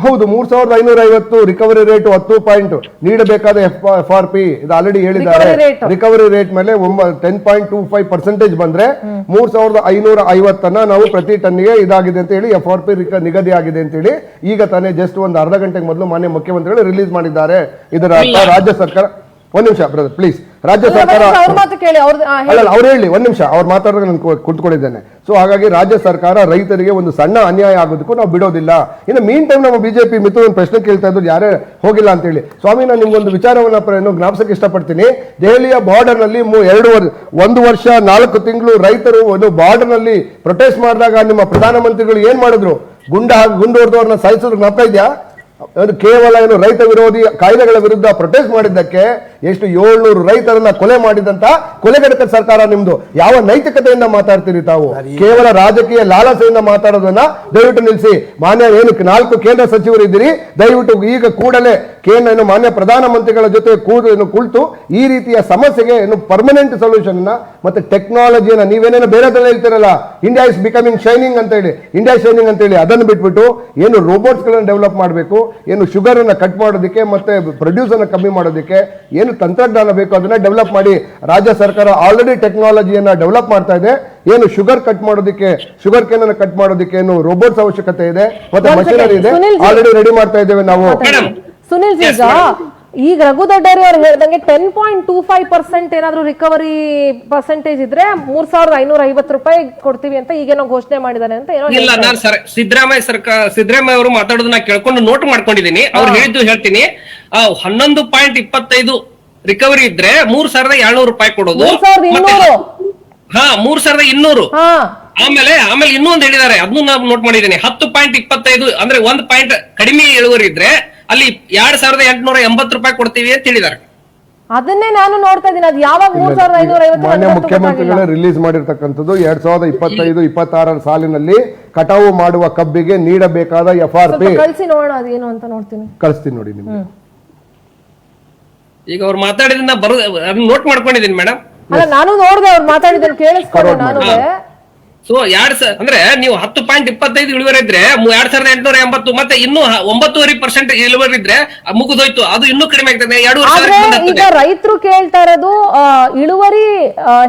ಹೌದು, 3,550 ರಿಕವರಿ ರೇಟ್ 10 ಪಾಯಿಂಟ್ ನೀಡಬೇಕಾದ FRP ಇದು ಆಲ್ರೆಡಿ ಹೇಳಿದ್ದಾರೆ. ರಿಕವರಿ ರೇಟ್ ಮೇಲೆ 10.25% ಬಂದ್ರೆ 3,550 ನಾವು ಪ್ರತಿ ಟನ್ಗೆ ಇದಾಗಿದೆ ಅಂತ ಹೇಳಿ FRP ನಿಗದಿ ಆಗಿದೆ ಅಂತ ಹೇಳಿ ಈಗ ತಾನೇ ಜಸ್ಟ್ ಒಂದು ಅರ್ಧ ಗಂಟೆಗೆ ಮೊದಲು ಮಾನ್ಯ ಮುಖ್ಯಮಂತ್ರಿಗಳು ರಿಲೀಸ್ ಮಾಡಿದ್ದಾರೆ. ಇದರ ರಾಜ್ಯ ಸರ್ಕಾರ ಒಂದ್ ನಿಮಿಷ ಬ್ರದರ್ ಪ್ಲೀಸ್, ರಾಜ್ಯ ಸರ್ಕಾರ ಅವ್ರು ಹೇಳಿ, ಒಂದ್ ನಿಮಿಷ ಅವ್ರು ಮಾತಾಡಿದ್ರೆ ನಾನು ಕುಳಿತುಕೊಂಡಿದ್ದೇನೆ. ಸೊ ಹಾಗಾಗಿ ರಾಜ್ಯ ಸರ್ಕಾರ ರೈತರಿಗೆ ಒಂದು ಸಣ್ಣ ಅನ್ಯಾಯ ಆಗೋದಕ್ಕೂ ನಾವು ಬಿಡೋದಿಲ್ಲ. ಇನ್ನು ಮೀನ್ ಟೈಮ್ ನಮ್ಮ ಬಿಜೆಪಿ ಮಿತ್ರ ಒಂದು ಪ್ರಶ್ನೆ ಕೇಳ್ತಾ ಇದ್ರು, ಯಾರೇ ಹೋಗಿಲ್ಲ ಅಂತ ಹೇಳಿ. ಸ್ವಾಮಿ, ನಾನು ನಿಮ್ಗೊಂದು ವಿಚಾರವನ್ನ ಜ್ಞಾಪಿಸಕ್ಕೆ ಇಷ್ಟಪಡ್ತೀನಿ. ದೆಹಲಿಯ ಬಾರ್ಡರ್ ನಲ್ಲಿ 1 ವರ್ಷ 4 ತಿಂಗಳು ರೈತರು ಒಂದು ಬಾರ್ಡರ್ ನಲ್ಲಿ ಪ್ರೊಟೆಸ್ಟ್ ಮಾಡಿದಾಗ ನಿಮ್ಮ ಪ್ರಧಾನಮಂತ್ರಿಗಳು ಏನ್ ಮಾಡಿದ್ರು? ಗುಂಡು ಹೊಡೆದವ್ರನ್ನ ಸಾಯಿಸೋದ್ರ ಜ್ಞಾಪಕ ಇದೆಯಾ? ಕೇವಲ ಏನು ರೈತ ವಿರೋಧಿ ಕಾಯ್ದೆಗಳ ವಿರುದ್ಧ ಪ್ರೊಟೆಸ್ಟ್ ಮಾಡಿದ್ದಕ್ಕೆ ಎಷ್ಟು 700 ರೈತರನ್ನ ಕೊಲೆ ಮಾಡಿದಂತ ಕೊಲೆಗಡಕ ಸರ್ಕಾರ ನಿಮ್ದು. ಯಾವ ನೈತಿಕತೆಯಿಂದ ಮಾತಾಡ್ತೀರಿ ತಾವು? ಕೇವಲ ರಾಜಕೀಯ ಲಾಲಸೆಯಿಂದ ಮಾತಾಡೋದನ್ನ ದಯವಿಟ್ಟು ನಿಲ್ಲಿಸಿ. ಮಾನ್ಯ ಏನು 4 ಕೇಂದ್ರ ಸಚಿವರು ಇದ್ದೀರಿ, ದಯವಿಟ್ಟು ಈಗ ಕೂಡಲೇ ಮಾನ್ಯ ಪ್ರಧಾನಮಂತ್ರಿಗಳ ಜೊತೆ ಕುಳಿತು ಈ ರೀತಿಯ ಸಮಸ್ಯೆಗೆ ಪರ್ಮನೆಂಟ್ ಸೊಲ್ಯೂಷನ್ ಮತ್ತೆ ಟೆಕ್ನಾಲಜಿಯನ್ನ ನೀವೇನೇನೋ ಬೇರೆದ್ರಲ್ಲಿ ಹೇಳ್ತಿರಲ್ಲ, ಇಂಡಿಯಾ ಇಸ್ ಬಿಕಮಿಂಗ್ ಶೈನಿಂಗ್ ಅಂತ ಹೇಳಿ, ಇಂಡಿಯಾ ಶೈನಿಂಗ್ ಅಂತ ಹೇಳಿ ಅದನ್ನು ಬಿಟ್ಬಿಟ್ಟು ಏನು ರೋಬೋಟ್ಸ್ ಗಳನ್ನ ಡೆವಲಪ್ ಮಾಡಬೇಕು, ಏನು ಶುಗರ್ ಅನ್ನ ಕಟ್ ಮಾಡೋದಕ್ಕೆ ಮತ್ತೆ ಪ್ರೊಡ್ಯೂಸ್ ಅನ್ನ ಕಮ್ಮಿ ಮಾಡೋದಕ್ಕೆ ಏನು ತಂತ್ರಜ್ಞಾನ ಬೇಕು ಅದನ್ನ ಡೆವಲಪ್ ಮಾಡಿ. ರಾಜ್ಯ ಸರ್ಕಾರ ಆಲ್ರೆಡಿ ಟೆಕ್ನಾಲಜಿಯನ್ನ ಡೆವಲಪ್ ಮಾಡ್ತಾ ಇದೆ. ಏನು ಶುಗರ್ ಕಟ್ ಮಾಡೋದಕ್ಕೆ, ಶುಗರ್ ಕೇನ್ ಅನ್ನು ಕಟ್ ಮಾಡೋದಕ್ಕೆ ಏನು ರೋಬೋಟ್ಸ್ ಅವಶ್ಯಕತೆ ಇದೆ, ಮತ್ತೆ ಮಷಿನರಿ ಇದೆ, ಆಲ್ರೆಡಿ ರೆಡಿ ಮಾಡ್ತಾ ಇದ್ದೇವೆ ನಾವು. ಸುನಿಲ್ ಈಗ ರಘುದಡ್ಡೇರಿ ಅವ್ರು ಹೇಳ್ದಂಗೆ 10.25% ಏನಾದ್ರು ರಿಕವರಿ ಪರ್ಸೆಂಟೇಜ್ ಇದ್ರೆ 3,550 ರೂಪಾಯಿ ಕೊಡ್ತೀವಿ ಅಂತ ಈಗೇನೋ ಘೋಷಣೆ ಮಾಡಿದಾರೆ ಅಂತ ಏನೋ. ಇಲ್ಲ, ನಾನು ಸಿದ್ದರಾಮಯ್ಯ ಅವರು ಮಾತಾಡೋದನ್ನ ಕೇಳ್ಕೊಂಡು ನೋಟ್ ಮಾಡ್ಕೊಂಡಿದ್ದೀನಿ. ಅವ್ರು ಹೇಳಿದ್ದು ಹೇಳ್ತೀನಿ. 11.25 ರಿಕವರಿ ಇದ್ರೆ 3,700 ರೂಪಾಯಿ ಕೊಡೋದು. 3,200. ಆಮೇಲೆ ಇನ್ನೊಂದು ಹೇಳಿದ್ದಾರೆ, ಅದನ್ನು ನಾವು ನೋಟ್ ಮಾಡಿದ್ದೀನಿ. 10.25 ಅಂದ್ರೆ 1 ಪಾಯಿಂಟ್ ಕಡಿಮೆ ಇಳುವರಿ ಇದ್ರೆ ಅಲ್ಲಿ 2,880 ರೂಪಾಯಿ ಕೊಡ್ತೀವಿ ಅಂತ ಹೇಳಿದ್ದಾರೆ. ಅದನ್ನೇ ನಾನು ನೋಡ್ತಾ ಇದ್ದೀನಿ. ಅದು ಯಾವಾಗ 3,550 ಮಾನ್ಯ ಮುಖ್ಯಮಂತ್ರಿಗಳೇ ರಿಲೀಸ್ ಮಾಡಿರ್ತಕ್ಕಂಥದ್ದು 2025-26 ಸಾಲಿನಲ್ಲಿ ಕಟಾವು ಮಾಡುವ ಕಬ್ಬಿಗೆ ನೀಡಬೇಕಾದ FRP ಕಳಿಸಿ ನೋಡೋಣ ಅದೇನು ಅಂತ ನೋಡ್ತೀನಿ, ಕಳಿಸ್ತೀನಿ ನೋಡಿ ನಿಮ್ಗೆ. ಈಗ ಅವ್ರು ಮಾತಾಡಿದ್ನ ಅದನ್ನ ನೋಟ್ ಮಾಡ್ಕೊಂಡಿದ್ದೀನಿ ಮೇಡಮ್. ಅಲ್ಲ, ನಾನು ನೋಡ್ದೆ ಅವ್ರು ಮಾತಾಡಿದ್ದನ್ನು ಕೇಳಿಸ್ಕೊಂಡೆ ನಾನು. ಸೊ ಅಂದ್ರೆ ನೀವು 10.25 ಇಳುವರಿ ಇದ್ರೆ 2,880 ಮತ್ತೆ ಇನ್ನೂ 9.5% ಇಳುವರಿ ಇದ್ರೆ ಮುಗಿದೋಯ್ತು. ಅದು ಇನ್ನೂ ಕಡಿಮೆ ಆಗ್ತದೆ. ಈಗ ರೈತರು ಕೇಳ್ತಾ ಇರೋದು ಇಳುವರಿ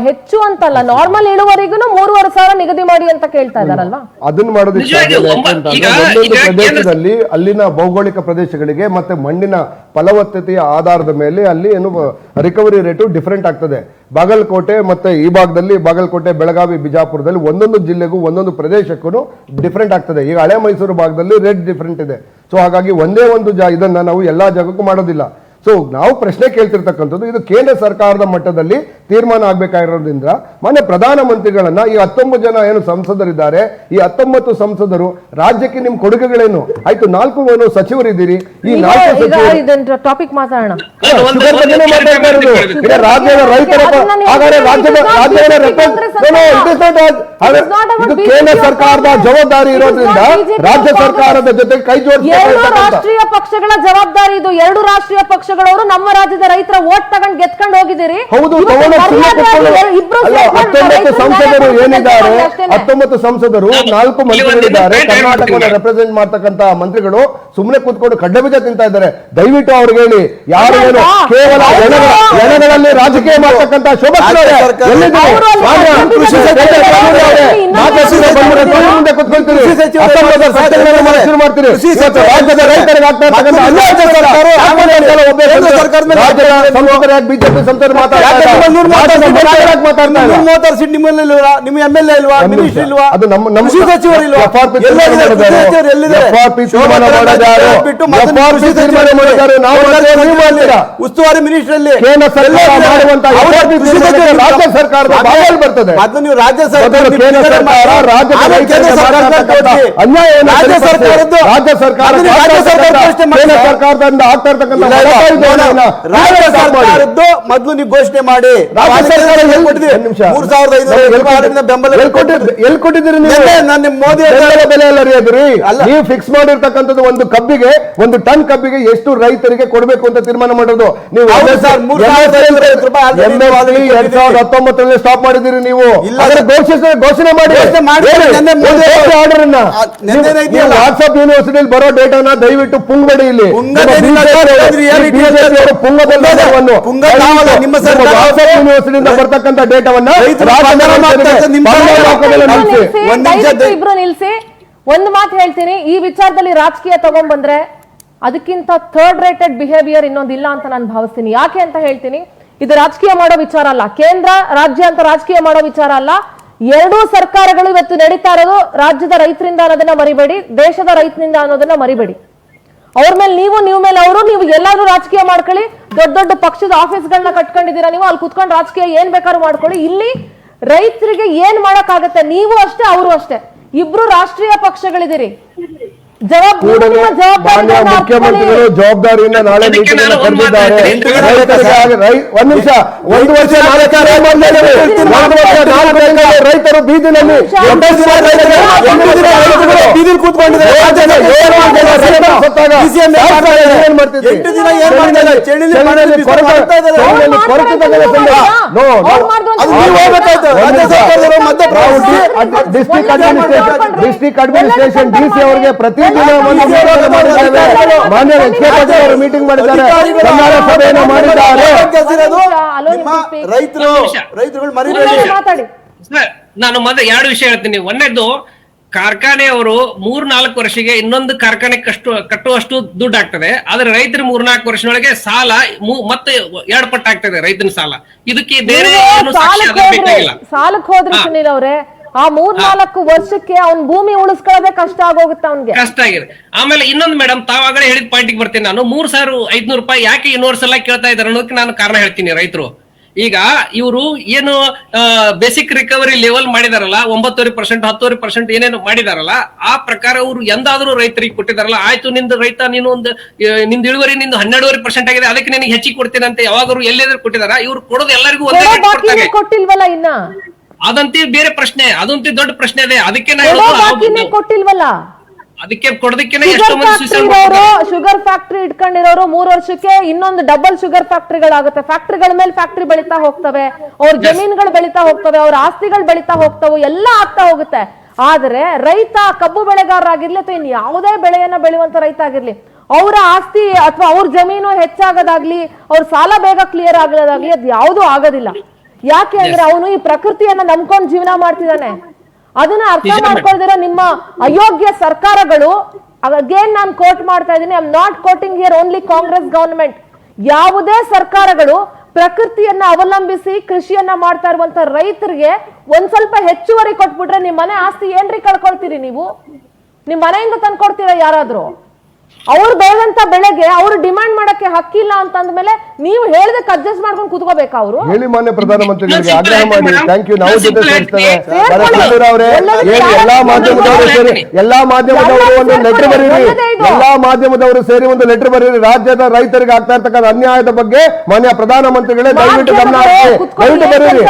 ಹೆಚ್ಚು ಅಂತಲ್ಲ, ನಾರ್ಮಲ್ ಇಳುವರಿಗೂ 3,500 ನಿಗದಿ ಮಾಡಿ ಅಂತ ಕೇಳ್ತಾ ಇದಾರಲ್ವಾ? ಅದನ್ನ ಮಾಡೋದಕ್ಕೆ ಪ್ರದೇಶದಲ್ಲಿ ಅಲ್ಲಿನ ಭೌಗೋಳಿಕ ಪ್ರದೇಶಗಳಿಗೆ ಮತ್ತೆ ಮಣ್ಣಿನ ಫಲವತ್ತತೆಯ ಆಧಾರದ ಮೇಲೆ ಅಲ್ಲಿ ಏನು ರಿಕವರಿ ರೇಟು ಡಿಫರೆಂಟ್ ಆಗ್ತದೆ. ಬಾಗಲಕೋಟೆ ಮತ್ತೆ ಈ ಭಾಗದಲ್ಲಿ ಬಾಗಲಕೋಟೆ, ಬೆಳಗಾವಿ, ಬಿಜಾಪುರದಲ್ಲಿ ಒಂದೊಂದು ಜಿಲ್ಲೆಗೂ ಒಂದೊಂದು ಪ್ರದೇಶಕ್ಕೂ ಡಿಫರೆಂಟ್ ಆಗ್ತದೆ. ಈಗ ಹಳೆ ಮೈಸೂರು ಭಾಗದಲ್ಲಿ ರೇಟ್ ಡಿಫರೆಂಟ್ ಇದೆ. ಸೊ ಹಾಗಾಗಿ ಒಂದೇ ಒಂದು ಇದನ್ನ ನಾವು ಎಲ್ಲಾ ಜಾಗಕ್ಕೂ ಮಾಡೋದಿಲ್ಲ. ಸೊ ನಾವು ಪ್ರಶ್ನೆ ಕೇಳ್ತಿರ್ತಕ್ಕಂಥದ್ದು, ಇದು ಕೇಂದ್ರ ಸರ್ಕಾರದ ಮಟ್ಟದಲ್ಲಿ ತೀರ್ಮಾನ ಆಗ್ಬೇಕಾಗಿರೋದ್ರಿಂದ ಮಾನ್ಯ ಪ್ರಧಾನಮಂತ್ರಿಗಳನ್ನ ಈ 19 ಜನ ಏನು ಸಂಸದರಿದ್ದಾರೆ, ಈ 19 ಸಂಸದರು ರಾಜ್ಯಕ್ಕೆ ನಿಮ್ ಕೊಡುಗೆಗಳೇನು? ಆಯ್ತು, 4 ಸಚಿವರಿದ್ದೀರಿ. ಈ 4 ಸಚಿವರು ಟಾಪಿಕ್ ಮಾತಾಡೋಣ. ಶುಗರ್ ಬಗ್ಗೆನೇ ಮಾತಾಡ್ತಾ ಇರೋದು. ಈಗ ರಾಜ್ಯದ ರೈತರ ಹಾಗಾದ್ರೆ ಇದು ಕೇಂದ್ರ ಸರ್ಕಾರದ ಜವಾಬ್ದಾರಿ ಇರೋದ್ರಿಂದ ರಾಜ್ಯ ಸರ್ಕಾರದ ಜೊತೆ ಕೈ ಜೋಡಿಸಿ. 2 ರಾಷ್ಟ್ರೀಯ ಪಕ್ಷಗಳ ಜವಾಬ್ದಾರಿ ಇದು. 2 ರಾಷ್ಟ್ರೀಯ ಪಕ್ಷಗಳವರು ನಮ್ಮ ರಾಜ್ಯದ ರೈತರ ವೋಟ್ ತಗೊಂಡು ಗೆದ್ಕೊಂಡು ಹೋಗಿದ್ದೀರಿ. ಹೌದು, 19 ಸಂಸದರು ಏನಿದ್ದಾರೆ, 19 ಸಂಸದರು, 4 ಮಂತ್ರಿಗಳಿದ್ದಾರೆ. ಕರ್ನಾಟಕವನ್ನು ರೆಪ್ರೆಸೆಂಟ್ ಮಾಡ್ತಕ್ಕಂತ ಮಂತ್ರಿಗಳು ಸುಮ್ಮನೆ ಕೂತ್ಕೊಂಡು ಕಡ್ಲೆ ಬೀಜ ತಿಂತಾ ಇದ್ದಾರೆ. ದಯವಿಟ್ಟು ಅವ್ರಿಗೆ ಹೇಳಿ, ಯಾರು ಏನು ಕೇವಲ ಎಣಗಳಲ್ಲಿ ರಾಜಕೀಯ ಮಾಡ್ತಕ್ಕಂತ ಶೋಭಾ ಮುಂದೆ ಕೂತ್ಕೊಳ್ತೀರಿ, ಶುರು ಮಾಡ್ತೀರಿ. ರಾಜ್ಯದ ರೈತರಿಗೆ ಆಗ್ತಾ ಇರ್ತಕ್ಕಂಥ ಬಿಜೆಪಿ ಸಂಸದರು ನಿಮ್ಮ MLA ಇಲ್ವಾ, ಮಿನಿಸ್ಟರ್ ಇಲ್ವಾ, ಅದು ನಮ್ಮ ಸಚಿವರು ಇಲ್ವಾ, ಉಸ್ತುವಾರಿ ಮಿನಿಸ್ಟರ್ ಅಲ್ಲಿ ಕೇಂದ್ರ ಸರ್ಕಾರ ಮಾಡುವಂತ ರಾಜ್ಯ ಸರ್ಕಾರದ ಬಾಯಲ್ಲಿ ಬರ್ತದೆ. ಅದು ನೀವು ರಾಜ್ಯ ಸರ್ಕಾರ ಕೇಂದ್ರ ಸರ್ಕಾರ ಅನ್ಯಾಯ ರಾಜ್ಯ ಸರ್ಕಾರದ್ದು, ರಾಜ್ಯ ಸರ್ಕಾರ ಕೇಂದ್ರ ಸರ್ಕಾರದಿಂದ ಆಗ್ತಾ ಇರ್ತಕ್ಕಂಥ ರಾಜ್ಯ ಸರ್ಕಾರದ್ದು ಮೊದಲು ನೀವು ಘೋಷಣೆ ಮಾಡಿ. ರಾಜ್ಯ ಸರ್ಕಾರ 3,500 ಬೆಂಬಲ ಎಲ್ಲಿ ಕೊಟ್ಟಿದ್ದೀರಿ ನೀವು? ನಾನು ಮೋದಿ ಬೆಲೆ ಎಲ್ಲ ಅರಿಯೋದ್ರಿ. ನೀವು ಫಿಕ್ಸ್ ಮಾಡಿರ್ತಕ್ಕಂಥದ್ದು ಒಂದು ಕಬ್ಬಿಗೆ, ಒಂದು ಟನ್ ಕಬ್ಬಿಗೆ ಎಷ್ಟು ರೈತರಿಗೆ ಕೊಡಬೇಕು ಅಂತ ತೀರ್ಮಾನ ಮಾಡೋದು ನೀವು. 2019 ಸ್ಟಾಪ್ ಮಾಡಿದ್ದೀರಿ ನೀವು. ಘೋಷಣೆ ಮಾಡಿ ವಾಟ್ಸ್ಆಪ್ ಯೂನಿವರ್ಸಿಟಿಯಲ್ಲಿ ಬರೋ ಡೇಟಾನ ದಯವಿಟ್ಟು ಪುಂಗಬೇಡಿ. ಇಲ್ಲಿ ಯೂನಿವರ್ಸಿಟಿಯಿಂದ ಬರ್ತಕ್ಕಂಥ ಡೇಟಾವನ್ನ ಇಬ್ರು ನಿಲ್ಸಿ. ಒಂದು ಮಾತು ಹೇಳ್ತೀನಿ, ಈ ವಿಚಾರದಲ್ಲಿ ರಾಜಕೀಯ ತಗೊಂಡ್ಬಂದ್ರೆ ಅದಕ್ಕಿಂತ ಥರ್ಡ್ ರೇಟೆಡ್ ಬಿಹೇವಿಯರ್ ಇನ್ನೊಂದಿಲ್ಲ ಅಂತ ನಾನು ಭಾವಿಸ್ತೀನಿ. ಯಾಕೆ ಅಂತ ಹೇಳ್ತೀನಿ, ಇದು ರಾಜಕೀಯ ಮಾಡೋ ವಿಚಾರ ಅಲ್ಲ, ಕೇಂದ್ರ ರಾಜ್ಯ ಅಂತ ರಾಜಕೀಯ ಮಾಡೋ ವಿಚಾರ ಅಲ್ಲ. 2 ಸರ್ಕಾರಗಳು ಇವತ್ತು ನಡೀತಾ ಇರೋದು ರಾಜ್ಯದ ರೈತರಿಂದ ಅನ್ನೋದನ್ನ ಮರಿಬೇಡಿ, ದೇಶದ ರೈತನಿಂದ ಅನ್ನೋದನ್ನ ಮರಿಬೇಡಿ. ಅವ್ರ ಮೇಲೆ ನೀವು ಮೇಲೆ ಅವರು, ನೀವು ಎಲ್ಲಾದ್ರೂ ರಾಜಕೀಯ ಮಾಡ್ಕೊಳ್ಳಿ. ದೊಡ್ಡ ದೊಡ್ಡ ಪಕ್ಷದ ಆಫೀಸ್ಗಳನ್ನ ಕಟ್ಕೊಂಡಿದ್ದೀರಾ ನೀವು, ಅಲ್ಲಿ ಕುತ್ಕೊಂಡು ರಾಜಕೀಯ ಏನ್ ಬೇಕಾದ್ರೂ ಮಾಡ್ಕೊಳ್ಳಿ. ಇಲ್ಲಿ ರೈತರಿಗೆ ಏನ್ ಮಾಡಕ್ಕಾಗತ್ತೆ? ನೀವು ಅಷ್ಟೇ, ಅವರು ಅಷ್ಟೇ, ಇಬ್ರು ರಾಷ್ಟ್ರೀಯ ಪಕ್ಷಗಳಿದ್ದೀರಿ. ಕೂಡಲೇ ಮಾನ್ಯ ಮುಖ್ಯಮಂತ್ರಿಗಳು ಜವಾಬ್ದಾರಿಯಿಂದ ನಾಳೆ ಅದಕ್ಕೆ ಮೀಟಿಂಗ್ ನಾನು ಒಂದು ಕರೆದಿದ್ದಾರೆ. ಮಾತು ಒಂದ್ ನಿಮಿಷ, 1 ವರ್ಷ 4 ರೈತರು ಬೀದಿನಲ್ಲಿ ಬೀದಿಲಿ ಕೂತ್ಕೊಂಡಿದ್ದಾರೆ. ಡಿಸ್ಟ್ರಿಕ್ಟ್ ಅಡ್ಮಿನಿಸ್ಟ್ರೇಷನ್ ಡಿಸಿ ಅವರಿಗೆ ಪ್ರತಿದಿನ ಮಾನ್ಯ ಅವರು ಮೀಟಿಂಗ್ ಮಾಡಿದ್ದಾರೆ, ಕನ್ನಡ ಸಭೆಯನ್ನು ಮಾಡಿದ್ದಾರೆ. ರೈತರುಗಳು ಮರಿಬೇಡಿ. ಸರ್, ನಾನು ಮೊದಲು 2 ವಿಷಯ ಹೇಳ್ತೀನಿ. ಒಂದನೇದು, ಕಾರ್ಖಾನೆಯವರು 3-4 ವರ್ಷಕ್ಕೆ ಇನ್ನೊಂದು ಕಾರ್ಖಾನೆ ಕಟ್ಟುವಷ್ಟು ದುಡ್ಡು ಆಗ್ತದೆ. ಆದ್ರೆ ರೈತರು 3-4 ವರ್ಷದೊಳಗೆ ಸಾಲ ಮತ್ತೆ 2 ಪಟ್ಟು ಆಗ್ತದೆ ರೈತನ ಸಾಲ. ಇದಕ್ಕೆ ಬೇರೆ ಏನು ಸಾಕ್ಷ್ಯ ಬೇಕಾಗಿಲ್ಲ. ಸಾಲಕ್ಕೆ ಹೋದ್ರಿ ಸುನೀಲ್ ಅವ್ರೆ, ಆ 3-4 ವರ್ಷಕ್ಕೆ ಅವ್ನ್ ಭೂಮಿ ಉಳಿಸ್ಕೊಳ್ಳೋದೇ ಕಷ್ಟ ಆಗೋಗುತ್ತೆ ಅವ್ನಿಗೆ. ಕಷ್ಟ ಆಗಿದೆ. ಆಮೇಲೆ ಇನ್ನೊಂದು ಮೇಡಮ್, ತಾವಾಗಲೇ ಹೇಳಿದ ಪಾಯಿಂಟಿಗೆ ಬರ್ತೀನಿ ನಾನು. 3,500 ರೂಪಾಯಿ ಯಾಕೆ ಯೂನಿವರ್ಸಲ್ ಆಗಿ ಕೇಳ್ತಾ ಇದ್ದಾರೆ ಅನ್ನೋದಕ್ಕೆ ನಾನು ಕಾರಣ ಹೇಳ್ತೀನಿ. ರೈತರು ಈಗ ಇವರು ಏನು ಬೇಸಿಕ್ ರಿಕವರಿ ಲೆವೆಲ್ ಮಾಡಿದಾರಲ್ಲ, 9.5%, 10% ಏನೇನು ಮಾಡಿದಾರಲ್ಲ, ಆ ಪ್ರಕಾರ ಅವರು ಎಂದಾದ್ರೂ ರೈತರಿಗೆ ಕೊಟ್ಟಿದಾರಲ್ಲ, ಆಯ್ತು ನಿಂದು ರೈತ ನೀನು ಒಂದು ನಿಂದ ಇಳುವರಿ ನಿಂದು 12.5% ಆಗಿದೆ, ಅದಕ್ಕೆ ನಿನಗೆ ಹೆಚ್ಚಿಗೆ ಕೊಡ್ತೀನಿ ಅಂತ ಯಾವಾಗರು ಎಲ್ಲಾದ್ರೂ ಕೊಟ್ಟಿದಾರ? ಇವ್ರು ಕೊಡೋದು ಎಲ್ಲರಿಗೂ ಒಂದೇ ಕೊಡ್ತಾರೆ. ಕೊಟ್ಟಿಲ್ವಲ್ಲ ಇನ್ನ, ಅದಂತಿ ಬೇರೆ ಪ್ರಶ್ನೆ, ಅದಂತಿ ದೊಡ್ಡ ಪ್ರಶ್ನೆ ಇದೆ. ಅದಕ್ಕೆ ಕೊಟ್ಟಿಲ್ವಲ್ಲ, ಅದಕ್ಕೆ ಕೊಡೋದಕ್ಕೆ ಎಷ್ಟೋ ಮಂದಿ ಶುಗರ್ ಫ್ಯಾಕ್ಟ್ರಿ ಇಟ್ಕೊಂಡಿರೋರು 3 ವರ್ಷಕ್ಕೆ ಇನ್ನೊಂದು ಡಬಲ್ ಶುಗರ್ ಫ್ಯಾಕ್ಟ್ರಿಗಳಾಗುತ್ತೆ. ಫ್ಯಾಕ್ಟ್ರಿಗಳ ಮೇಲೆ ಫ್ಯಾಕ್ಟ್ರಿ ಬೆಳೀತಾ ಹೋಗ್ತವೆ, ಅವ್ರ ಜಮೀನುಗಳು ಬೆಳೀತಾ ಹೋಗ್ತವೆ, ಅವ್ರ ಆಸ್ತಿಗಳು ಬೆಳೀತಾ ಹೋಗ್ತವೆ, ಎಲ್ಲ ಆಗ್ತಾ ಹೋಗುತ್ತೆ. ಆದ್ರೆ ರೈತ, ಕಬ್ಬು ಬೆಳೆಗಾರರಾಗಿರ್ಲಿ ಅಥವಾ ಇನ್ ಯಾವುದೇ ಬೆಳೆಯನ್ನ ಬೆಳೆಯುವಂತ ರೈತ ಆಗಿರ್ಲಿ, ಅವರ ಆಸ್ತಿ ಅಥವಾ ಅವ್ರ ಜಮೀನು ಹೆಚ್ಚಾಗೋದಾಗ್ಲಿ, ಅವ್ರ ಸಾಲ ಬೇಗ ಕ್ಲಿಯರ್ ಆಗೋದಾಗ್ಲಿ, ಅದ್ ಯಾವ್ದು ಆಗೋದಿಲ್ಲ. ಯಾಕೆ ಅಂದ್ರೆ ಅವನು ಈ ಪ್ರಕೃತಿಯನ್ನ ನಂಬ್ಕೊಂಡು ಜೀವನ ಮಾಡ್ತಿದ್ದಾನೆ. ಅದನ್ನ ಅರ್ಥ ಮಾಡ್ಕೊಳ್ದಿರೋ ನಿಮ್ಮ ಅಯೋಗ್ಯ ಸರ್ಕಾರಗಳು, ಅಗೇನ್ ನಾನು ಕೋಟ್ ಮಾಡ್ತಾ ಇದ್ದೀನಿ, I am not quoting here only Congress government, ಯಾವುದೇ ಸರ್ಕಾರಗಳು ಪ್ರಕೃತಿಯನ್ನ ಅವಲಂಬಿಸಿ ಕೃಷಿಯನ್ನ ಮಾಡ್ತಾ ಇರುವಂತ ರೈತರಿಗೆ ಒಂದ್ ಸ್ವಲ್ಪ ಹೆಚ್ಚುವರಿ ಕೊಟ್ಬಿಟ್ರೆ ನಿಮ್ ಮನೆ ಆಸ್ತಿ ಏನ್ರಿ ಕಳ್ಕೊಳ್ತೀರಿ ನೀವು? ನಿಮ್ ಮನೆಯಿಂದ ತಂದ್ಕೊಡ್ತೀರಾ ಯಾರಾದ್ರೂ? ಅವ್ರು ಬೆಳೆದಂತ ಬೆಳೆಗೆ ಅವ್ರು ಡಿಮ್ಯಾಂಡ್ ಮಾಡಕ್ಕೆ ಹಕ್ಕಿಲ್ಲ ಅಂತಂದ್ಮೇಲೆ ನೀವು ಹೇಳಿದಕ್ಕೆ ಅಡ್ಜಸ್ಟ್ ಮಾಡ್ಕೊಂಡು ಕೂತ್ಕೋಬೇಕಾ? ಅವರು ಹೇಳಿ ಮಾನ್ಯ ಪ್ರಧಾನಮಂತ್ರಿಗಳಿಗೆ ಆಗ್ರಹ ಮಾಡಿ. Thank you. ನಾವು ಜೊತೆ ಸೇರ್ತೇವೆ. ಅವರೇ ಎಲ್ಲಾ ಮಾಧ್ಯಮದವರು ಸೇರಿ, ಎಲ್ಲಾ ಮಾಧ್ಯಮದವರು ಒಂದು ಲೆಟರ್ ಬರೀರಿ, ಎಲ್ಲಾ ಮಾಧ್ಯಮದವರು ಸೇರಿ ಒಂದು ಲೆಟರ್ ಬರೀರಿ. ರಾಜ್ಯದ ರೈತರಿಗೆ ಆಗ್ತಾ ಇರ್ತಕ್ಕಂಥ ಅನ್ಯಾಯದ ಬಗ್ಗೆ ಮಾನ್ಯ ಪ್ರಧಾನಮಂತ್ರಿಗಳೇ ದಯವಿಟ್ಟು ಗಮನ ಹರಿಸಿ, ದಯವಿಟ್ಟು ಬರೀರಿ.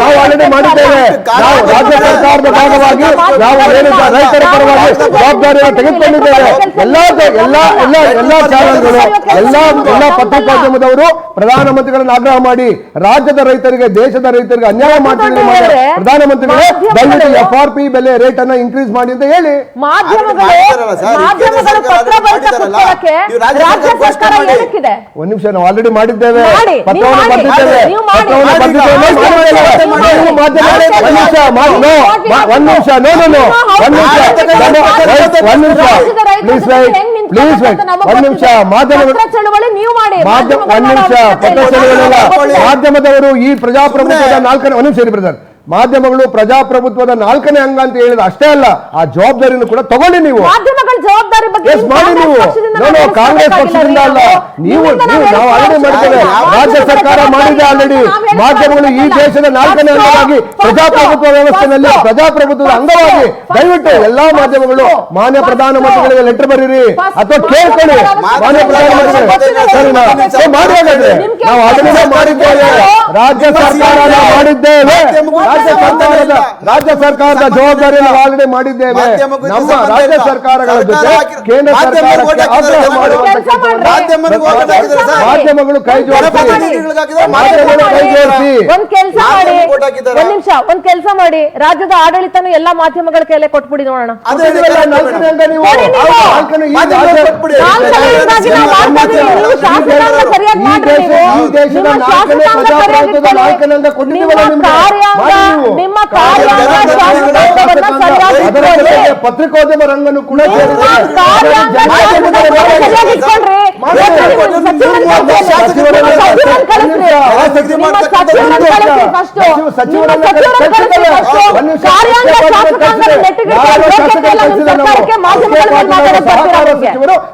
ನಾವು ಆಲ್ರೆಡಿ ಮಾಡಿದ್ದೇವೆ. ನಾವು ರಾಜ್ಯ ಸರ್ಕಾರದ ಭಾಗವಾಗಿ ನಾವು ರೈತರ ಪರವಾಗಿ ಜವಾಬ್ದಾರಿಯನ್ನು ತೆಗೆದುಕೊಂಡಿದ್ದೇವೆ. ಎಲ್ಲಾ ಚಾನೆಲ್ಗಳು, ಎಲ್ಲಾ ಪತ್ರಿಕೋದ್ಯಮದವರು ಪ್ರಧಾನಮಂತ್ರಿಗಳನ್ನ ಆಗ್ರಹ ಮಾಡಿ, ರಾಜ್ಯದ ರೈತರಿಗೆ, ದೇಶದ ರೈತರಿಗೆ ಅನ್ಯಾಯ ಮಾಡ್ತಿದ್ದಾರೆ ಪ್ರಧಾನಮಂತ್ರಿಗಳೇ, ದಯವಿಟ್ಟು FRP ಬೆಲೆ ರೇಟ್ ಅನ್ನ ಇನ್ಕ್ರೀಸ್ ಮಾಡಿ ಅಂತ ಹೇಳಿ. ಒಂದ್ ನಿಮಿಷ, ನಾವು ಆಲ್ರೆಡಿ ಮಾಡಿದ್ದೇವೆ, ಪತ್ರವನ್ನು ಬರ್ದಿದ್ದೇವೆ. ಮಾಧ್ಯಮದವರು ಈ ಪ್ರಜಾಪ್ರಭುತ್ವದ 4ನೇ, ಒಂದು ನಿಮಿಷ ಬ್ರದರ್, ಮಾಧ್ಯಮಗಳು ಪ್ರಜಾಪ್ರಭುತ್ವದ 4ನೇ ಅಂಗ ಅಂತ ಹೇಳಿದ ಅಷ್ಟೇ ಅಲ್ಲ, ಆ ಜವಾಬ್ದಾರಿಯನ್ನು ಕೂಡ ತಗೊಳ್ಳಿ ನೀವು. ಜವಾಬ್ದಾರಿ ಮಾಡಿ ನೀವು. ಕಾಂಗ್ರೆಸ್ ಪಕ್ಷದಿಂದ ಅಲ್ಲ, ನೀವು ನಾವು ಆಲ್ರೆಡಿ ಮಾಡಿದ್ದೇವೆ. ರಾಜ್ಯ ಸರ್ಕಾರ ಮಾಡಿದೆ ಆಲ್ರೆಡಿ. ಮಾಧ್ಯಮಗಳು ಈ ದೇಶದ 4ನೇ ಅಂಗವಾಗಿ ಪ್ರಜಾಪ್ರಭುತ್ವ ವ್ಯವಸ್ಥೆಯಲ್ಲಿ ಪ್ರಜಾಪ್ರಭುತ್ವದ ಅಂಗವಾಗಿ ದಯವಿಟ್ಟು ಎಲ್ಲಾ ಮಾಧ್ಯಮಗಳು ಮಾನ್ಯ ಪ್ರಧಾನಮಂತ್ರಿಗಳಿಗೆ ಲೆಟರ್ ಬರೀರಿ ಅಥವಾ ಕೇಳ್ಕೊಳ್ಳಿ. ಮಾನ್ಯ ಪ್ರಧಾನಮಂತ್ರಿ ಸರಿ ಮಾಡಿದ್ರೆ ನಾವು ಆಲ್ರೆಡಿ ಮಾಡಿದ್ದೇವೆ. ರಾಜ್ಯ ಸರ್ಕಾರ ಮಾಡಿದ್ದೇವೆ. ರಾಜ್ಯ ಸರ್ಕಾರದ ಜವಾಬ್ದಾರಿಯನ್ನು ಆಲ್ರೆಡಿ ಮಾಡಿದ್ದೇವೆ. ನಮ್ಮ ರಾಜ್ಯ ಸರ್ಕಾರಗಳ ಜೊತೆ ಕೇಂದ್ರ ಸರ್ಕಾರಕ್ಕೆ ಆಗ್ರಹ ಮಾಡುವಂತ ಮಾಧ್ಯಮಗಳು ಕೈ ಜೋಡಿಸಿ. ಒಂದ್ ಕೆಲಸ ಮಾಡಿ, ರಾಜ್ಯದ ಆಡಳಿತನು ಎಲ್ಲಾ ಮಾಧ್ಯಮಗಳ ಕೈಲೇ ಕೊಟ್ಬಿಡಿ ನೋಡೋಣ. ನಿಮ್ಮ ಪತ್ರಿಕೋದ್ಯಮ ರಂಗನು ಕೂಡ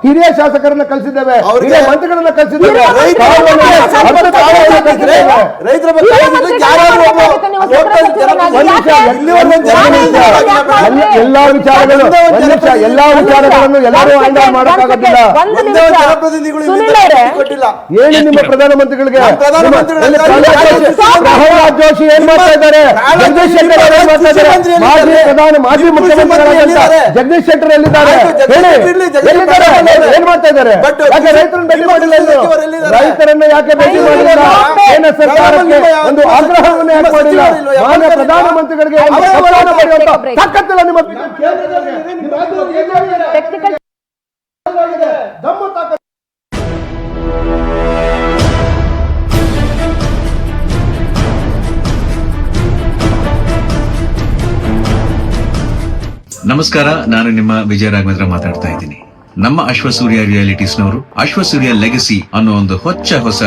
ಹಿರಿಯ ಶಾಸಕರನ್ನ ಕಳಿಸಿದ್ದೇವೆ, ಹಿರಿಯ ಮಂತ್ರಿಗಳನ್ನ ಕಳಿಸಿದ್ದೇವೆ. ಎಲ್ಲಾ ವಿಚಾರಗಳನ್ನು ಎಲ್ಲರೂ ಹ್ಯಾಂಡಲ್ ಮಾಡೋಕ್ಕಾಗೋದಿಲ್ಲ. ಹೇಳಿ ನಿಮ್ಮ ಪ್ರಧಾನಮಂತ್ರಿಗಳಿಗೆ. ಪ್ರಹ್ಲಾದ್ ಜೋಶಿ ಏನ್ ಮಾಡ್ತಾ ಇದ್ದಾರೆ? ಜಗದೀಶ್ ಶೆಟ್ಟರ್ ಏನ್ ಮಾಡ್ತಾ ಇದ್ದಾರೆ? ಮಾಜಿ ಮುಖ್ಯಮಂತ್ರಿಗಳಾದಂತ ಜಗದೀಶ್ ಶೆಟ್ಟರ್ ಎಲ್ಲಿದ್ದಾರೆ? ಹೇಳಿ, ಎಲ್ಲಿದ್ದಾರೆ? ಏನ್ ಮಾಡ್ತಾ ಇದ್ದಾರೆ? ಯಾಕೆ ರೈತರನ್ನು ಭೇಟಿ ಮಾಡಿಲ್ಲ? ರೈತರನ್ನ ಯಾಕೆ ಭೇಟಿ ಮಾಡಿಲ್ಲ? ಕೇಂದ್ರ ಸರ್ಕಾರಕ್ಕೆ ಒಂದು ಆಗ್ರಹವನ್ನು ಯಾಕೆ ಮಾಡಿಲ್ಲ? ಮಾನ್ಯ ಪ್ರಧಾನಮಂತ್ರಿಗಳಿಗೆ ತಾಕತ್ತಿಲ್ಲ ನಿಮ್ಮ ದಮ್ಮು ತಾಕತ್ತು. ನಮಸ್ಕಾರ, ನಾನು ನಿಮ್ಮ ವಿಜಯ ರಾಘವೇಂದ್ರ ಮಾತಾಡ್ತಾ ಇದ್ದೀನಿ. ನಮ್ಮ ಅಶ್ವಸೂರ್ಯ ರಿಯಾಲಿಟೀಸ್ನವರು ಅಶ್ವಸೂರ್ಯ ಲೆಗಸಿ ಅನ್ನೋ ಒಂದು ಹೊಸ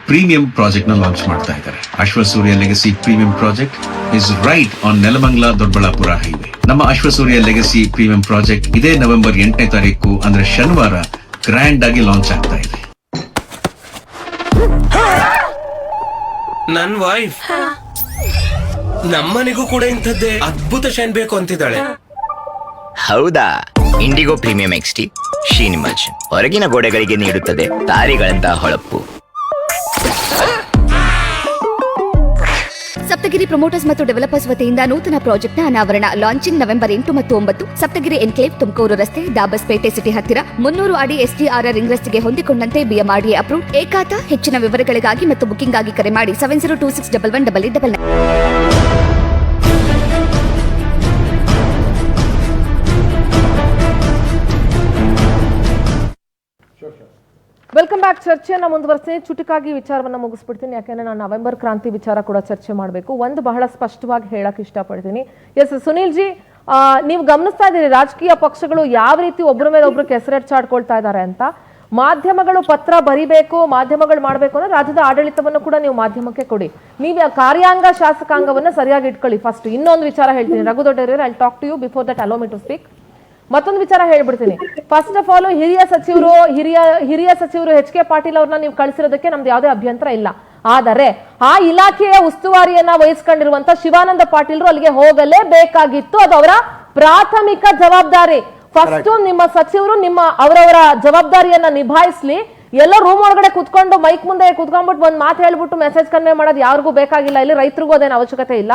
ಪ್ರೀಮಿಯಂ ಪ್ರಾಜೆಕ್ಟ್ ನ ಲಾಂಚ್ ಮಾಡ್ತಾ ಇದ್ದಾರೆ. Ashwasurya legacy premium project is right on Nelamangala Doddaballapura highway. ನಮ್ಮ ಅಶ್ವಸೂರ್ಯ ಲೆಗಸಿ ಪ್ರೀಮಿಯಂ ಪ್ರಾಜೆಕ್ಟ್ ಇದೇ ನವೆಂಬರ್ 8ನೇ ತಾರೀಕು ಅಂದ್ರೆ ಶನಿವಾರ ಗ್ರ್ಯಾಂಡ್ ಆಗಿ ಲಾಂಚ್ ಆಗ್ತಾ ಇದೆ. ನನ್ ವೈಫ್ ನಮ್ಮನೆಗೂ ಕೂಡ ಇಂಥದ್ದೇ ಅದ್ಭುತ ಶೈನ್ ಬೇಕು ಅಂತಿದ್ದಾಳೆ. ಹೌದಾ? ಇಂಡಿಗೋ ಪ್ರೀಮಿಯಂ ಎಕ್ಸ್ಟಿ ಶೀನ್ ಇಮಲ್ಷನ್ ಹೊರಗಿನ ಗೋಡೆಗಳಿಗೆ ನೀಡುತ್ತದೆ ತಾರೆಗಳಂತಹ ಹೊಳಪು. ಸಪ್ತಗಿರಿ ಪ್ರಮೋಟರ್ಸ್ ಮತ್ತು ಡೆವಲಪರ್ಸ್ ವತಿಯಿಂದ ನೂತನ ಪ್ರಾಜೆಕ್ಟ್ನ ಅನಾವರಣ. ಲಾಂಚಿಂಗ್ ನವೆಂಬರ್ 8 ಮತ್ತು 9. ಸಪ್ತಗಿರಿ ಎನ್ಕ್ಲೇವ್, ತುಮಕೂರು ರಸ್ತೆ, ದಾಬಸ್ಪೇಟೆ ಸಿಟಿ ಹತ್ತಿರ. 300 ಅಡಿ SGR ರಿಂಗ್ ರಸ್ತೆಗೆ ಹೊಂದಿಕೊಂಡಂತೆ BMRDA ಅಪ್ರೂವ್. ಏಕಾತ. ಹೆಚ್ಚಿನ ವಿವರಗಳಿಗಾಗಿ ಮತ್ತು ಬುಕಿಂಗ್ ಆಗಿ ಕರೆ ಮಾಡಿ 7026118899. Welcome back. ಚರ್ಚೆಯನ್ನು ಮುಂದುವರಿಸಿ ಚುಟುಕಾಗಿ ವಿಚಾರವನ್ನು ಮುಗಿಸ್ಬಿಡ್ತೀನಿ, ಯಾಕೆಂದ್ರೆ ನಾನು ನವೆಂಬರ್ ಕ್ರಾಂತಿ ವಿಚಾರ ಕೂಡ ಚರ್ಚೆ ಮಾಡಬೇಕು. ಒಂದು ಬಹಳ ಸ್ಪಷ್ಟವಾಗಿ ಹೇಳಕ್ ಇಷ್ಟಪಡ್ತೀನಿ. ಎಸ್ ಸುನೀಲ್ ಜಿ, ನೀವು ಗಮನಿಸ್ತಾ ಇದ್ದೀರಿ ರಾಜಕೀಯ ಪಕ್ಷಗಳು ಯಾವ ರೀತಿ ಒಬ್ಬರ ಮೇಲೆ ಒಬ್ರು ಕೆಸರೆಚ್ಚಾಡ್ಕೊಳ್ತಾ ಇದ್ದಾರೆ ಅಂತ. ಮಾಧ್ಯಮಗಳು ಪತ್ರ ಬರಿಬೇಕು, ಮಾಧ್ಯಮಗಳು ಮಾಡಬೇಕು ಅಂದ್ರೆ ರಾಜ್ಯದ ಆಡಳಿತವನ್ನು ಕೂಡ ನೀವು ಮಾಧ್ಯಮಕ್ಕೆ ಕೊಡಿ. ನೀವು ಕಾರ್ಯಾಂಗ ಶಾಸಕಾಂಗವನ್ನು ಸರಿಯಾಗಿ ಇಟ್ಕೊಳ್ಳಿ ಫಸ್ಟ್. ಇನ್ನೊಂದು ವಿಚಾರ ಹೇಳ್ತೀನಿ ರಘು ದೊಡ್ಡವರೇ, I talk to you before that allow me to speak. ಮತ್ತೊಂದು ವಿಚಾರ ಹೇಳ್ಬಿಡ್ತೀನಿ. ಫಸ್ಟ್ ಆಫ್ ಆಲ್ ಹಿರಿಯ ಸಚಿವರು HK ಪಾಟೀಲ್ ಅವ್ರನ್ನ ನೀವು ಕಳಿಸಿರೋದಕ್ಕೆ ನಮ್ದು ಯಾವುದೇ ಅಭ್ಯಂತರ ಇಲ್ಲ. ಆದರೆ ಆ ಇಲಾಖೆಯ ಉಸ್ತುವಾರಿಯನ್ನ ವಹಿಸ್ಕೊಂಡಿರುವಂತ ಶಿವಾನಂದ ಪಾಟೀಲ್ರು ಅಲ್ಲಿಗೆ ಹೋಗಲೇಬೇಕಾಗಿತ್ತು. ಅದು ಅವರ ಪ್ರಾಥಮಿಕ ಜವಾಬ್ದಾರಿ. ಫಸ್ಟ್ ನಿಮ್ಮ ಸಚಿವರು ಅವರವರ ಜವಾಬ್ದಾರಿಯನ್ನ ನಿಭಾಯಿಸ್ಲಿ. ಎಲ್ಲ ರೂಮ್ ಒಳಗಡೆ ಕುತ್ಕೊಂಡು ಮೈಕ್ ಮುಂದೆ ಕುತ್ಕೊಂಡ್ಬಿಟ್ಟು ಒಂದ್ ಮಾತು ಹೇಳ್ಬಿಟ್ಟು ಮೆಸೇಜ್ ಕನ್ವೆ ಮಾಡೋದು ಯಾರಿಗೂ ಬೇಕಾಗಿಲ್ಲ. ಇಲ್ಲಿ ರೈತರಿಗೂ ಅದೇನು ಅವಶ್ಯಕತೆ ಇಲ್ಲ.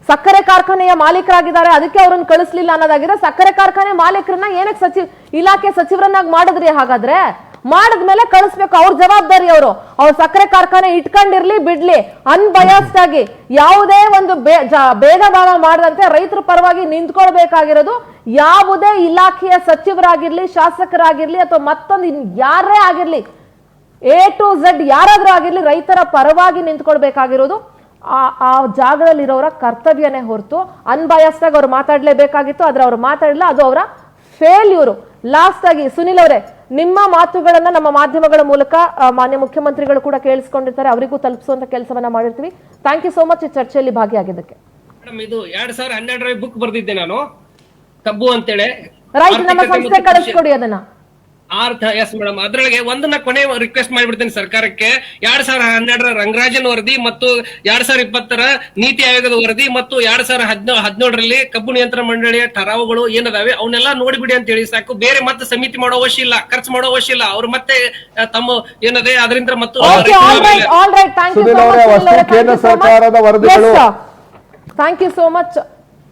ಸಕ್ಕರೆ ಕಾರ್ಖಾನೆಯ ಮಾಲೀಕರಾಗಿದ್ದಾರೆ, ಅದಕ್ಕೆ ಅವ್ರನ್ನ ಕಳಿಸ್ಲಿಲ್ಲ ಅನ್ನೋದಾಗಿದೆ. ಸಕ್ಕರೆ ಕಾರ್ಖಾನೆ ಮಾಲೀಕರನ್ನ ಏನಕ್ಕೆ ಇಲಾಖೆ ಸಚಿವರನ್ನಾಗಿ ಮಾಡಿದ್ರಿ? ಹಾಗಾದ್ರೆ ಮಾಡಿದ್ಮೇಲೆ ಕಳಿಸ್ಬೇಕು. ಅವ್ರ ಜವಾಬ್ದಾರಿ. ಅವ್ರ ಸಕ್ಕರೆ ಕಾರ್ಖಾನೆ ಇಟ್ಕೊಂಡಿರ್ಲಿ ಬಿಡ್ಲಿ, ಅನ್ಬಯಾಸ್ಡ್ ಆಗಿ ಯಾವುದೇ ಒಂದು ಭೇದ ಭಾವ ಮಾಡದಂತೆ ರೈತರ ಪರವಾಗಿ ನಿಂತ್ಕೊಳ್ಬೇಕಾಗಿರೋದು ಯಾವುದೇ ಇಲಾಖೆಯ ಸಚಿವರಾಗಿರ್ಲಿ, ಶಾಸಕರಾಗಿರ್ಲಿ, ಅಥವಾ ಮತ್ತೊಂದು ಯಾರೇ ಆಗಿರ್ಲಿ, A to Z ಯಾರಾದ್ರೂ ಆಗಿರ್ಲಿ, ರೈತರ ಪರವಾಗಿ ನಿಂತ್ಕೊಳ್ಬೇಕಾಗಿರೋದು ಆ ಜಾಗದಲ್ಲಿರೋರ ಕರ್ತವ್ಯನೇ ಹೊರತು ಅನ್ಬಯಾಸ್ಡ್ ಆಗಿ ಅವ್ರು ಮಾತಾಡ್ಲೇಬೇಕಾಗಿತ್ತು. ಆದ್ರೆ ಅವ್ರು ಮಾತಾಡಲಿಲ್ಲ, ಅದು ಅವರ ಫೇಲ್ಯೂರು. ಲಾಸ್ಟ್ ಆಗಿ ಸುನಿಲ್ ಅವರೇ, ನಿಮ್ಮ ಮಾತುಗಳನ್ನ ನಮ್ಮ ಮಾಧ್ಯಮಗಳ ಮೂಲಕ ಮಾನ್ಯ ಮುಖ್ಯಮಂತ್ರಿಗಳು ಕೂಡ ಕೇಳಿಸ್ಕೊಂಡಿರ್ತಾರೆ, ಅವರಿಗೂ ತಲುಪಿಸುವಂತ ಕೆಲಸವನ್ನ ಮಾಡಿರ್ತೀವಿ. ಥ್ಯಾಂಕ್ ಯು ಸೋ ಮಚ್ ಈ ಚರ್ಚೆಯಲ್ಲಿ ಭಾಗಿಯಾಗಿದ್ದಕ್ಕೆ. ಮೇಡಮ್, ಇದು 2012 ಬುಕ್ ಬರ್ದಿದ್ದೆ ನಾನು, ಕಬ್ಬು ಅಂತೇಳಿ. ರೈಟ್, ನಮ್ಮ ಸಂಸ್ಥೆ ಕಳಿಸ್ಕೊಡಿ ಅದನ್ನ. ಎಸ್ ಮೇಡಮ್, ಅದ್ರೊಳಗೆ ಒಂದನ್ನ ಕೊನೆ ರಿಕ್ವೆಸ್ಟ್ ಮಾಡ್ಬಿಡ್ತೀನಿ ಸರ್ಕಾರಕ್ಕೆ. 2012 ರಂಗರಾಜನ್ ವರದಿ ಮತ್ತು 2020 ನೀತಿ ಆಯೋಗದ ವರದಿ ಮತ್ತು 2017 ಕಬ್ಬು ನಿಯಂತ್ರಣ ಮಂಡಳಿಯ ಠರಾವುಗಳು ಏನದಾವೆ ಅವನ್ನೆಲ್ಲ ನೋಡಿಬಿಡಿ ಅಂತ ಹೇಳಿ ಸಾಕು. ಬೇರೆ ಮತ್ತೆ ಸಮಿತಿ ಮಾಡೋ ಅವಶ್ಯ ಇಲ್ಲ, ಖರ್ಚು ಮಾಡೋ ಅವಶ್ಯ ಇಲ್ಲ. ಅವ್ರು ಮತ್ತೆ ತಮ್ಮ ಏನದೆ ಅದರಿಂದ ಮತ್ತು ಕೇಂದ್ರ ಸರ್ಕಾರದ ವರದಿಗಳು. ಥ್ಯಾಂಕ್ ಯು ಸೋ ಮಚ್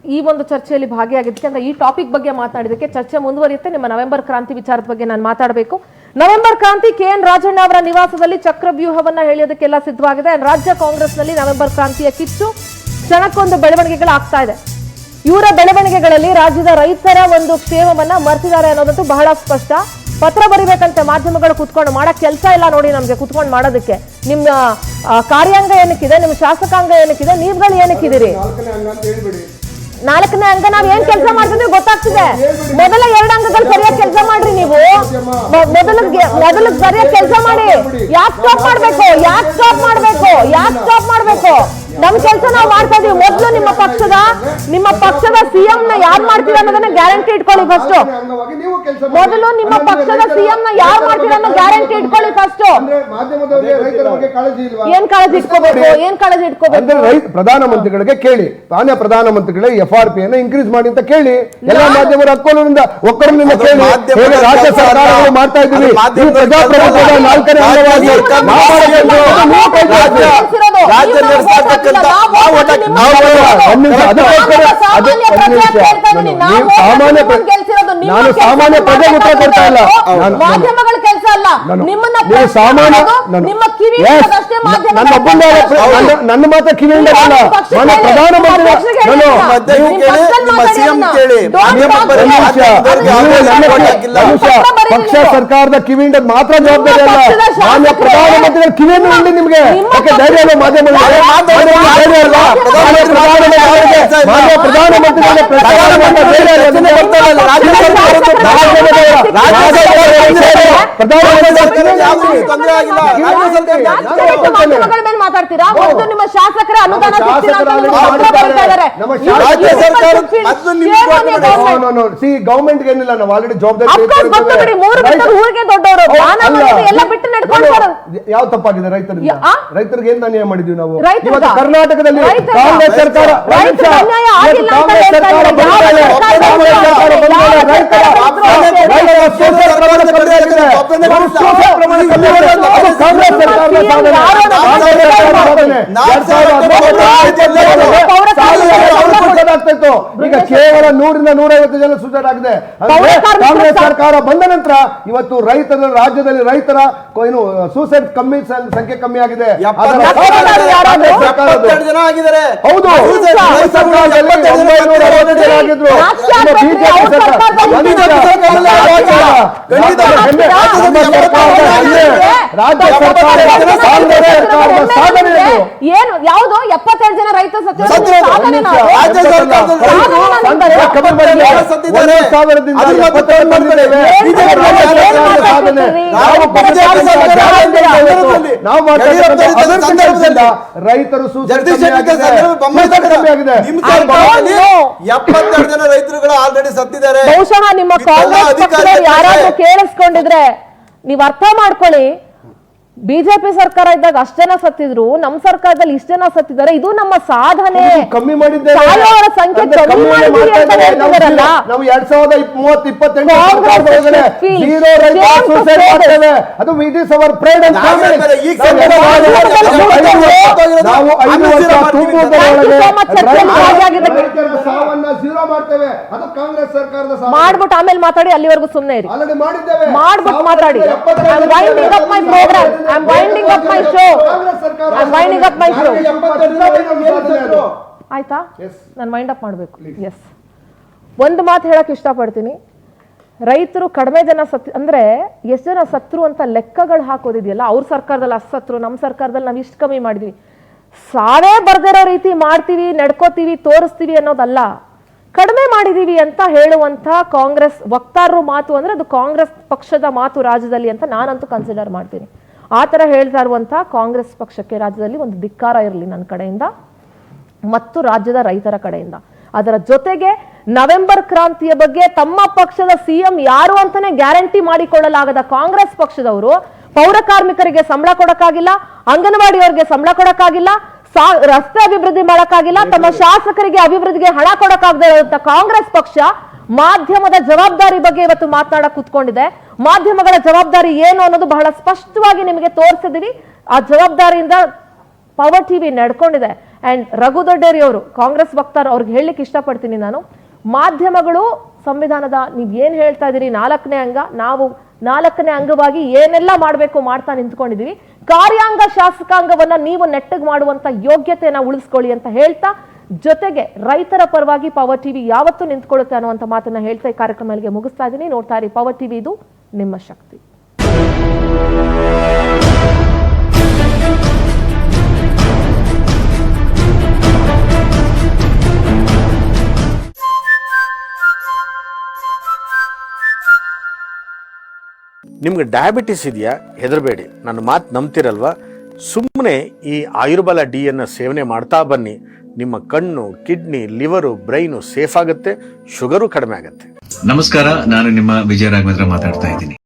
ಈ ಒಂದು ಚರ್ಚೆಯಲ್ಲಿ ಭಾಗಿಯಾಗಿದ್ದಕ್ಕೆ. ಅಂದ್ರೆ ಈ ಟಾಪಿಕ್ ಬಗ್ಗೆ ಮಾತನಾಡಿದಕ್ಕೆ. ಚರ್ಚೆ ಮುಂದುವರಿಯುತ್ತೆ. ನಿಮ್ಮ ನವೆಂಬರ್ ಕ್ರಾಂತಿ ವಿಚಾರದ ಬಗ್ಗೆ ನಾನು ಮಾತಾಡಬೇಕು. ನವೆಂಬರ್ ಕ್ರಾಂತಿ KN ರಾಜಣ್ಣ ಅವರ ನಿವಾಸದಲ್ಲಿ ಚಕ್ರವ್ಯೂಹವನ್ನ ಹೇಳಿಯೋದಕ್ಕೆಲ್ಲ ಸಿದ್ಧವಾಗಿದೆ. ರಾಜ್ಯ ಕಾಂಗ್ರೆಸ್ನಲ್ಲಿ ನವೆಂಬರ್ ಕ್ರಾಂತಿಯ ಕಿಚ್ಚು ಕ್ಷಣಕ್ಕೊಂದು ಬೆಳವಣಿಗೆಗಳಾಗ್ತಾ ಇದೆ. ಇವರ ಬೆಳವಣಿಗೆಗಳಲ್ಲಿ ರಾಜ್ಯದ ರೈತರ ಒಂದು ಕ್ಷೇಮವನ್ನ ಮರ್ತಿದ್ದಾರೆ ಅನ್ನೋದಂತೂ ಬಹಳ ಸ್ಪಷ್ಟ. ಪತ್ರ ಬರಿಬೇಕಂತೆ ಮಾಧ್ಯಮಗಳು ಕುತ್ಕೊಂಡು ಮಾಡಕ್ ಕೆಲಸ ಇಲ್ಲ ನೋಡಿ ನಮ್ಗೆ ಕುತ್ಕೊಂಡು ಮಾಡೋದಕ್ಕೆ. ನಿಮ್ಮ ಕಾರ್ಯಾಂಗ ಏನಕ್ಕಿದೆ, ನಿಮ್ಮ ಶಾಸಕಾಂಗ ಏನಕ್ಕಿದೆ, ನೀವುಗಳು ಏನಕ್ಕಿದ್ದೀರಿ? 4ನೇ ಅಂಗ ನಾವ್ ಏನ್ ಕೆಲಸ ಮಾಡ್ತಿದ್ವಿ ಗೊತ್ತಾಗ್ತಿದೆ. ಮೊದಲ 2 ಅಂಗಗಳು ಸರಿಯಾಗಿ ಕೆಲಸ ಮಾಡ್ರಿ ನೀವು. ಮೊದಲು ಸರಿಯಾಗಿ ಕೆಲಸ ಮಾಡಿ. ಯಾಕೆ ಸ್ಟಾಪ್ ಮಾಡ್ಬೇಕು? ನಮ್ ಕೆಲಸ ನಾವು ಮಾಡ್ತಾ ಇದೀವಿ. ಮೊದಲು ನಿಮ್ಮ ಪಕ್ಷದ ಸಿಎಂ ನ ಯಾರು ಮಾಡ್ತೀರಾ ಅನ್ನೋದನ್ನ ಗ್ಯಾರಂಟಿ ಇಟ್ಕೊಳ್ಳಿ ಫಸ್ಟ್. ಮೊದಲು ನಿಮ್ಮ ಪಕ್ಷದ ಸಿಎಂ ನ ಯಾರು ಮಾಡ್ತೀರಾ ಅನ್ನೋ ಗ್ಯಾರಂಟಿ ಇಟ್ಕೊಳ್ಳಿ ಫಸ್ಟ್. ಏನ್ ಕಾಳಜಿ ಇಟ್ಕೋಬೇಕು? ಪ್ರಧಾನಮಂತ್ರಿಗಳಿಗೆ ಕೇಳಿ, ಮಾನ್ಯ ಪ್ರಧಾನಮಂತ್ರಿಗಳೇ FRP ಅನ್ನ ಇನ್ಕ್ರೀಸ್ ಮಾಡಿ ಅಂತ ಕೇಳಿ. ಎಲ್ಲ ಮಾಧ್ಯಮರ ಒಕ್ಕಲಿನಿಂದ ಕೇಳಿ. ರಾಜ್ಯ ಸರ್ಕಾರಗಳು ಮಾಡ್ತಾ ಇದ್ದೀವಿ. ಪ್ರಜಾಪ್ರಭುತ್ವದ 4ನೇ ಅಂಗವಾಗಿ ನಾನು ಸಾಮಾನ್ಯ ಪ್ರಜೆ ಉತ್ತರ ಕೊಡ್ತಾ ಇಲ್ಲ. ಮಾಧ್ಯಮಗಳ ಕೆಲಸ ಅಲ್ಲ. ನನ್ನ ಮಾತ್ರ ಕಿವಿಯಿಂದ ಪಕ್ಷ ಸರ್ಕಾರದ ಕಿವಿಯಿಂದ ಮಾತ್ರ ಜವಾಬ್ದಾರಿ ಅಲ್ಲ. ಮಾನ್ಯ ಪ್ರಧಾನಮಂತ್ರಿಗಳ ಕಿವಿಯನ್ನು ಉಂಡಿ ನಿಮ್ಗೆ ಯಾಕೆ ಧೈರ್ಯ ಅಲ್ಲ? ಮಾಧ್ಯಮಗಳಿಗೆ ಮಾನ್ಯ ಪ್ರಧಾನಮಂತ್ರಿಗಳ ಮಾತಾಡ್ತೀರಾ? ಒಂದು ನಿಮ್ಮ ಶಾಸಕರೇ ಅನುದಾನ ಗವರ್ಮೆಂಟ್ ಏನಿಲ್ಲ, ನಾವು ಆಲ್ರೆಡಿ ಜವಾಬ್ದಾರಿ. ಊರಿಗೆ ದೊಡ್ಡವರು ಎಲ್ಲ ಬಿಟ್ಟು ನಡ್ಕೊಂಡು ಯಾವ ತಪ್ಪಾಗಿದೆ ರೈತರಿಗೆ? ರೈತರಿಗೆ ಏನ್ ಅನ್ಯಾಯ ಮಾಡಿದ್ವಿ ನಾವು? ಇವತ್ತು ಕರ್ನಾಟಕದಲ್ಲಿ ಕಾಂಗ್ರೆಸ್ ಸರ್ಕಾರ ಈಗ ಕೇವಲ 100ರಿಂದ 150 ಜನ ಸೂಸೈಡ್ ಆಗಿದೆ. ಕಾಂಗ್ರೆಸ್ ಸರ್ಕಾರ ಬಂದ ನಂತರ ಇವತ್ತು ರಾಜ್ಯದಲ್ಲಿ ರೈತರ ಏನು ಸೂಸೈಡ್ ಸಂಖ್ಯೆ ಕಮ್ಮಿ ಆಗಿದೆ. ಹೌದು, ಏನು ಯಾವುದು 77 ಜನ ರೈತರು ರೈತರು 72 ಜನ ರೈತರುಗಳು ಆಲ್ರೆಡಿ ಸತ್ತಿದ್ದಾರೆ. ಬಹುಶಃ ನಿಮ್ಮ ಕಾಂಗ್ರೆಸ್ ಪಕ್ಷದವರು ಯಾರಾದ್ರೂ ಕೇಳಿಸ್ಕೊಂಡಿದ್ರೆ ನೀವ್ ಅರ್ಥ ಮಾಡ್ಕೊಳ್ಳಿ. ಬಿಜೆಪಿ ಸರ್ಕಾರ ಇದ್ದಾಗ ಅಷ್ಟ್ ಜನ ಸತ್ತಿದ್ರು, ನಮ್ ಸರ್ಕಾರದಲ್ಲಿ ಇಷ್ಟ ಜನ ಸತ್ತಿದ್ದಾರೆ. ಇದು ನಮ್ಮ ಸಾಧನೆ. ಕಮ್ಮಿ ಮಾಡಿದ್ದೇವೆ. ಸಂಖ್ಯೆ ಕಮ್ಮಿ ಮಾಡಿದ್ದೀರಿ ಅಂತ ಹೇಳ್ತಿದಾರಲ್ಲ. ನಾವು 2028 ಅದು it is our pride and ನಾವು 5 ವರ್ಷ ಸಾವನ್ನ ಜೀರೋ ಮಾಡ್ತೇವೆ. ಅದು ಕಾಂಗ್ರೆಸ್ ಸರ್ಕಾರದ ಮಾಡ್ಬಿಟ್ಟು ಆಮೇಲೆ ಮಾತಾಡಿ. ಅಲ್ಲಿವರೆಗೂ ಸುಮ್ಮನೆ ಇರಿ. ಆಲ್ರೆಡಿ ಮಾಡಿದ್ದೇವೆ. ಮಾಡ್ಬಿಟ್ಟು ಮಾತಾಡಿ. I'm winding up my show. ಆಯ್ತಾ? ನಾನು ವೈಂಡ್ ಅಪ್ ಮಾಡಬೇಕು. ಎಸ್, ಒಂದು ಮಾತು ಹೇಳಕ್ ಇಷ್ಟಪಡ್ತೀನಿ. ರೈತರು ಕಡಿಮೆ ಜನ ಅಂದ್ರೆ ಎಷ್ಟು ಜನ ಸತ್ರು ಅಂತ ಲೆಕ್ಕಗಳು ಹಾಕೋದಿದೆಯಲ್ಲ, ಅವ್ರ ಸರ್ಕಾರದಲ್ಲಿ ಅಷ್ಟು ಸತ್ರು, ನಮ್ಮ ಸರ್ಕಾರದಲ್ಲಿ ನಾವು ಇಷ್ಟು ಕಮ್ಮಿ ಮಾಡಿದ್ವಿ. ಸಾವೇ ಬರ್ದಿರೋ ರೀತಿ ಮಾಡ್ತೀವಿ, ನಡ್ಕೋತೀವಿ, ತೋರಿಸ್ತೀವಿ ಅನ್ನೋದಲ್ಲ. ಕಡಿಮೆ ಮಾಡಿದೀವಿ ಅಂತ ಹೇಳುವಂತ ಕಾಂಗ್ರೆಸ್ ವಕ್ತಾರರು ಮಾತು ಅಂದ್ರೆ ಅದು ಕಾಂಗ್ರೆಸ್ ಪಕ್ಷದ ಮಾತು ರಾಜ್ಯದಲ್ಲಿ ಅಂತ ನಾನಂತೂ ಕನ್ಸಿಡರ್ ಮಾಡ್ತೀನಿ. ಆ ಥರ ಹೇಳ್ತಾ ಇರುವಂಥ ಕಾಂಗ್ರೆಸ್ ಪಕ್ಷಕ್ಕೆ ರಾಜ್ಯದಲ್ಲಿ ಒಂದು ಧಿಕ್ಕಾರ ಇರಲಿ ನನ್ನ ಕಡೆಯಿಂದ ಮತ್ತು ರಾಜ್ಯದ ರೈತರ ಕಡೆಯಿಂದ. ಅದರ ಜೊತೆಗೆ ನವೆಂಬರ್ ಕ್ರಾಂತಿಯ ಬಗ್ಗೆ ತಮ್ಮ ಪಕ್ಷದ ಸಿಎಂ ಯಾರು ಅಂತಾನೆ ಗ್ಯಾರಂಟಿ ಮಾಡಿಕೊಳ್ಳಲಾಗದ ಕಾಂಗ್ರೆಸ್ ಪಕ್ಷದವರು ಪೌರ ಕಾರ್ಮಿಕರಿಗೆ ಸಂಬಳ ಕೊಡಕ್ಕಾಗಿಲ್ಲ, ಅಂಗನವಾಡಿಯವರಿಗೆ ಸಂಬಳ ಕೊಡಕ್ಕಾಗಿಲ್ಲ, ರಸ್ತೆ ಅಭಿವೃದ್ಧಿ ಮಾಡಕ್ಕಾಗಿಲ್ಲ, ತಮ್ಮ ಶಾಸಕರಿಗೆ ಅಭಿವೃದ್ಧಿಗೆ ಹಣ ಕೊಡಕ್ಕಾಗದೇ ಇರುವಂತ ಕಾಂಗ್ರೆಸ್ ಪಕ್ಷ ಮಾಧ್ಯಮದ ಜವಾಬ್ದಾರಿ ಬಗ್ಗೆ ಇವತ್ತು ಮಾತನಾಡಕ್ ಕೂತ್ಕೊಂಡಿದೆ. ಮಾಧ್ಯಮಗಳ ಜವಾಬ್ದಾರಿ ಏನು ಅನ್ನೋದು ಬಹಳ ಸ್ಪಷ್ಟವಾಗಿ ನಿಮಗೆ ತೋರಿಸಿದೀವಿ. ಆ ಜವಾಬ್ದಾರಿಯಿಂದ ಪವರ್ ಟಿವಿ ನಡ್ಕೊಂಡಿದೆ. ಅಂಡ್ ರಘು ದೊಡ್ಡೇರಿ ಅವರು ಕಾಂಗ್ರೆಸ್ ವಕ್ತಾರ, ಅವ್ರಿಗೆ ಹೇಳಲಿಕ್ಕೆ ಇಷ್ಟಪಡ್ತೀನಿ ನಾನು, ಮಾಧ್ಯಮಗಳು ಸಂವಿಧಾನದ ನೀವ್ ಏನ್ ಹೇಳ್ತಾ ಇದೀರಿ 4ನೇ ಅಂಗ, ನಾವು 4ನೇ ಅಂಗವಾಗಿ ಏನೆಲ್ಲ ಮಾಡಬೇಕು ಮಾಡ್ತಾ ನಿಂತ್ಕೊಂಡಿದೀವಿ. ಕಾರ್ಯಾಂಗ ಶಾಸಕಾಂಗವನ್ನ ನೀವು ನೆಟ್ಟಗ್ ಮಾಡುವಂತ ಯೋಗ್ಯತೆಯನ್ನ ಉಳಿಸ್ಕೊಳ್ಳಿ ಅಂತ ಹೇಳ್ತಾ, ಜೊತೆಗೆ ರೈತರ ಪರವಾಗಿ ಪವರ್ ಟಿವಿ ಯಾವತ್ತೂ ನಿಂತ್ಕೊಳ್ಳುತ್ತೆ ಅನ್ನುವಂಥ ಮಾತನ್ನ ಹೇಳ್ತಾ ಈ ಕಾರ್ಯಕ್ರಮಕ್ಕೆ ಮುಗಿಸ್ತಾ ಇದ್ದೀನಿ. ನೋಡ್ತಾ ಇರಿ ಪವರ್ ಟಿವಿ, ಇದು ನಿಮ್ಮ ಶಕ್ತಿ. ನಿಮ್ಗೆ ಡಯಾಬಿಟಿಸ್ ಇದೆಯಾ, ಹೆದರಬೇಡಿ, ನನ್ನ ಮಾತು ನಂಬ್ತಿರಲ್ವಾ? ಸುಮ್ಮನೆ ಈ ಆಯುರ್ಬಲ ಡಿಯನ್ನು ಸೇವನೆ ಮಾಡ್ತಾ ಬನ್ನಿ. ನಿಮ್ಮ ಕಣ್ಣು, ಕಿಡ್ನಿ, ಲಿವರು, ಬ್ರೈನು ಸೇಫ್ ಆಗುತ್ತೆ, ಶುಗರು ಕಡಿಮೆ ಆಗುತ್ತೆ. ನಮಸ್ಕಾರ, ನಾನು ನಿಮ್ಮ ವಿಜಯ ರಾಘವೇಂದ್ರ ಮಾತಾಡ್ತಾ ಇದ್ದೀನಿ.